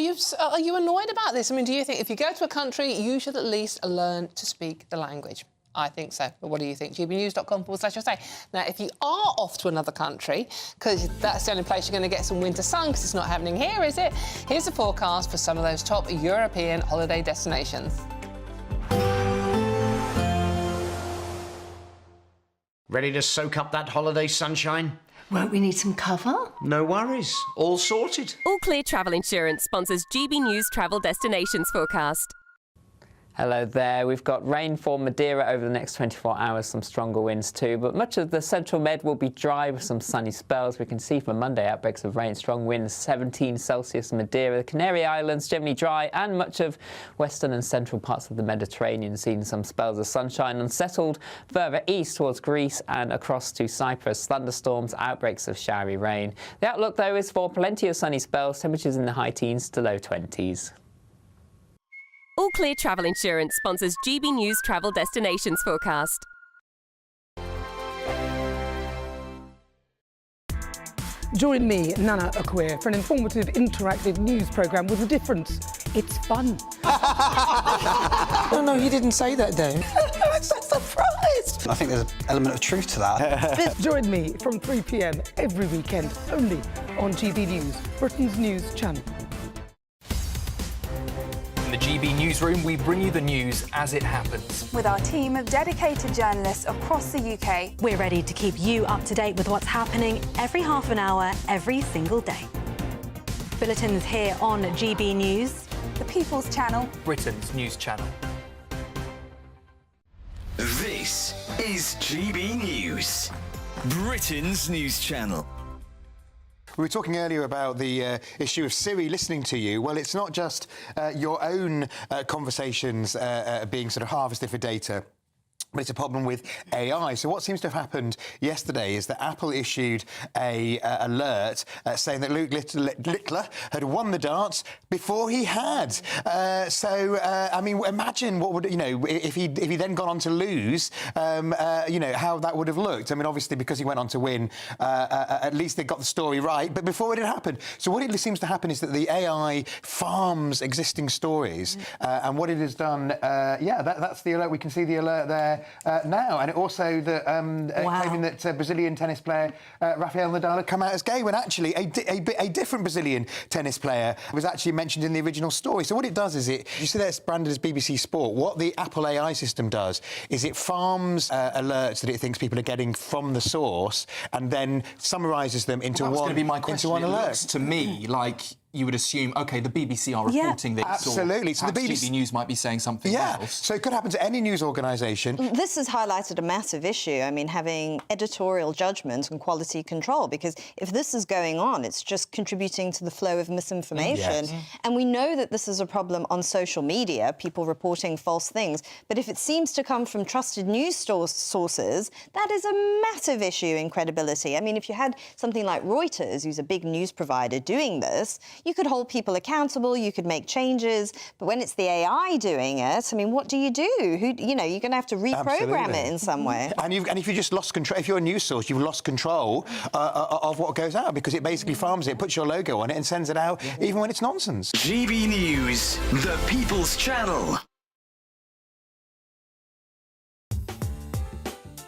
are you annoyed about this? I mean, do you think if you go to a country, you should at least learn to speak the language? I think so. But what do you think? gbnews.com/say. Now, if you are off to another country, because that's the only place you're going to get some winter sun, because it's not happening here, is it? Here's the forecast for some of those top European holiday destinations. Ready to soak up that holiday sunshine? Won't we need some cover? No worries. All sorted. All Clear Travel Insurance sponsors GB News Travel Destinations forecast. Hello there. We've got rain for Madeira over the next 24 hours, some stronger winds too, but much of the central Med will be dry with some sunny spells. We can see from Monday outbreaks of rain, strong winds, 17 Celsius Madeira. The Canary Islands generally dry, and much of western and central parts of the Mediterranean seeing some spells of sunshine. Unsettled further east towards Greece and across to Cyprus. Thunderstorms, outbreaks of showery rain. The outlook though is for plenty of sunny spells, temperatures in the high teens to low 20s. All Clear Travel Insurance sponsors GB News Travel Destinations forecast. Join me, Nana Akweer, for an informative, interactive news programme with a difference. It's fun. No, he didn't say that, Dave. I'm so surprised. I think there's an element of truth to that. Join me from 3 p.m. every weekend, only on GB News, Britain's news channel. In the GB Newsroom, we bring you the news as it happens. With our team of dedicated journalists across the UK, we're ready to keep you up to date with what's happening every half an hour, every single day. Bulletins here on GB News, the People's Channel, Britain's news channel. This is GB News, Britain's news channel. We were talking earlier about the issue of Siri listening to you. Well, it's not just your own conversations being sort of harvested for data. but it's a problem with AI. So what seems to have happened yesterday is that Apple issued a alert saying that Luke Littler had won the darts before he had. I mean, imagine what would, if he then gone on to lose, how that would have looked. I mean, obviously, because he went on to win, at least they got the story right, but before it had happened. So what it seems to happen is that the AI farms existing stories, and what it has done, that's the alert. We can see the alert there now, and it also claiming that Brazilian tennis player Rafael Nadal had come out as gay, when actually a different Brazilian tennis player was actually mentioned in the original story. So what it does is you see that it's branded as BBC Sport. What the Apple AI system does is it farms alerts that it thinks people are getting from the source, and then summarises them into That's one. going to be my question. Into one it alert. looks to me like you would assume, OK, the BBC are reporting this. Absolutely. So the BBC News might be saying something else. So it could happen to any news organisation. This has highlighted a massive issue. I mean, having editorial judgment and quality control, because if this is going on, it's just contributing to the flow of misinformation. Yes. And we know that this is a problem on social media, people reporting false things. But if it seems to come from trusted news sources, that is a massive issue in credibility. I mean, if you had something like Reuters, who's a big news provider, doing this, you could hold people accountable, you could make changes, but when it's the AI doing it, I mean, what do? You're going to have to reprogram it in some way. And if you just lost control, if you're a news source, you've lost control of what goes out, because it basically farms it, puts your logo on it, and sends it out, even when it's nonsense. GB News, the People's Channel.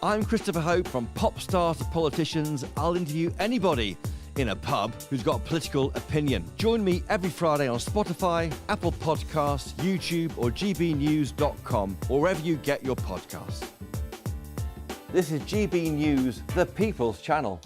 I'm Christopher Hope. From pop stars to politicians, I'll interview anybody in a pub who's got a political opinion. Join me every Friday on Spotify, Apple Podcasts, YouTube or gbnews.com, or wherever you get your podcasts. This is GB News, the People's Channel.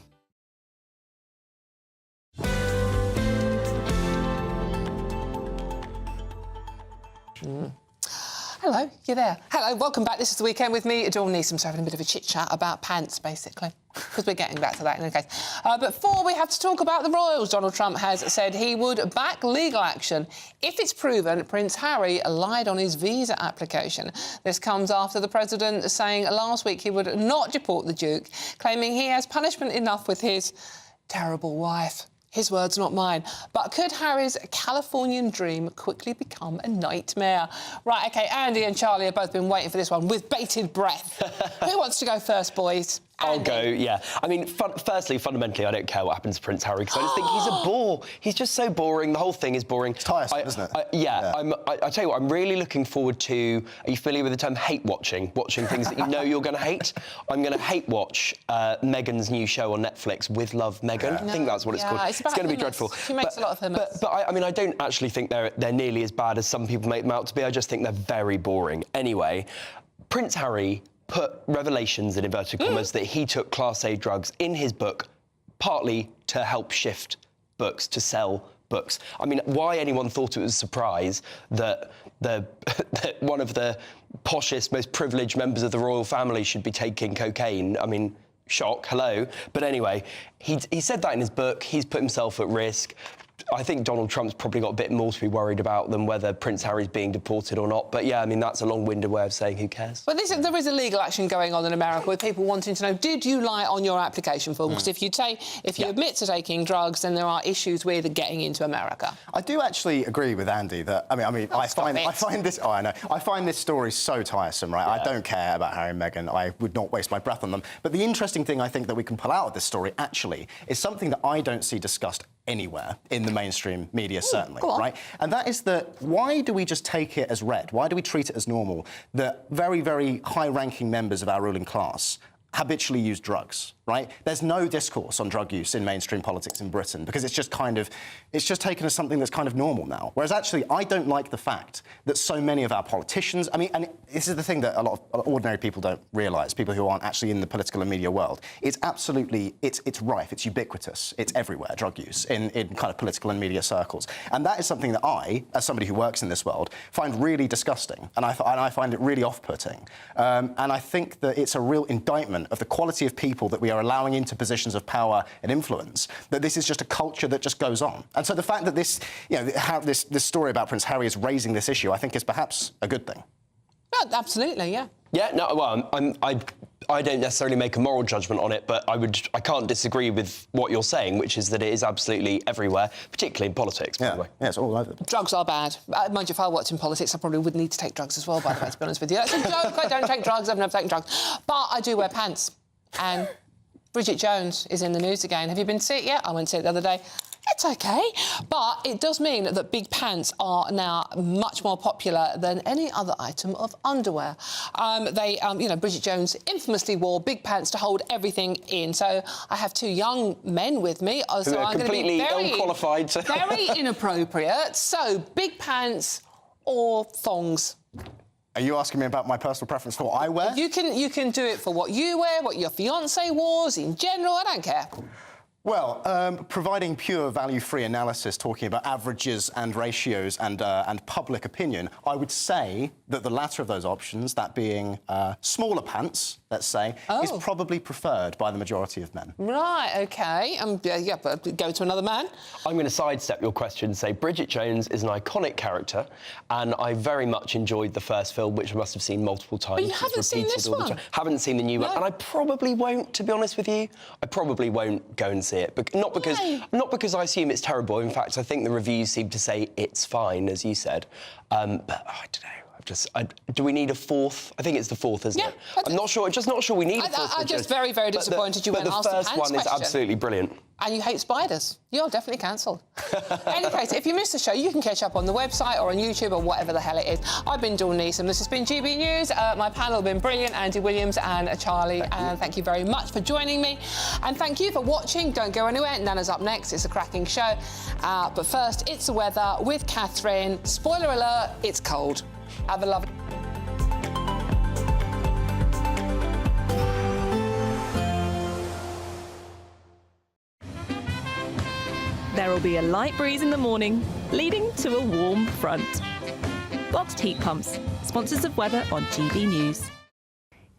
Hello, you're there. Hello, welcome back. This is The Weekend with me, Dawn Newsroom. So having a bit of a chit-chat about pants, basically, because we're getting back to that in any case. But before we have to talk about the royals, Donald Trump has said he would back legal action if it's proven Prince Harry lied on his visa application. This comes after the president saying last week he would not deport the Duke, claiming he has punishment enough with his terrible wife. His words, not mine. But could Harry's Californian dream quickly become a nightmare? Right, OK, Andy and Charlie have both been waiting for this one with bated breath. Who wants to go first, boys? I'll go, yeah. I mean, firstly, fundamentally, I don't care what happens to Prince Harry, because I just think he's a bore. He's just so boring. The whole thing is boring. It's tiresome, isn't it? I tell you what, I'm really looking forward to... Are you familiar with the term hate-watching? Watching things that you know you're going to hate? I'm going to hate-watch Meghan's new show on Netflix, With Love, Meghan. I think that's what it's called. It's going to be dreadful. She makes a lot of hummus. But I mean, I don't actually think they're nearly as bad as some people make them out to be. I just think they're very boring. Anyway, Prince Harry put revelations in inverted commas that he took Class A drugs in his book, partly to help shift books, to sell books. I mean, why anyone thought it was a surprise that that one of the poshest, most privileged members of the royal family should be taking cocaine, I mean, shock, hello. But anyway, he said that in his book. He's put himself at risk. I think Donald Trump's probably got a bit more to be worried about than whether Prince Harry's being deported or not. But yeah, I mean, that's a long-winded way of saying who cares. But there is a legal action going on in America with people wanting to know, did you lie on your application form? Because if you admit to taking drugs, then there are issues with getting into America. I do actually agree with Andy that I find this. Oh, I know. I find this story so tiresome, right? Yeah. I don't care about Harry and Meghan. I would not waste my breath on them. But the interesting thing I think that we can pull out of this story actually is something that I don't see discussed anywhere in the mainstream media, certainly, right? And that is that why do we just take it as read? Why do we treat it as normal that very, very high-ranking members of our ruling class habitually use drugs, right? There's no discourse on drug use in mainstream politics in Britain because it's just taken as something that's kind of normal now. Whereas actually, I don't like the fact that so many of our politicians, I mean, and this is the thing that a lot of ordinary people don't realise, people who aren't actually in the political and media world, it's absolutely, it's rife, it's ubiquitous, it's everywhere, drug use, in kind of political and media circles. And that is something that I, as somebody who works in this world, find really disgusting, and I find it really off-putting. And I think that it's a real indictment of the quality of people that we are allowing into positions of power and influence, that this is just a culture that just goes on. And so the fact that this story about Prince Harry is raising this issue, I think is perhaps a good thing. Oh, absolutely, yeah. Yeah, no, well, I don't necessarily make a moral judgment on it, but I can't disagree with what you're saying, which is that it is absolutely everywhere, particularly in politics, by the way. Yeah, it's all over. Drugs are bad. Mind you, if I worked in politics, I probably would need to take drugs as well, by the way, to be honest with you. That's a joke. I don't take drugs. I've never taken drugs. But I do wear pants. And Bridget Jones is in the news again. Have you been to see it yet? I went to see it the other day. It's OK. But it does mean that big pants are now much more popular than any other item of underwear. Bridget Jones infamously wore big pants to hold everything in. So I have two young men with me. Who are completely unqualified to... Very inappropriate. So big pants or thongs? Are you asking me about my personal preference for what I wear? You can do it for what you wear, what your fiancé wears, in general. I don't care. Well, providing pure value-free analysis, talking about averages and ratios and public opinion, I would say that the latter of those options, that being smaller pants, let's say, is probably preferred by the majority of men. Right, OK. Yeah, but go to another man. I'm going to sidestep your question and say Bridget Jones is an iconic character, and I very much enjoyed the first film, which I must have seen multiple times. But you haven't seen this one? Haven't seen the new one, and I probably won't, to be honest with you. I probably won't go and see it, but not because I assume it's terrible. In fact, I think the reviews seem to say it's fine, as you said. But I don't know. Do we need a fourth? I think it's the fourth, isn't it? I'm not sure. Just not sure we need a fourth. I'm just very, very disappointed you went and asked the pants question. But the first one is absolutely brilliant. And you hate spiders. You're definitely cancelled. In any case, if you missed the show, you can catch up on the website or on YouTube or whatever the hell it is. I've been Dawn Neeson. This has been GB News. My panel have been brilliant. Andy Williams and Charlie. And thank you very much for joining me. And thank you for watching. Don't go anywhere. Nana's up next. It's a cracking show. But first, it's the weather with Catherine. Spoiler alert, it's cold. Have a lovely... There will be a light breeze in the morning, leading to a warm front. Boxed heat pumps, sponsors of weather on GB News.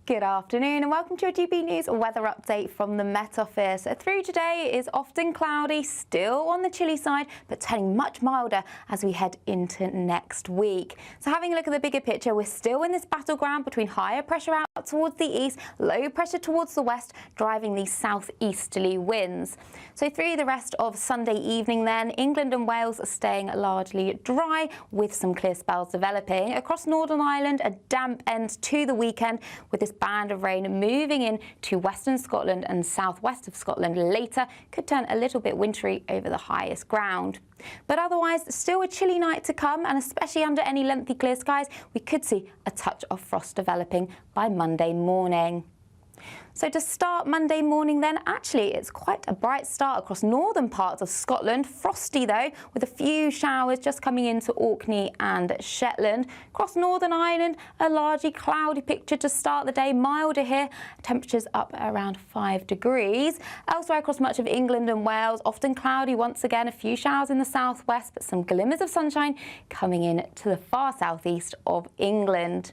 Good afternoon and welcome to a GB News weather update from the Met Office. Through today is often cloudy, still on the chilly side, but turning much milder as we head into next week. So having a look at the bigger picture, we're still in this battleground between higher pressure out towards the east, low pressure towards the west, driving these southeasterly winds. So through the rest of Sunday evening then, England and Wales are staying largely dry with some clear spells developing. Across Northern Ireland, a damp end to the weekend with this band of rain moving in to western Scotland and southwest of Scotland later could turn a little bit wintry over the highest ground. But otherwise, still a chilly night to come, and especially under any lengthy clear skies, we could see a touch of frost developing by Monday morning. So to start Monday morning then, actually it's quite a bright start across northern parts of Scotland. Frosty though, with a few showers just coming into Orkney and Shetland. Across Northern Ireland, a largely cloudy picture to start the day, milder here, temperatures up around 5 degrees. Elsewhere across much of England and Wales, often cloudy once again, a few showers in the southwest, but some glimmers of sunshine coming in to the far southeast of England.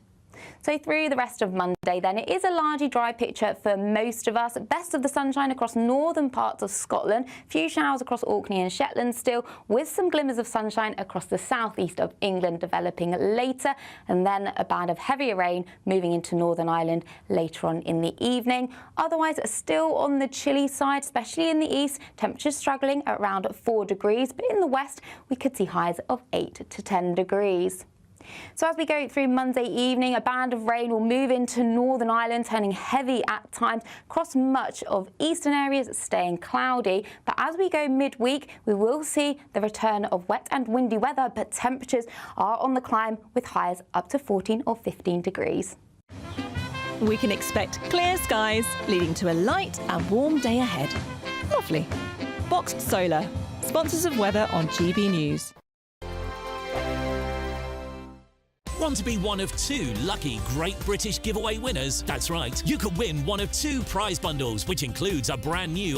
So through the rest of Monday then, it is a largely dry picture for most of us. Best of the sunshine across northern parts of Scotland. Few showers across Orkney and Shetland still, with some glimmers of sunshine across the southeast of England developing later. And then a band of heavier rain moving into Northern Ireland later on in the evening. Otherwise, still on the chilly side, especially in the east. Temperatures struggling at around 4 degrees. But in the west, we could see highs of 8 to 10 degrees. So as we go through Monday evening, a band of rain will move into Northern Ireland, turning heavy at times across much of eastern areas, staying cloudy. But as we go midweek, we will see the return of wet and windy weather, but temperatures are on the climb with highs up to 14 or 15 degrees. We can expect clear skies, leading to a light and warm day ahead. Lovely. Boxed Solar, sponsors of weather on GB News. Want to be one of 2 lucky Great British giveaway winners? That's right, you could win one of 2 prize bundles, which includes a brand new